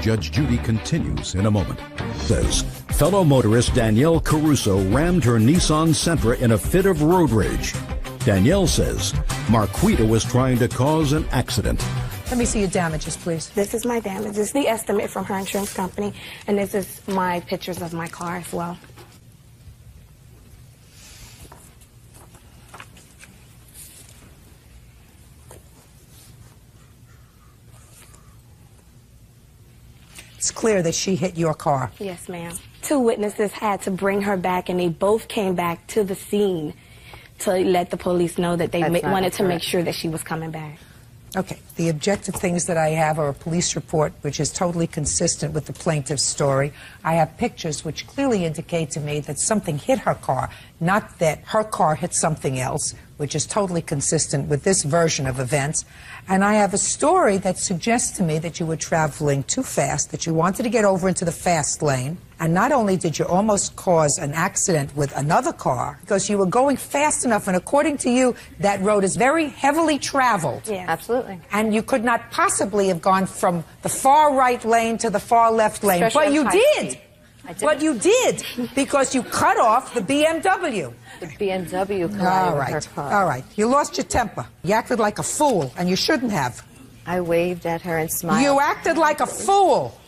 Judge Judy continues in a moment. Says, fellow motorist Danielle Caruso rammed her Nissan Sentra in a fit of road rage. Danielle says Marquita was trying to cause an accident. Let me see your damages, please. This is my damage. This is the estimate from her insurance company, and this is my pictures of my car as well. It's clear that she hit your car. Yes, ma'am. 2 witnesses had to bring her back, and they both came back to the scene to let the police know that they wanted to make sure that she was coming back. Okay, the objective things that I have are a police report, which is totally consistent with the plaintiff's story. I have pictures which clearly indicate to me that something hit her car, not that her car hit something else, which is totally consistent with this version of events. And I have a story that suggests to me that you were traveling too fast, that you wanted to get over into the fast lane. And not only did you almost cause an accident with another car, because you were going fast enough, and according to you, that road is very heavily traveled. Yeah. Absolutely. And you could not possibly have gone from the far right lane to the far left lane. Especially But you on high did. speed. But you did, because you cut off the BMW. The BMW collided All with her right, car. all right. You lost your temper. You acted like a fool, and you shouldn't have. I waved at her and smiled. You acted like a fool.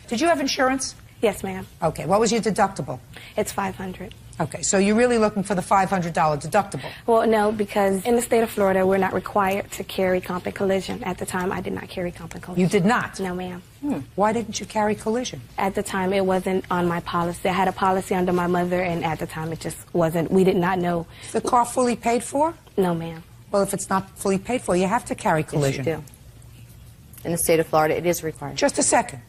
Did you have insurance? Yes, ma'am. Okay, what was your deductible? It's $500. Okay, so you're really looking for the $500 deductible. Well, no, because in the state of Florida, we're not required to carry comp and collision. At the time, I did not carry comp and collision. You did not? No, ma'am. Why didn't you carry collision? At the time, it wasn't on my policy. I had a policy under my mother, and at the time, it just wasn't. We did not know. Is the car fully paid for? No, ma'am. Well, if it's not fully paid for, you have to carry collision. Yes, you do. In the state of Florida, it is required. Just a second.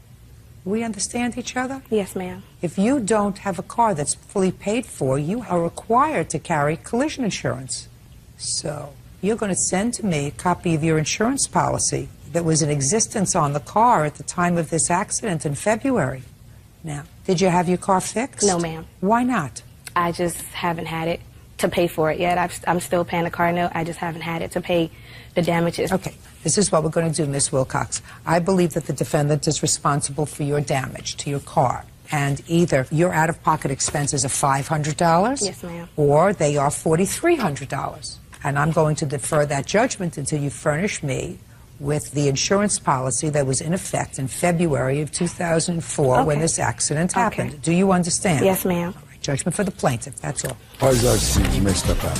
We understand each other? Yes, ma'am. If you don't have a car that's fully paid for, you are required to carry collision insurance. So you're going to send to me a copy of your insurance policy that was in existence on the car at the time of this accident in February. Now, did you have your car fixed? No, ma'am. Why not? I just haven't had it to pay for it yet. I'm still paying the car note. I just haven't had it to pay the damages. Okay. This is what we're going to do, Ms. Wilcox. I believe that the defendant is responsible for your damage to your car. And either your out-of-pocket expenses are $500, Yes, ma'am. or they are $4,300. And I'm going to defer that judgment until you furnish me with the insurance policy that was in effect in February of 2004 when this accident happened. Do you understand? Yes, ma'am. All right, judgment for the plaintiff. That's all. You may step out.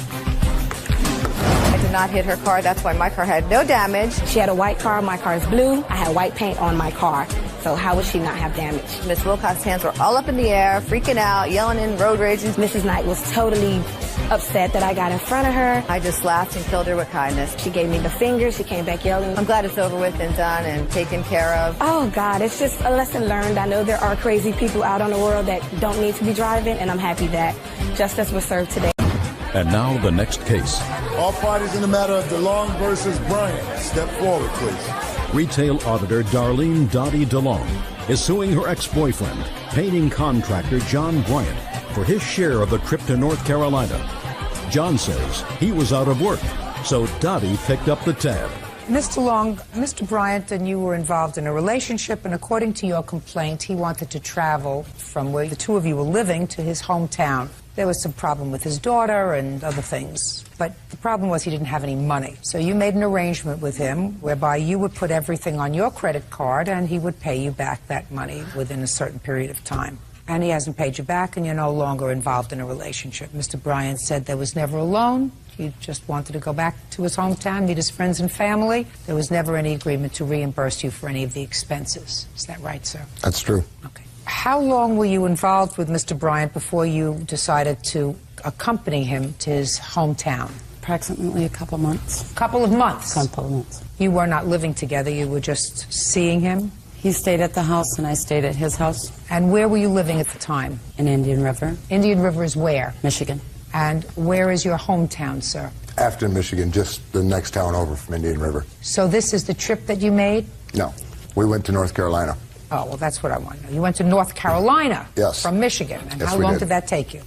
I did not hit her car. That's why my car had no damage. She had a white car. My car is blue. I had white paint on my car. So how would she not have damage? Miss Wilcox's hands were all up in the air, freaking out, yelling in road rage. Mrs. Knight was totally upset that I got in front of her. I just laughed and killed her with kindness. She gave me the finger. She came back yelling. I'm glad it's over with and done and taken care of. Oh, God, it's just a lesson learned. I know there are crazy people out on the world that don't need to be driving, and I'm happy that justice was served today. And now the next case. All parties in the matter of DeLong versus Bryant. Step forward, please. Retail auditor Darlene Dottie DeLong is suing her ex-boyfriend, painting contractor John Bryant, for his share of the trip to North Carolina. John says he was out of work, so Dottie picked up the tab. Mr. Long, Mr. Bryant and you were involved in a relationship, and according to your complaint, he wanted to travel from where the two of you were living to his hometown. There was some problem with his daughter and other things, but the problem was he didn't have any money. So you made an arrangement with him whereby you would put everything on your credit card and he would pay you back that money within a certain period of time. And he hasn't paid you back, and you're no longer involved in a relationship. Mr. Bryant said there was never a loan. He just wanted to go back to his hometown, meet his friends and family. There was never any agreement to reimburse you for any of the expenses. Is that right, sir? That's true. Okay. How long were you involved with Mr. Bryant before you decided to accompany him to his hometown? Approximately a couple months. Couple of months? Couple of months. You were not living together, you were just seeing him? He stayed at the house and I stayed at his house. And where were you living at the time? In Indian River. Indian River is where? Michigan. And where is your hometown, sir? Afton, Michigan, just the next town over from Indian River. So this is the trip that you made? No, we went to North Carolina. Oh, well, that's what I want to know. You went to North Carolina? Yes. From Michigan. And yes, how long did that take you?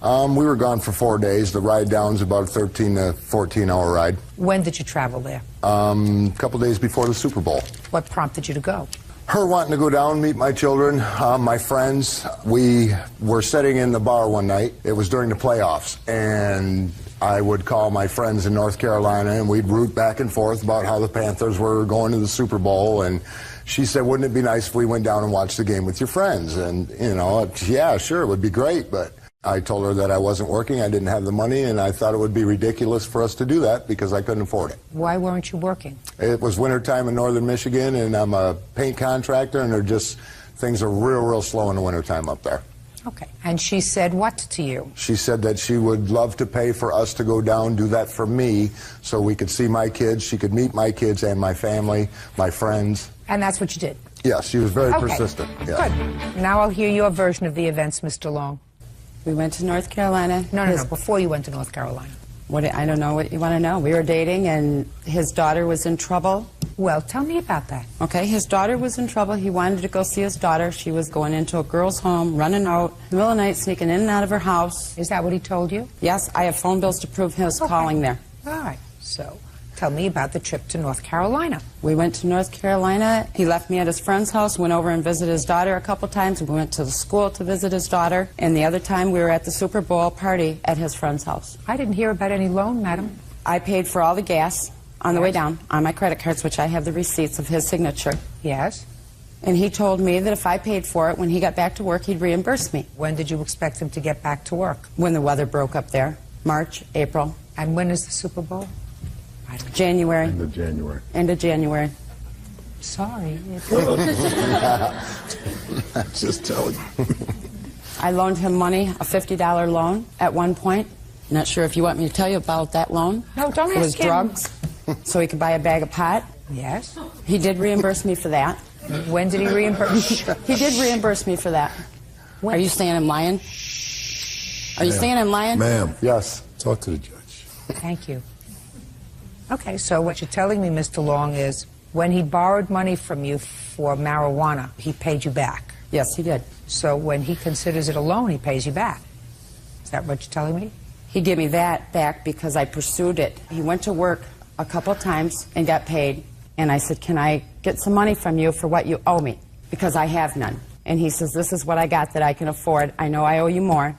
We were gone for 4 days. The ride down's about a 13 to 14-hour ride. When did you travel there? A couple days before the Super Bowl. What prompted you to go? Her wanting to go down, meet my children, my friends. We were sitting in the bar one night. It was during the playoffs, and I would call my friends in North Carolina, and we'd root back and forth about how the Panthers were going to the Super Bowl, and she said, wouldn't it be nice if we went down and watched the game with your friends? And, you know, yeah, sure, it would be great, but I told her that I wasn't working, I didn't have the money, and I thought it would be ridiculous for us to do that because I couldn't afford it. Why weren't you working? It was wintertime in northern Michigan, and I'm a paint contractor, and things are real slow in the wintertime up there. Okay. And she said what to you? She said that she would love to pay for us to go down, do that for me, so we could see my kids, she could meet my kids and my family, my friends. And that's what you did? Yes, she was very persistent. Yeah. Good. Now I'll hear your version of the events, Mr. Long. We went to North Carolina. No, before you went to North Carolina. I don't know what you want to know. We were dating, and his daughter was in trouble. Well, tell me about that. Okay, his daughter was in trouble. He wanted to go see his daughter. She was going into a girl's home, running out, in the middle of the night, sneaking in and out of her house. Is that what he told you? Yes, I have phone bills to prove his calling there. All right, so tell me about the trip to North Carolina. We went to North Carolina. He left me at his friend's house, went over and visited his daughter a couple times. We went to the school to visit his daughter. And the other time, we were at the Super Bowl party at his friend's house. I didn't hear about any loan, madam. I paid for all the gas on the way down on my credit cards, which I have the receipts of his signature. Yes. And he told me that if I paid for it, when he got back to work, he'd reimburse me. When did you expect him to get back to work? When the weather broke up there. March, April. And when is the Super Bowl? January. End of January. End of January. Sorry. Just tell you. I loaned him money, a $50 loan at one point. Not sure if you want me to tell you about that loan. No, don't It was ask him. drugs, so he could buy a bag of pot. Yes. He did reimburse me for that. When did he reimburse? He did reimburse me for that. Are you saying I'm lying? Are you saying I'm lying? Ma'am. Yes. Talk to the judge. Thank you. Okay, so what you're telling me, Mr. Long, is when he borrowed money from you for marijuana, he paid you back. Yes, he did. So when he considers it a loan, he pays you back. Is that what you're telling me? He gave me that back because I pursued it. He went to work a couple of times and got paid. And I said, can I get some money from you for what you owe me? Because I have none. And he says, this is what I got that I can afford. I know I owe you more,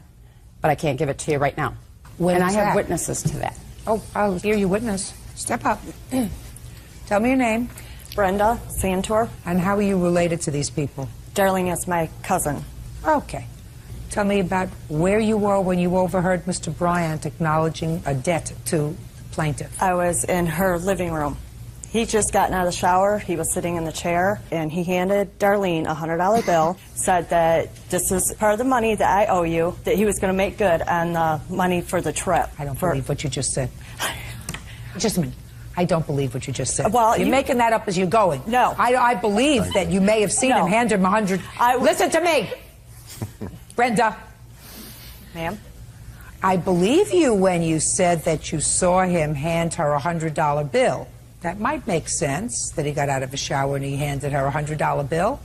but I can't give it to you right now. When and I is have that? witnesses to that. Oh, I'll hear you witness. Step up. Tell me your name. Brenda Santor. And how are you related to these people? Darlene is my cousin. Okay. Tell me about where you were when you overheard Mr. Bryant acknowledging a debt to plaintiff. I was in her living room. He just gotten out of the shower. He was sitting in the chair, and he handed Darlene a $100 bill, said that this is part of the money that I owe you, that he was going to make good on the money for the trip. I don't believe what you just said. Just a minute. I don't believe what you just said. Well, you're making that up as you're going. No. I believe that you may have seen him hand him 100. Listen to me, Brenda. Ma'am? I believe you when you said that you saw him hand her a $100 bill. That might make sense, that he got out of a shower and he handed her a $100 bill.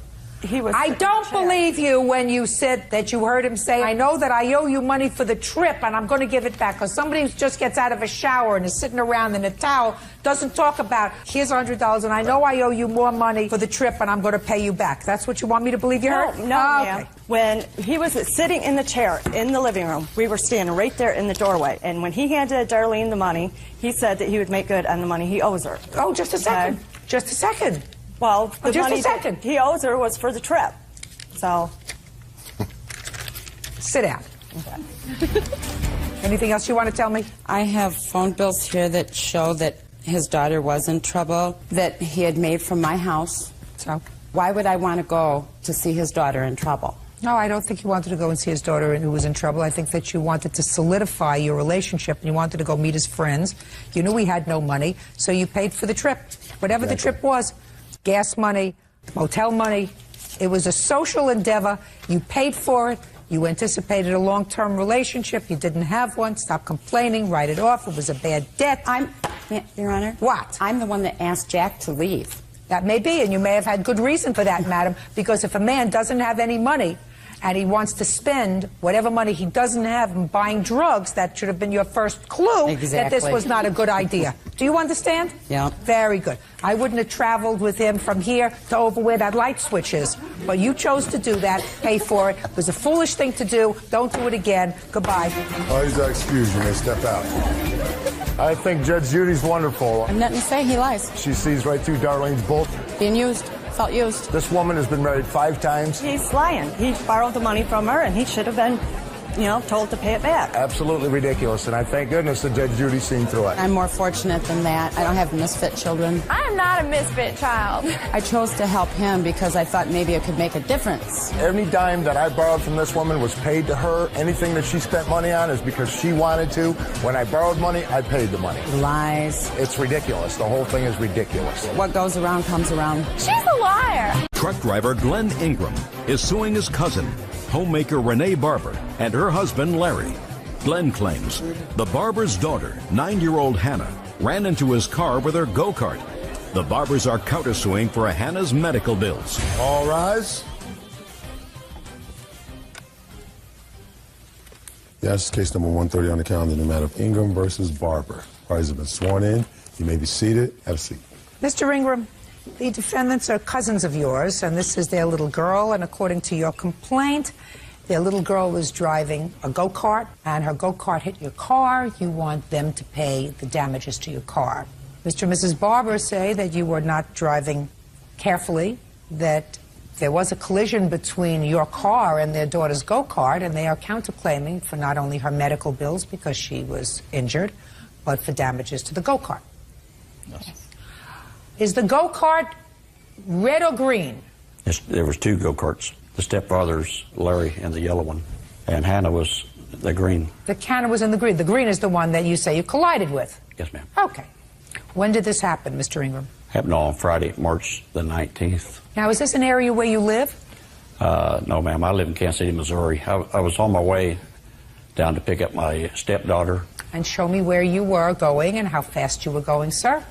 I don't believe you when you said that you heard him say, I know that I owe you money for the trip and I'm going to give it back. Because somebody who just gets out of a shower and is sitting around in a towel doesn't talk about, here's $100 and I know I owe you more money for the trip and I'm going to pay you back. That's what you want me to believe you heard? No, ma'am. When he was sitting in the chair in the living room, we were standing right there in the doorway. And when he handed Darlene the money, he said that he would make good on the money he owes her. Oh, just a second. Just a second. Well, the just money a second. that he owes her was for the trip. So. Sit down. Okay. Anything else you want to tell me? I have phone bills here that show that his daughter was in trouble, that he had made from my house. So? Why would I want to go to see his daughter in trouble? No, I don't think you wanted to go and see his daughter who was in trouble. I think that you wanted to solidify your relationship and you wanted to go meet his friends. You knew he had no money, so you paid for the trip. Whatever the trip was. Gas money, motel money. It was a social endeavor. You paid for it. You anticipated a long-term relationship. You didn't have one. Stop complaining. Write it off. It was a bad debt. Your Honor? What? I'm the one that asked Jack to leave. That may be, and you may have had good reason for that, madam, because if a man doesn't have any money and he wants to spend whatever money he doesn't have in buying drugs, that should have been your first clue that this was not a good idea. Do you understand? Yeah. Very good. I wouldn't have traveled with him from here to over where that light switch is. But you chose to do that, pay for it. It was a foolish thing to do. Don't do it again. Goodbye. Please excuse me. Step out. I think Judge Judy's wonderful. I'm nothing to say. He lies. She sees right through Darlene's bull. Being used. Felt used. This woman has been married 5 times. He's lying. He borrowed the money from her, and he should have been, told to pay it back. Absolutely ridiculous, and I thank goodness that Judge Judy's seen through it. I'm more fortunate than that. I don't have misfit children. I am not a misfit child. I chose to help him because I thought maybe it could make a difference. Every dime that I borrowed from this woman was paid to her. Anything that she spent money on is because she wanted to. When I borrowed money, I paid the money. Lies. It's ridiculous. The whole thing is ridiculous. What goes around comes around. She's a liar. Truck driver Glenn Ingram is suing his cousin, homemaker Renee Barber, and her husband Larry. Glenn claims the Barber's daughter, 9-year-old Hannah, ran into his car with her go-kart. The Barbers are countersuing for Hannah's medical bills. All rise. Yes, case number 130 on the calendar, the matter of Ingram versus Barber. Parties have been sworn in. You may be seated. Have a seat. Mr. Ingram, the defendants are cousins of yours, and this is their little girl, and according to your complaint, their little girl was driving a go-kart, and her go-kart hit your car. You want them to pay the damages to your car. Mr. and Mrs. Barber say that you were not driving carefully, that there was a collision between your car and their daughter's go-kart, and they are counterclaiming for not only her medical bills because she was injured, but for damages to the go-kart. Yes. Is the go-kart red or green? There was 2 go-karts. The stepfather's Larry and the yellow one, and Hannah was the green. The Hannah was in the green. The green is the one that you say you collided with. Yes, ma'am. Okay. When did this happen, Mr. Ingram? Happened on Friday, March the 19th. Now, is this an area where you live? No, ma'am. I live in Kansas City, Missouri. I was on my way down to pick up my stepdaughter. And show me where you were going and how fast you were going, sir.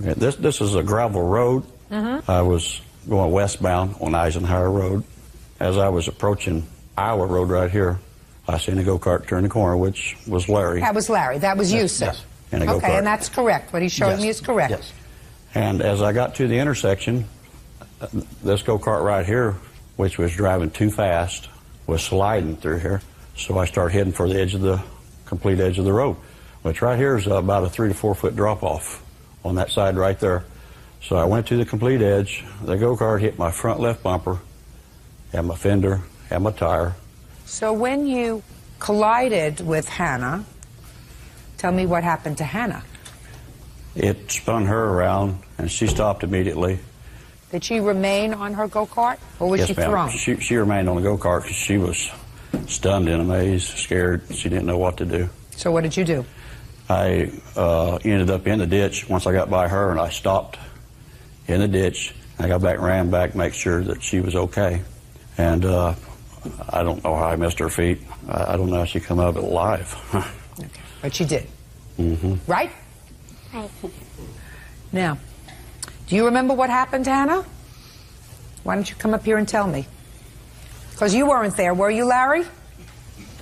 Okay, this is a gravel road. I was going westbound on Eisenhower Road. As I was approaching Iowa Road right here, I seen a go-kart turn the corner, which was Larry. That was Larry. That was you, sir. Yes. And a okay, go-kart. and that's correct. What he's showing me is correct. Yes. And as I got to the intersection, this go-kart right here, which was driving too fast, was sliding through here. So I started heading for the complete edge of the road, which right here is about a 3 to 4 foot drop-off on that side right there. So I went to the complete edge. The go-kart hit my front left bumper, had my fender, had my tire. So when you collided with Hannah, tell me what happened to Hannah. It spun her around, and she stopped immediately. Did she remain on her go-kart, or was Yes, she ma'am. thrown? She remained on the go-kart because she was stunned in a maze, scared. She didn't know what to do. So what did you do? I ended up in the ditch once I got by her, and I stopped in the ditch. I got back, ran back, make sure that she was okay. And I don't know how I missed her feet. I don't know how she come out of it alive. Okay. But she did. Mm-hmm. Right? Hi. Now, do you remember what happened, Hannah? Why don't you come up here and tell me? Because you weren't there, were you, Larry?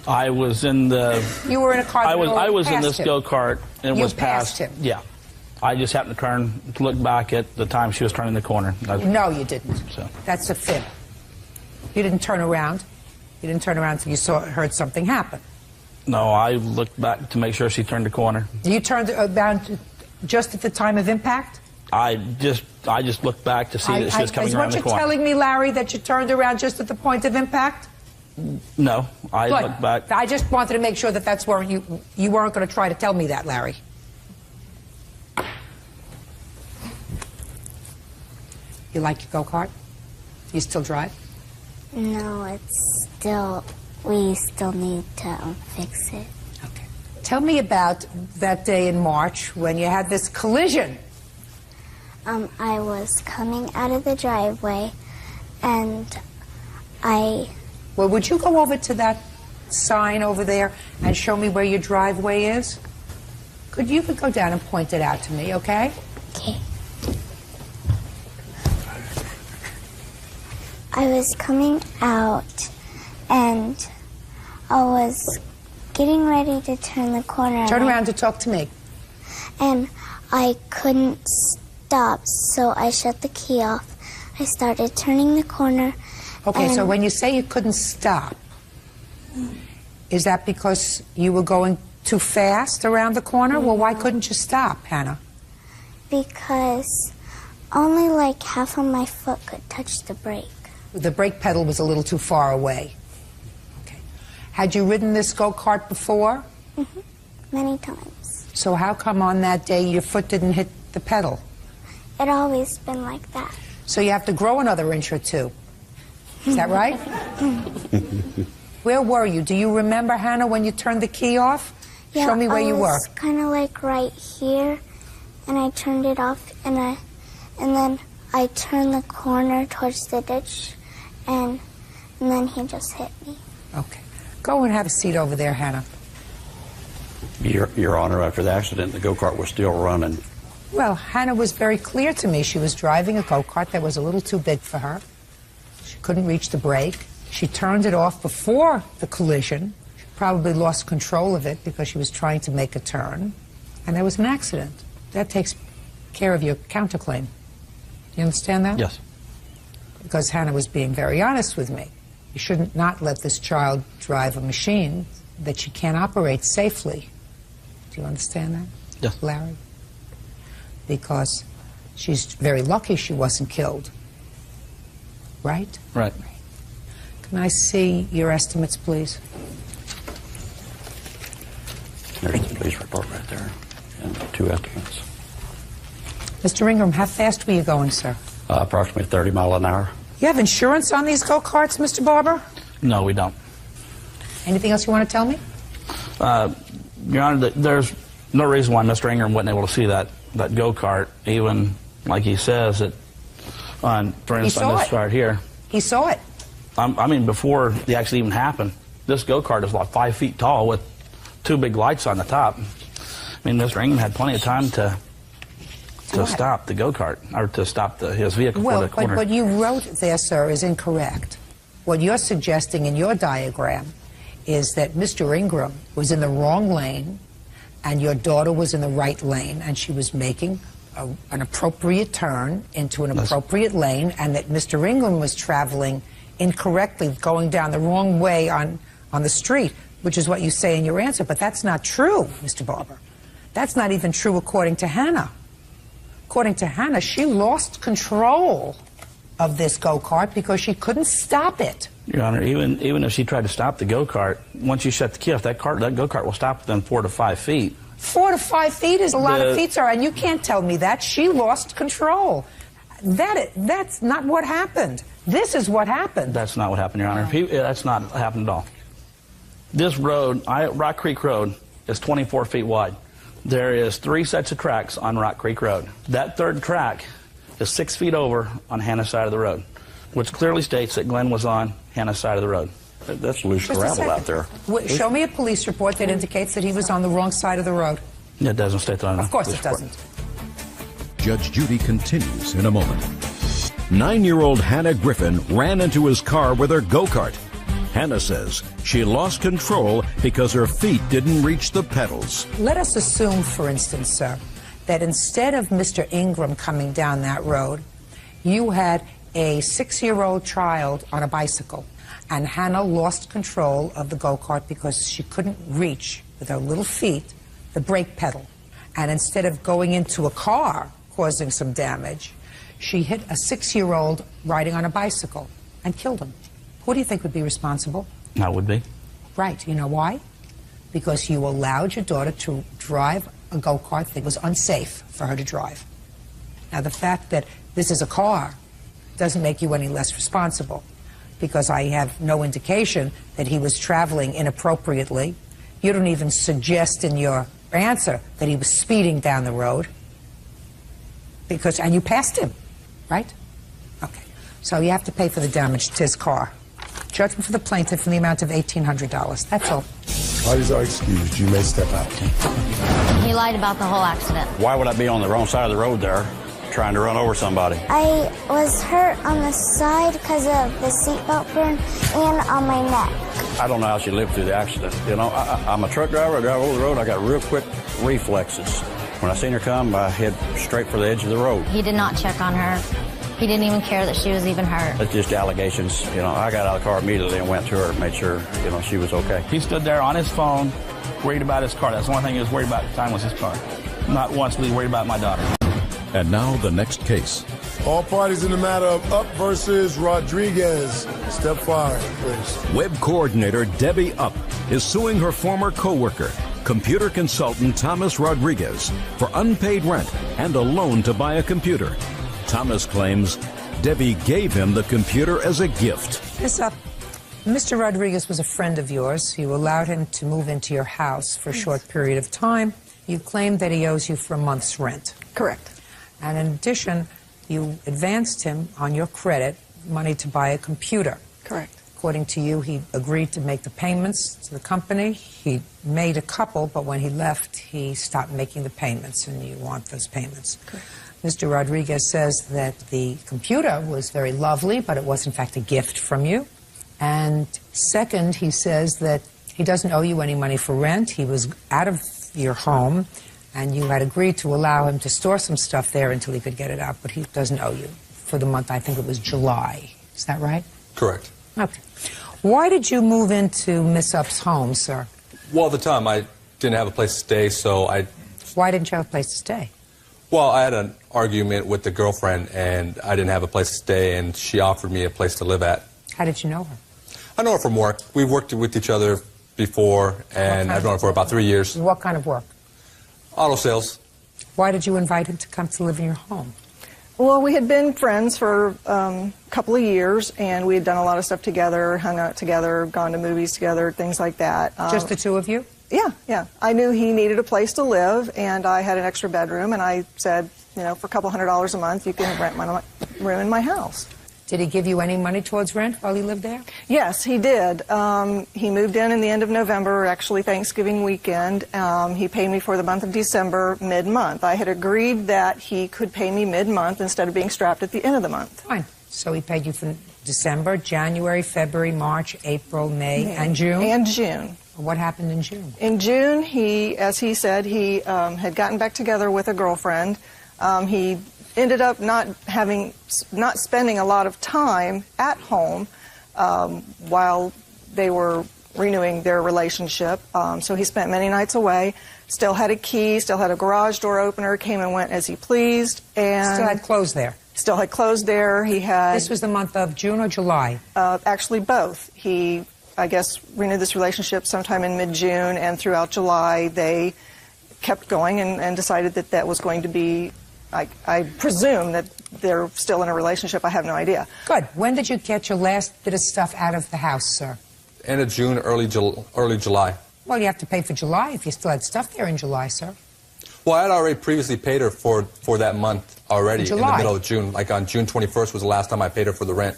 I was in the... You were in a car. I was in this him. go-kart and You was passed him. Yeah. I just happened to look back at the time she was turning the corner. No, you didn't. So. That's a fib. You didn't turn around. You didn't turn around until you heard something happen. No, I looked back to make sure she turned the corner. You turned around just at the time of impact? I just looked back to see that she was coming around the corner. Is what you're telling me, Larry, that you turned around just at the point of impact? No, I Good. looked back. I just wanted to make sure that that's where you weren't going to try to tell me that, Larry. You like your go-kart? You still drive? No, we still need to fix it. Okay. Tell me about that day in March when you had this collision. I was coming out of the driveway, and Well, would you go over to that sign over there and show me where your driveway is? You could go down and point it out to me, okay? Okay. I was coming out, and I was getting ready to turn the corner. Turn around to talk to me. And I couldn't stop, so I shut the key off. I started turning the corner. Okay, so when you say you couldn't stop, is that because you were going too fast around the corner? Well, why couldn't you stop, Hannah? Because only like half of my foot could touch the brake. The brake pedal was a little too far away. Okay. Had you ridden this go-kart before? Mm-hmm. Many times. So how come on that day your foot didn't hit the pedal? It always been like that. So you have to grow another inch or two. Is that right? Where were you? Do you remember, Hannah, when you turned the key off? Yeah, Show me where you were. I was kind of like right here, and I turned it off, and then I turned the corner towards the ditch, and then he just hit me. Okay. Go and have a seat over there, Hannah. Your Honor, after the accident, the go-kart was still running. Well, Hannah was very clear to me. She was driving a go-kart that was a little too big for her. She couldn't reach the brake. She turned it off before the collision. She probably lost control of it because she was trying to make a turn. And there was an accident. That takes care of your counterclaim. You understand that? Yes. Because Hannah was being very honest with me. You shouldn't not let this child drive a machine that she can't operate safely. Do you understand that? Yes. Larry? Because she's very lucky she wasn't killed. Right? Right. Can I see your estimates, please? There's the police report right there, and 2 estimates. Mr. Ingram, how fast were you going, sir? Approximately 30 miles an hour. You have insurance on these go-karts, Mr. Barber? No, we don't. Anything else you want to tell me? Your Honor, there's no reason why Mr. Ingram wasn't able to see that go-kart, even like he says it on, for instance, on this right here. He saw it. I mean, before the accident even happened, this go-kart is like 5 feet tall with 2 big lights on the top. I mean, Mr. Ingram had plenty of time to stop the go-kart, or to stop his vehicle for the corner. Well, what you wrote there, sir, is incorrect. What you're suggesting in your diagram is that Mr. Ingram was in the wrong lane and your daughter was in the right lane, and she was making an appropriate turn into an appropriate lane, and that Mr. Ingram was traveling incorrectly, going down the wrong way on the street, which is what you say in your answer. But that's not true, Mr. Barber. That's not even true according to Hannah. According to Hannah, she lost control of this go-kart because she couldn't stop it. Your Honor, even if she tried to stop the go-kart, once you shut the key off, that go-kart will stop within 4 to 5 feet. 4 to 5 feet is a lot of feet, sir, and you can't tell me that. She lost control. That's not what happened. This is what happened. That's not what happened, Your Honor. That's not what happened at all. This road, Rock Creek Road, is 24 feet wide. There is 3 sets of tracks on Rock Creek Road. That 3rd track is 6 feet over on Hannah's side of the road, which clearly states that Glenn was on Hannah's side of the road. That's loose gravel out there. Show me a police report that indicates that he was on the wrong side of the road. It doesn't state that on Of course this it doesn't. Judge Judy continues in a moment. 9-year-old Hannah Griffin ran into his car with her go-kart. Hannah says she lost control because her feet didn't reach the pedals. Let us assume, for instance, sir, that instead of Mr. Ingram coming down that road, you had a 6-year-old child on a bicycle, and Hannah lost control of the go-kart because she couldn't reach with her little feet the brake pedal. And instead of going into a car causing some damage, she hit a 6-year-old riding on a bicycle and killed him. Who do you think would be responsible? I would be. Right. You know why? Because you allowed your daughter to drive a go-kart that was unsafe for her to drive. Now, the fact that this is a car doesn't make you any less responsible, because I have no indication that he was traveling inappropriately. You don't even suggest in your answer that he was speeding down the road, and you passed him, right? Okay. So you have to pay for the damage to his car. Judgment for the plaintiff in the amount of $1,800. That's all. Parties are excused. You may step out. He lied about the whole accident. Why would I be on the wrong side of the road there, trying to run over somebody? I was hurt on the side because of the seatbelt burn and on my neck. I don't know how she lived through the accident. You know, I'm a truck driver. I drive over the road. I got real quick reflexes. When I seen her come, I head straight for the edge of the road. He did not check on her. He didn't even care that she was even hurt. That's just allegations. You know, I got out of the car immediately and went to her and made sure, you know, she was okay. He stood there on his phone, worried about his car. That's the only thing he was worried about at the time was his car. Not once was he worried about my daughter. And now the next case. All parties in the matter of Up versus Rodriguez. Step forward, please. Web coordinator Debbie Up is suing her former co-worker, computer consultant Thomas Rodriguez, for unpaid rent and a loan to buy a computer. Thomas claims Debbie gave him the computer as a gift. Miss Up, Mr. Rodriguez was a friend of yours. You allowed him to move into your house for a short period of time. You claim that he owes you for a month's rent. Correct. And in addition, you advanced him on your credit money to buy a computer. Correct. According to you, he agreed to make the payments to the company. He made a couple, but when he left, he stopped making the payments, and you want those payments. Correct. Mr. Rodriguez says that the computer was very lovely, but it was in fact a gift from you. And second, he says that he doesn't owe you any money for rent. He was out of your home, and you had agreed to allow him to store some stuff there until he could get it out, but he doesn't owe you for the month, I think it was July. Is that right? Correct. Okay. Why did you move into Miss Up's home, sir? Well, at the time, I didn't have a place to stay, so I... Why didn't you have a place to stay? Well, I had an argument with the girlfriend, and I didn't have a place to stay, and she offered me a place to live at. How did you know her? I know her from work. We've worked with each other before, and I've known her for about 3 years. What kind of work? Auto sales. Why did you invite him to come to live in your home? Well, we had been friends for a couple of years, and we had done a lot of stuff together, hung out together, gone to movies together, things like that. Just the two of you? Yeah. I knew he needed a place to live, and I had an extra bedroom, and I said, you know, for a couple $100 a month, you can rent my room in my house. Did he give you any money towards rent while he lived there? Yes, he did. He moved in the end of November, actually Thanksgiving weekend. He paid me for the month of December mid-month. I had agreed that he could pay me mid-month instead of being strapped at the end of the month. Fine. So he paid you for December, January, February, March, April, May, and June? And June. What happened in June? In June, he, as he said, he had gotten back together with a girlfriend. He ended up not spending a lot of time at home while they were renewing their relationship. So he spent many nights away, still had a key, still had a garage door opener, came and went as he pleased. And still had clothes there? Still had clothes there. He had... This was the month of June or July? Actually, both. He, I guess, renewed this relationship sometime in mid-June, and throughout July they kept going and decided that that was going to be... I presume that they're still in a relationship. I have no idea. Good. When did you get your last bit of stuff out of the house, sir? End of June, early July. Well, you have to pay for July if you still had stuff there in July, sir. Well, I had already previously paid her for that month already in the middle of June. Like on June 21st was the last time I paid her for the rent.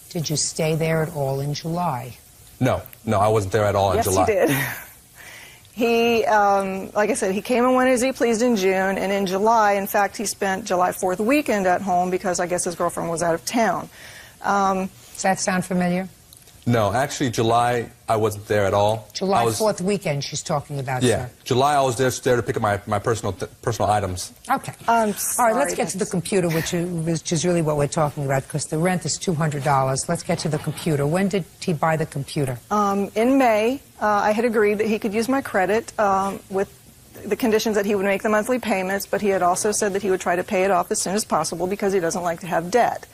Did you stay there at all in July? No, I wasn't there at all in July. Yes, he did. He, like I said, he came and went as he pleased in June, and in July, in fact, he spent July 4th weekend at home because I guess his girlfriend was out of town. Does that sound familiar? No, actually, July, I wasn't there at all. July 4th weekend she's talking about, yeah, sir. July, I was there to pick up my personal items. Okay. All right, let's get to the computer, which is really what we're talking about, because the rent is $200. Let's get to the computer. When did he buy the computer? In May, I had agreed that he could use my credit with the conditions that he would make the monthly payments, but he had also said that he would try to pay it off as soon as possible because he doesn't like to have debt.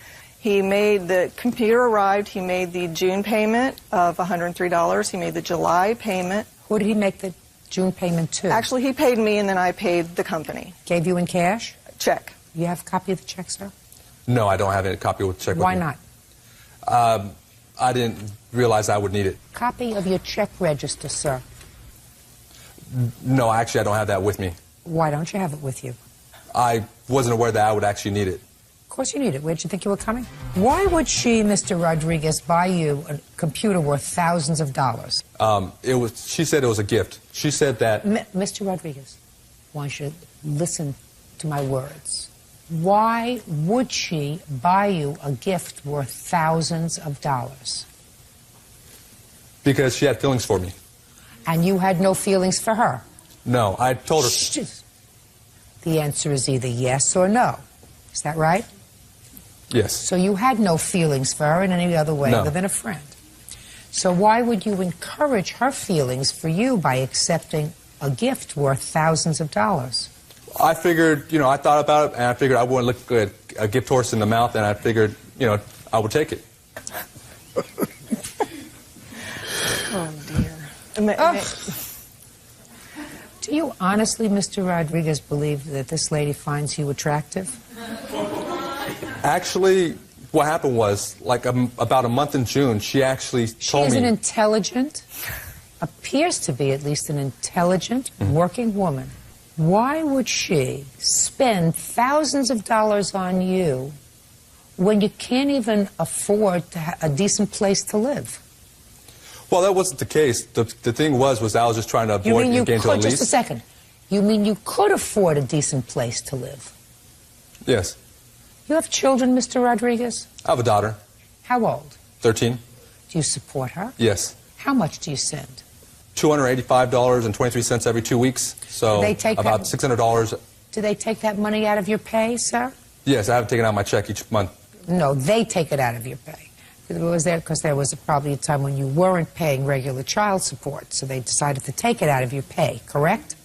He made the computer arrived. He made the June payment of $103. He made the July payment. Who did he make the June payment to? Actually, he paid me, and then I paid the company. Gave you in cash? Check. You have a copy of the check, sir? No, I don't have a copy of the check. Why not? I didn't realize I would need it. Copy of your check register, sir. No, actually, I don't have that with me. Why don't you have it with you? I wasn't aware that I would actually need it. Of course you need it. Where did you think you were coming? Why would she, Mr. Rodriguez, buy you a computer worth thousands of dollars? She said it was a gift. She said that... Mr. Rodriguez, I want you to listen to my words. Why would she buy you a gift worth thousands of dollars? Because she had feelings for me. And you had no feelings for her? No, I told her... The answer is either yes or no. Is that right? Yes. So you had no feelings for her in any other way other than a friend. So why would you encourage her feelings for you by accepting a gift worth thousands of dollars? I figured, I thought about it, and I figured I wouldn't look good, a gift horse in the mouth, and I figured, I would take it. Oh, dear. Do you honestly, Mr. Rodriguez, believe that this lady finds you attractive? Actually, what happened was, like about a month in June, she actually told me... She's an intelligent, appears to be at least an intelligent, working woman. Why would she spend thousands of dollars on you when you can't even afford to a decent place to live? Well, that wasn't the case. The thing was I was just trying to avoid getting to a lease. Just a second. You mean you could afford a decent place to live? Yes. You have children, Mr. Rodriguez? I have a daughter. How old? 13. Do you support her? Yes. How much do you send? $285.23 every 2 weeks, so about $600. Do they take that money out of your pay, sir? Yes, I have taken out my check each month. No, they take it out of your pay. Because there was probably a time when you weren't paying regular child support, so they decided to take it out of your pay, correct?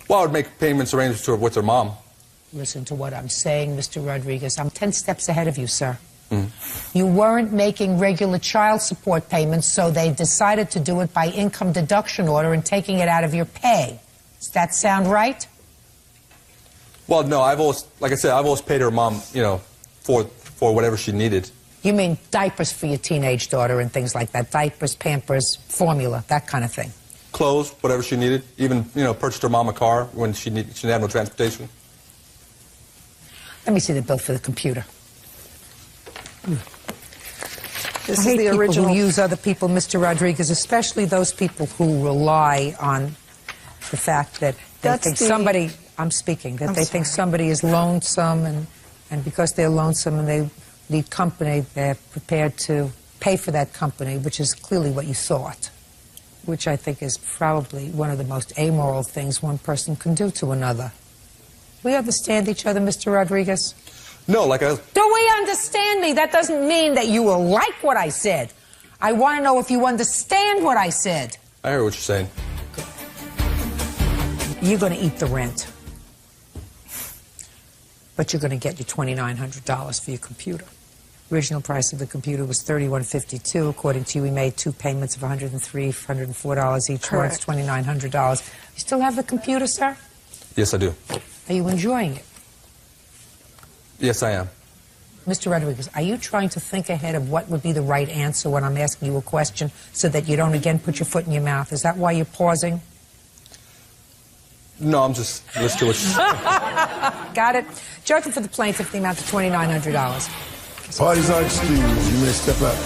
Well, I would make payments arrangements with their mom. Listen to what I'm saying, Mr. Rodriguez. I'm 10 steps ahead of you, sir. You weren't making regular child support payments, so they decided to do it by income deduction order and taking it out of your pay. Does that sound right? Well, no, I've always paid her mom, for whatever she needed. You mean diapers for your teenage daughter and things like that? Diapers, Pampers, formula, that kind of thing. Clothes, whatever she needed. Even, purchased her mom a car when she didn't have no transportation. Let me see the bill for the computer. This is the original. People who use other people, Mr. Rodriguez, especially those people who rely on the fact that they think somebody, I'm speaking, that they think somebody is lonesome, and because they're lonesome and they need company, they're prepared to pay for that company, which is clearly what you thought, which I think is probably one of the most amoral things one person can do to another. We understand each other, Mr. Rodriguez? No, Do we understand me? That doesn't mean that you will like what I said. I want to know if you understand what I said. I hear what you're saying. You're going to eat the rent. But you're going to get your $2,900 for your computer. Original price of the computer was $3,152. According to you, we made 2 payments of $103, $104 each. Correct. It's $2,900. You still have the computer, sir? Yes, I do. Are you enjoying it? Yes, I am. Mr. Rodriguez, are you trying to think ahead of what would be the right answer when I'm asking you a question so that you don't again put your foot in your mouth? Is that why you're pausing? No, I'm just listening to what Got it. Judgment for the plaintiff, the amount of $2,900. Parties are excused. You may step up.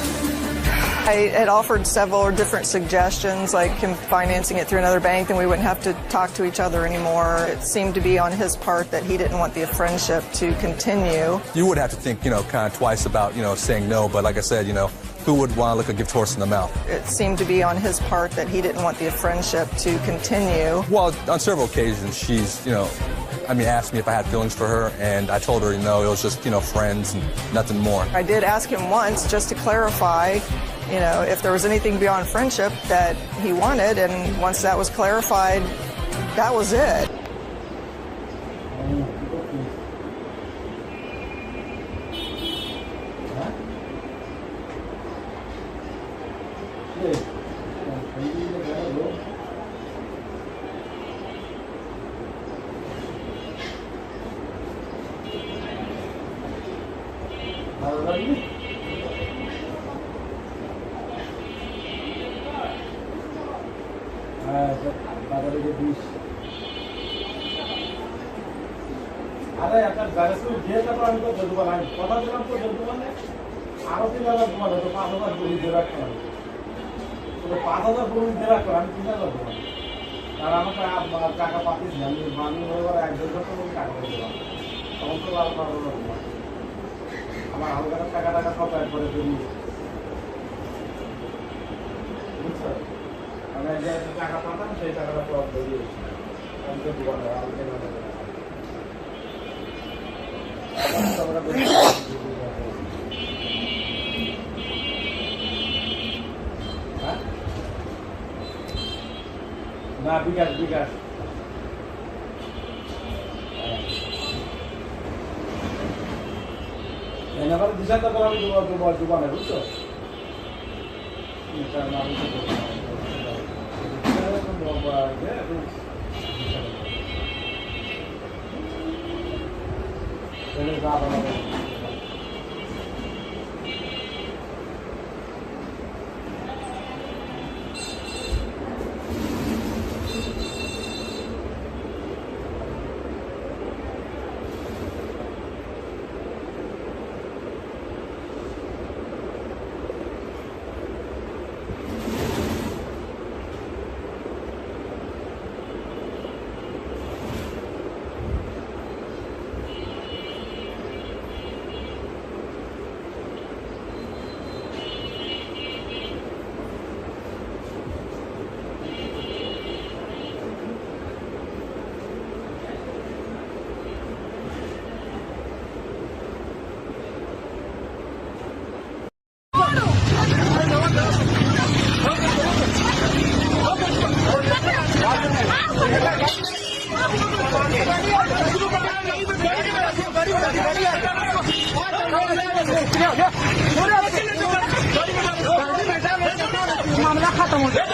I had offered several different suggestions, like him financing it through another bank, then we wouldn't have to talk to each other anymore. It seemed to be on his part that he didn't want the friendship to continue. You would have to think, kind of twice about, saying no, but like I said, who would want to look a gift horse in the mouth? It seemed to be on his part that he didn't want the friendship to continue. Well, on several occasions, she's, asked me if I had feelings for her, and I told her, it was just, friends and nothing more. I did ask him once just to clarify, if there was anything beyond friendship that he wanted, and once that was clarified, that was it. বিকাশ এনাবার ডিজাইনটা করা আমি দুবার বুঝছো मामला खत्म हो गया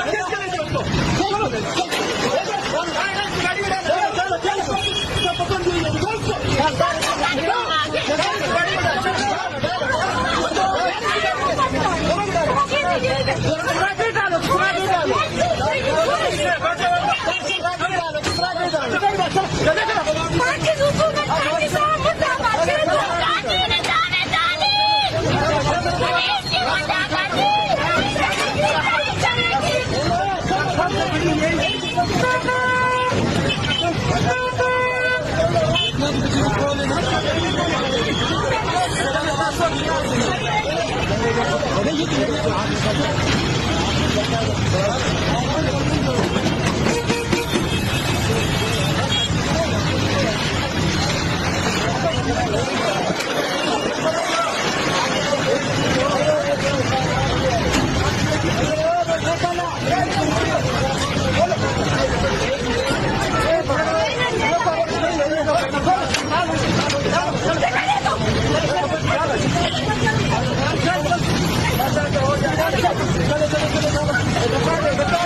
चलो